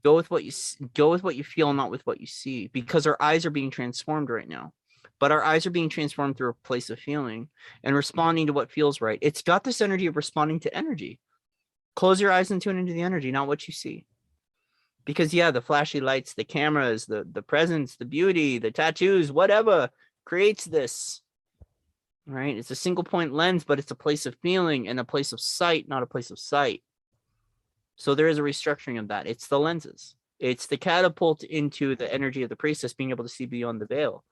Go with what you feel, not with what you see, because our eyes are being transformed right now. But our eyes are being transformed through a place of feeling and responding to what feels right. It's got this energy of responding to energy. Close your eyes and tune into the energy, not what you see. Because yeah, the flashy lights, the cameras, the presents, the beauty, the tattoos, whatever creates this, right? It's a single point lens, but it's a place of feeling and a place of sight, not a place of sight. So there is a restructuring of that. It's the lenses. It's the catapult into the energy of the priestess, being able to see beyond the veil.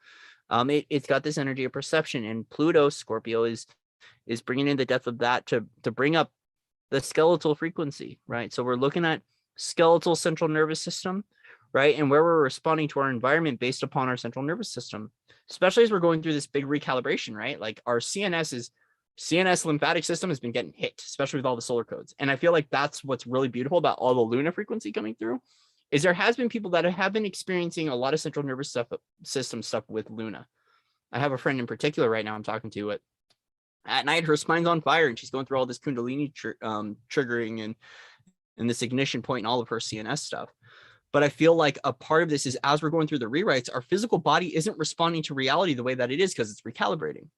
It's got this energy of perception, and Pluto, Scorpio, is bringing in the depth of that to bring up the skeletal frequency, right? So we're looking at skeletal central nervous system, right? And where we're responding to our environment based upon our central nervous system, especially as we're going through this big recalibration, right? Like our CNS lymphatic system has been getting hit, especially with all the solar codes. And I feel like that's what's really beautiful about all the Luna frequency coming through, is there has been people that have been experiencing a lot of central nervous system stuff with Luna. I have a friend in particular right now I'm talking to it. At night, her spine's on fire and she's going through all this Kundalini triggering and this ignition point and all of her CNS stuff. But I feel like a part of this is as we're going through the rewrites, our physical body isn't responding to reality the way that it is because it's recalibrating.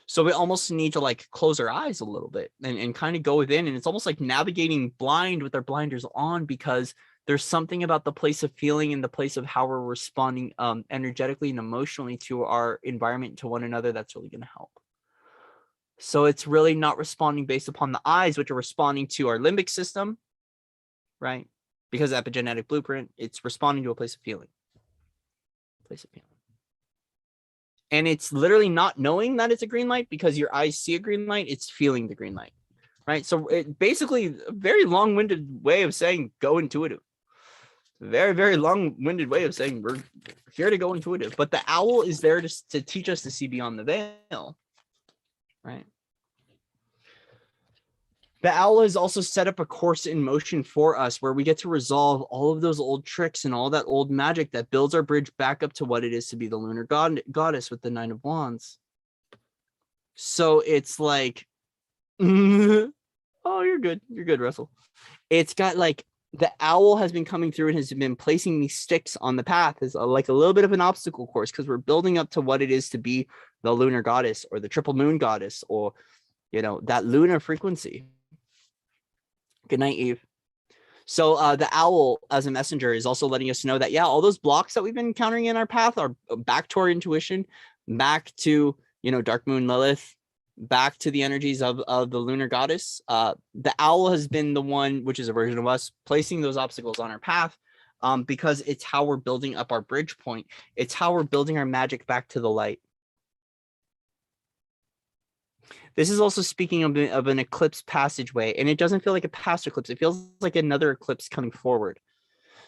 So we almost need to like close our eyes a little bit and kind of go within. And it's almost like navigating blind with our blinders on, because there's something about the place of feeling and the place of how we're responding energetically and emotionally to our environment, to one another, that's really going to help. So it's really not responding based upon the eyes, which are responding to our limbic system, right? Because epigenetic blueprint, it's responding to a place of feeling. And it's literally not knowing that it's a green light because your eyes see a green light, it's feeling the green light, right? So it basically a very long-winded way of saying go intuitive. Very, very long-winded way of saying we're here to go intuitive. But the owl is there to teach us to see beyond the veil, right? The owl has also set up a course in motion for us where we get to resolve all of those old tricks and all that old magic that builds our bridge back up to what it is to be the lunar goddess with the 9 of Wands. So it's like, oh, you're good. You're good, Russell. It's got like the owl has been coming through and has been placing these sticks on the path as like a little bit of an obstacle course, because we're building up to what it is to be the lunar goddess or the triple moon goddess, or, you know, that lunar frequency. Good night, Eve. So the owl as a messenger is also letting us know that, yeah, all those blocks that we've been encountering in our path are back to our intuition, back to, you know, dark moon Lilith, back to the energies of the lunar goddess. The owl has been the one, which is a version of us, placing those obstacles on our path, because it's how we're building up our bridge point. It's how we're building our magic back to the light. This is also speaking of an eclipse passageway, and it doesn't feel like a past eclipse. It feels like another eclipse coming forward.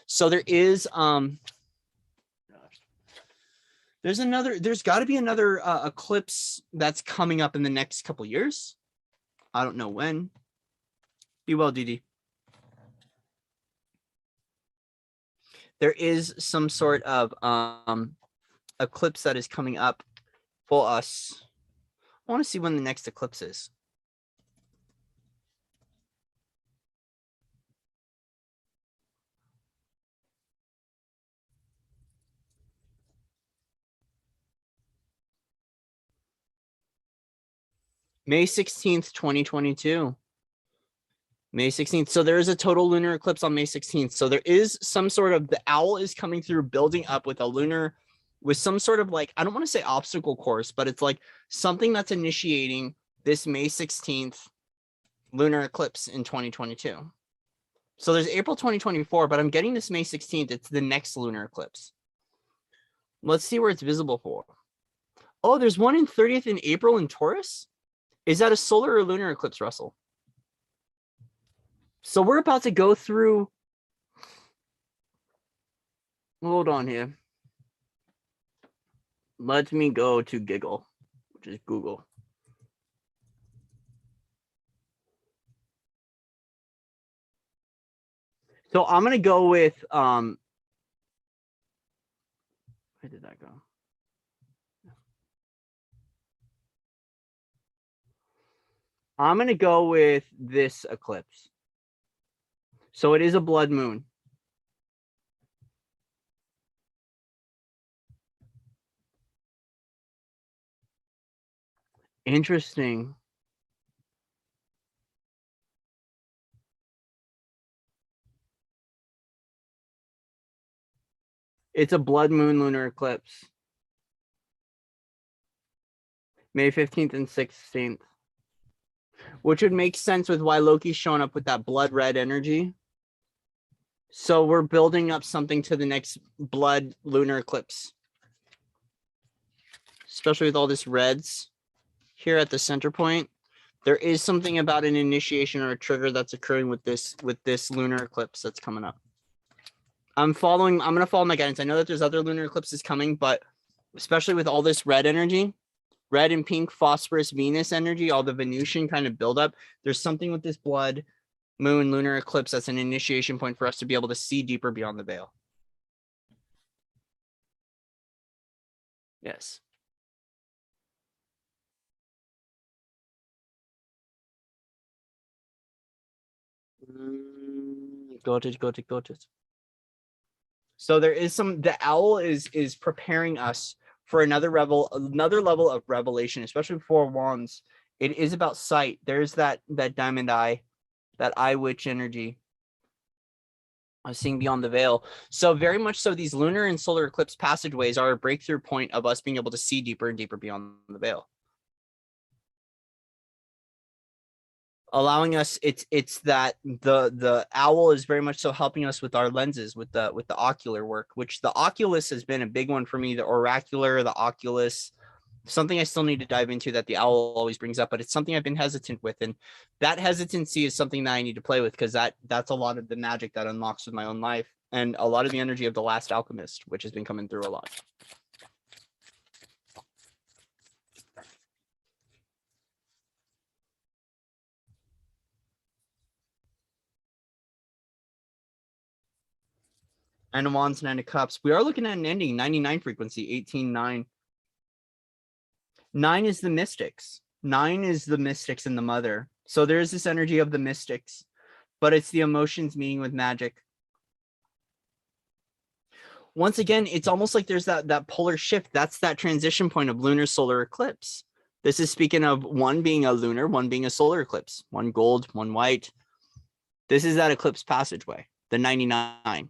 So there is there's got to be another eclipse that's coming up in the next couple years. I don't know when. Be well, Didi. There is some sort of eclipse that is coming up for us. I want to see when the next eclipse is. May 16th, 2022. May 16th. So there is a total lunar eclipse on May 16th. So there is some sort of, the owl is coming through, building up with a lunar, with some sort of like, I don't want to say obstacle course, but it's like something that's initiating this May 16th lunar eclipse in 2022. So there's April 2024, but I'm getting this May 16th. It's the next lunar eclipse. Let's see where it's visible for. Oh, there's one in 30th in April in Taurus. Is that a solar or lunar eclipse, Russell? So we're about to go through. Hold on here. Let me go to Giggle, which is Google. So I'm going to go with, where did that go? I'm going to go with this eclipse. So it is a blood moon. Interesting. It's a blood moon lunar eclipse. May 15th and 16th. Which would make sense with why Loki's showing up with that blood red energy. So we're building up something to the next blood lunar eclipse. Especially with all this reds here at the center point. There is something about an initiation or a trigger that's occurring with this lunar eclipse that's coming up. I'm going to follow my guidance. I know that there's other lunar eclipses coming, but especially with all this red energy, red and pink phosphorus Venus energy, all the Venusian kind of buildup, there's something with this blood moon lunar eclipse that's an initiation point for us to be able to see deeper beyond the veil. Yes. Got it. So there is the owl is preparing us for another level of revelation, especially for wands. It is about sight. There's that diamond eye, that eye witch energy of seeing beyond the veil. So very much so, these lunar and solar eclipse passageways are a breakthrough point of us being able to see deeper and deeper beyond the veil. Allowing us, it's that the owl is very much so helping us with our lenses, with the ocular work, which the oculus has been a big one for me. The oracular, the oculus, something I still need to dive into that the owl always brings up, but it's something I've been hesitant with, and that hesitancy is something that I need to play with, because that's a lot of the magic that unlocks with my own life, and a lot of the energy of the last alchemist, which has been coming through a lot. And wands, 9 of cups. We are looking at an ending, 99 frequency, 18-9. 9 is the mystics. 9 is the mystics and the mother. So there's this energy of the mystics, but it's the emotions meeting with magic. Once again, it's almost like there's that polar shift. That's that transition point of lunar solar eclipse. This is speaking of one being a lunar, one being a solar eclipse, one gold, one white. This is that eclipse passageway, the 99.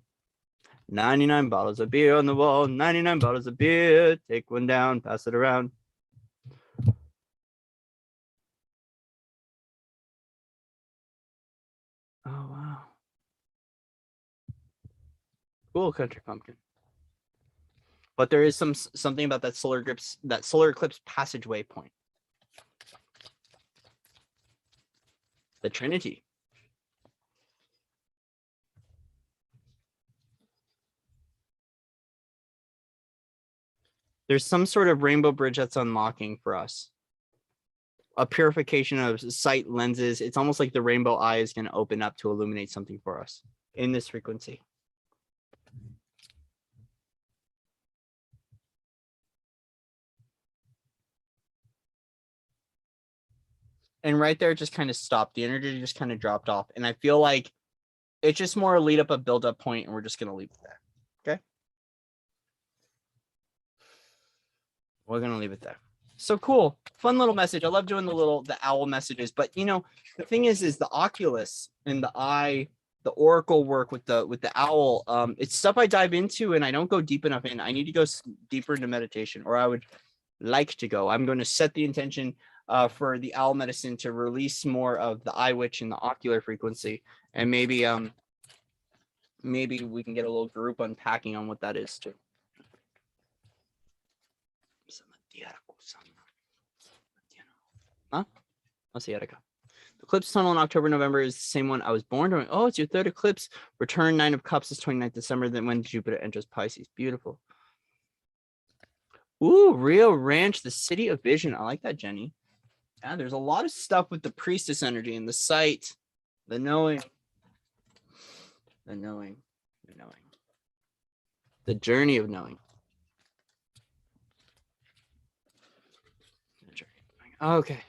99 bottles of beer on the wall, 99 bottles of beer. Take one down, pass it around. Oh, wow. Cool country pumpkin. But there is something about that solar eclipse passageway point. The Trinity. There's some sort of rainbow bridge that's unlocking for us. A purification of sight lenses. It's almost like the rainbow eye is going to open up to illuminate something for us in this frequency. And right there, it just kind of stopped. The energy just kind of dropped off. And I feel like it's just more a lead up, a build up point, and we're just going to leave it there. Okay. We're going to leave it there. So cool. Fun little message. I love doing the owl messages. But, you know, the thing is the oculus and the eye, the oracle work with the owl, it's stuff I dive into and I don't go deep enough in. I need to go deeper into meditation, or I would like to go. I'm going to set the intention for the owl medicine to release more of the eye witch and the ocular frequency, and maybe we can get a little group unpacking on what that is too. Huh? Asiatica. The eclipse tunnel in October, November is the same one I was born during. Oh, it's your third eclipse. Return 9 of Cups is 29th December, then when Jupiter enters Pisces. Beautiful. Ooh, Rio Ranch, the city of vision. I like that, Jenny. Yeah, there's a lot of stuff with the priestess energy and the sight, the knowing, the journey of knowing. Okay.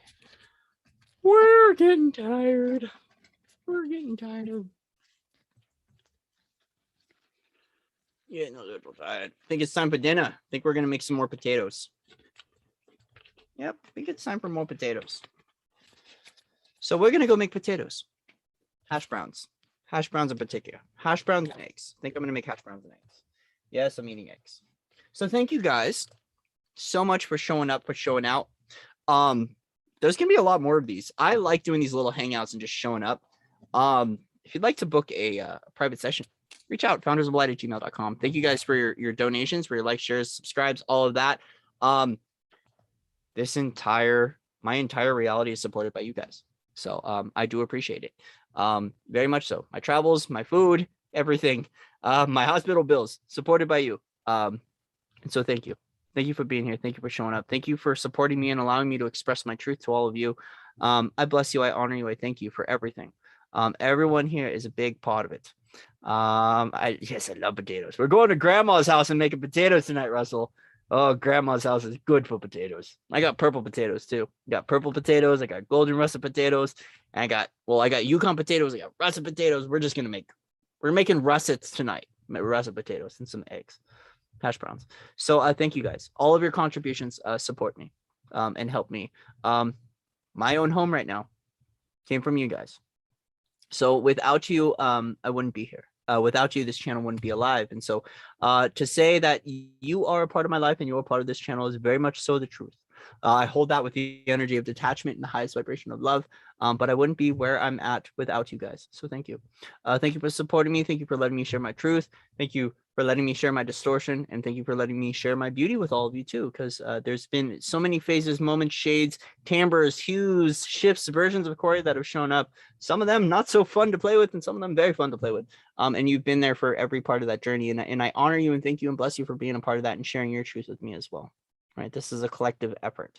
We're getting tired. Getting a little tired. I think it's time for dinner. I think we're going to make some more potatoes. Yep, I think it's time for more potatoes. So we're going to go make potatoes. Hash browns. Hash browns in particular. Hash browns and eggs. I think I'm going to make hash browns and eggs. Yes, I'm eating eggs. So thank you guys so much for showing up, for showing out. There's going to be a lot more of these. I like doing these little hangouts and just showing up. If you'd like to book a private session, reach out, foundersoflight@gmail.com. Thank you guys for your donations, for your likes, shares, subscribes, all of that. My entire reality is supported by you guys. So I do appreciate it. Very much so. My travels, my food, everything, my hospital bills, supported by you. And so thank you. Thank you for being here. Thank you for showing up. Thank you for supporting me and allowing me to express my truth to all of you. I bless you. I honor you. I thank you for everything. Everyone here is a big part of it. I love potatoes. We're going to grandma's house and making potatoes tonight, Russell. Oh, grandma's house is good for potatoes. I got purple potatoes too. Got purple potatoes. I got golden russet potatoes. And I got Yukon potatoes. I got russet potatoes. We're making russets tonight. Russet potatoes and some eggs, hash browns. So thank you guys. All of your contributions support me and help me. My own home right now came from you guys. So without you, I wouldn't be here. Without you, this channel wouldn't be alive. And so to say that you are a part of my life and you're a part of this channel is very much so the truth. I hold that with the energy of detachment and the highest vibration of love, but I wouldn't be where I'm at without you guys. So thank you. Thank you for supporting me. Thank you for letting me share my truth. Thank you for letting me share my distortion, and thank you for letting me share my beauty with all of you too, because there's been so many phases, moments, shades, timbres, hues, shifts, versions of Corey that have shown up. Some of them not so fun to play with, and some of them very fun to play with. And you've been there for every part of that journey, and I honor you and thank you and bless you for being a part of that and sharing your truth with me as well. Right, this is a collective effort.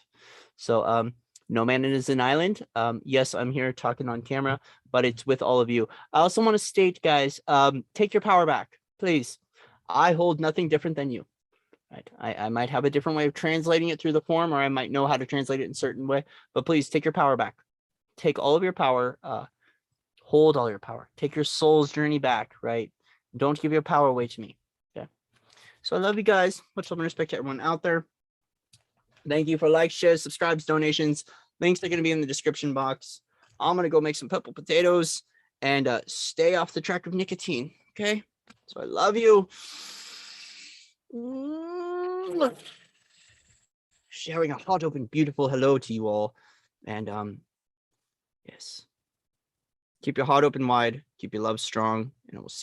So no man is an island. Yes, I'm here talking on camera, but it's with all of you. I also want to state, guys, take your power back, please. I hold nothing different than you. Right? I might have a different way of translating it through the form, or I might know how to translate it in a certain way, but please take your power back. Take all of your power, hold all your power. Take your soul's journey back, right? Don't give your power away to me. Okay. So I love you guys. Much love and respect to everyone out there. Thank you for likes, shares, subscribes, donations. Links are going to be in the description box. I'm going to go make some purple potatoes and stay off the track of nicotine. Okay. So I love you. Sharing a hot, open, beautiful hello to you all. And yes. Keep your heart open wide. Keep your love strong. And I will see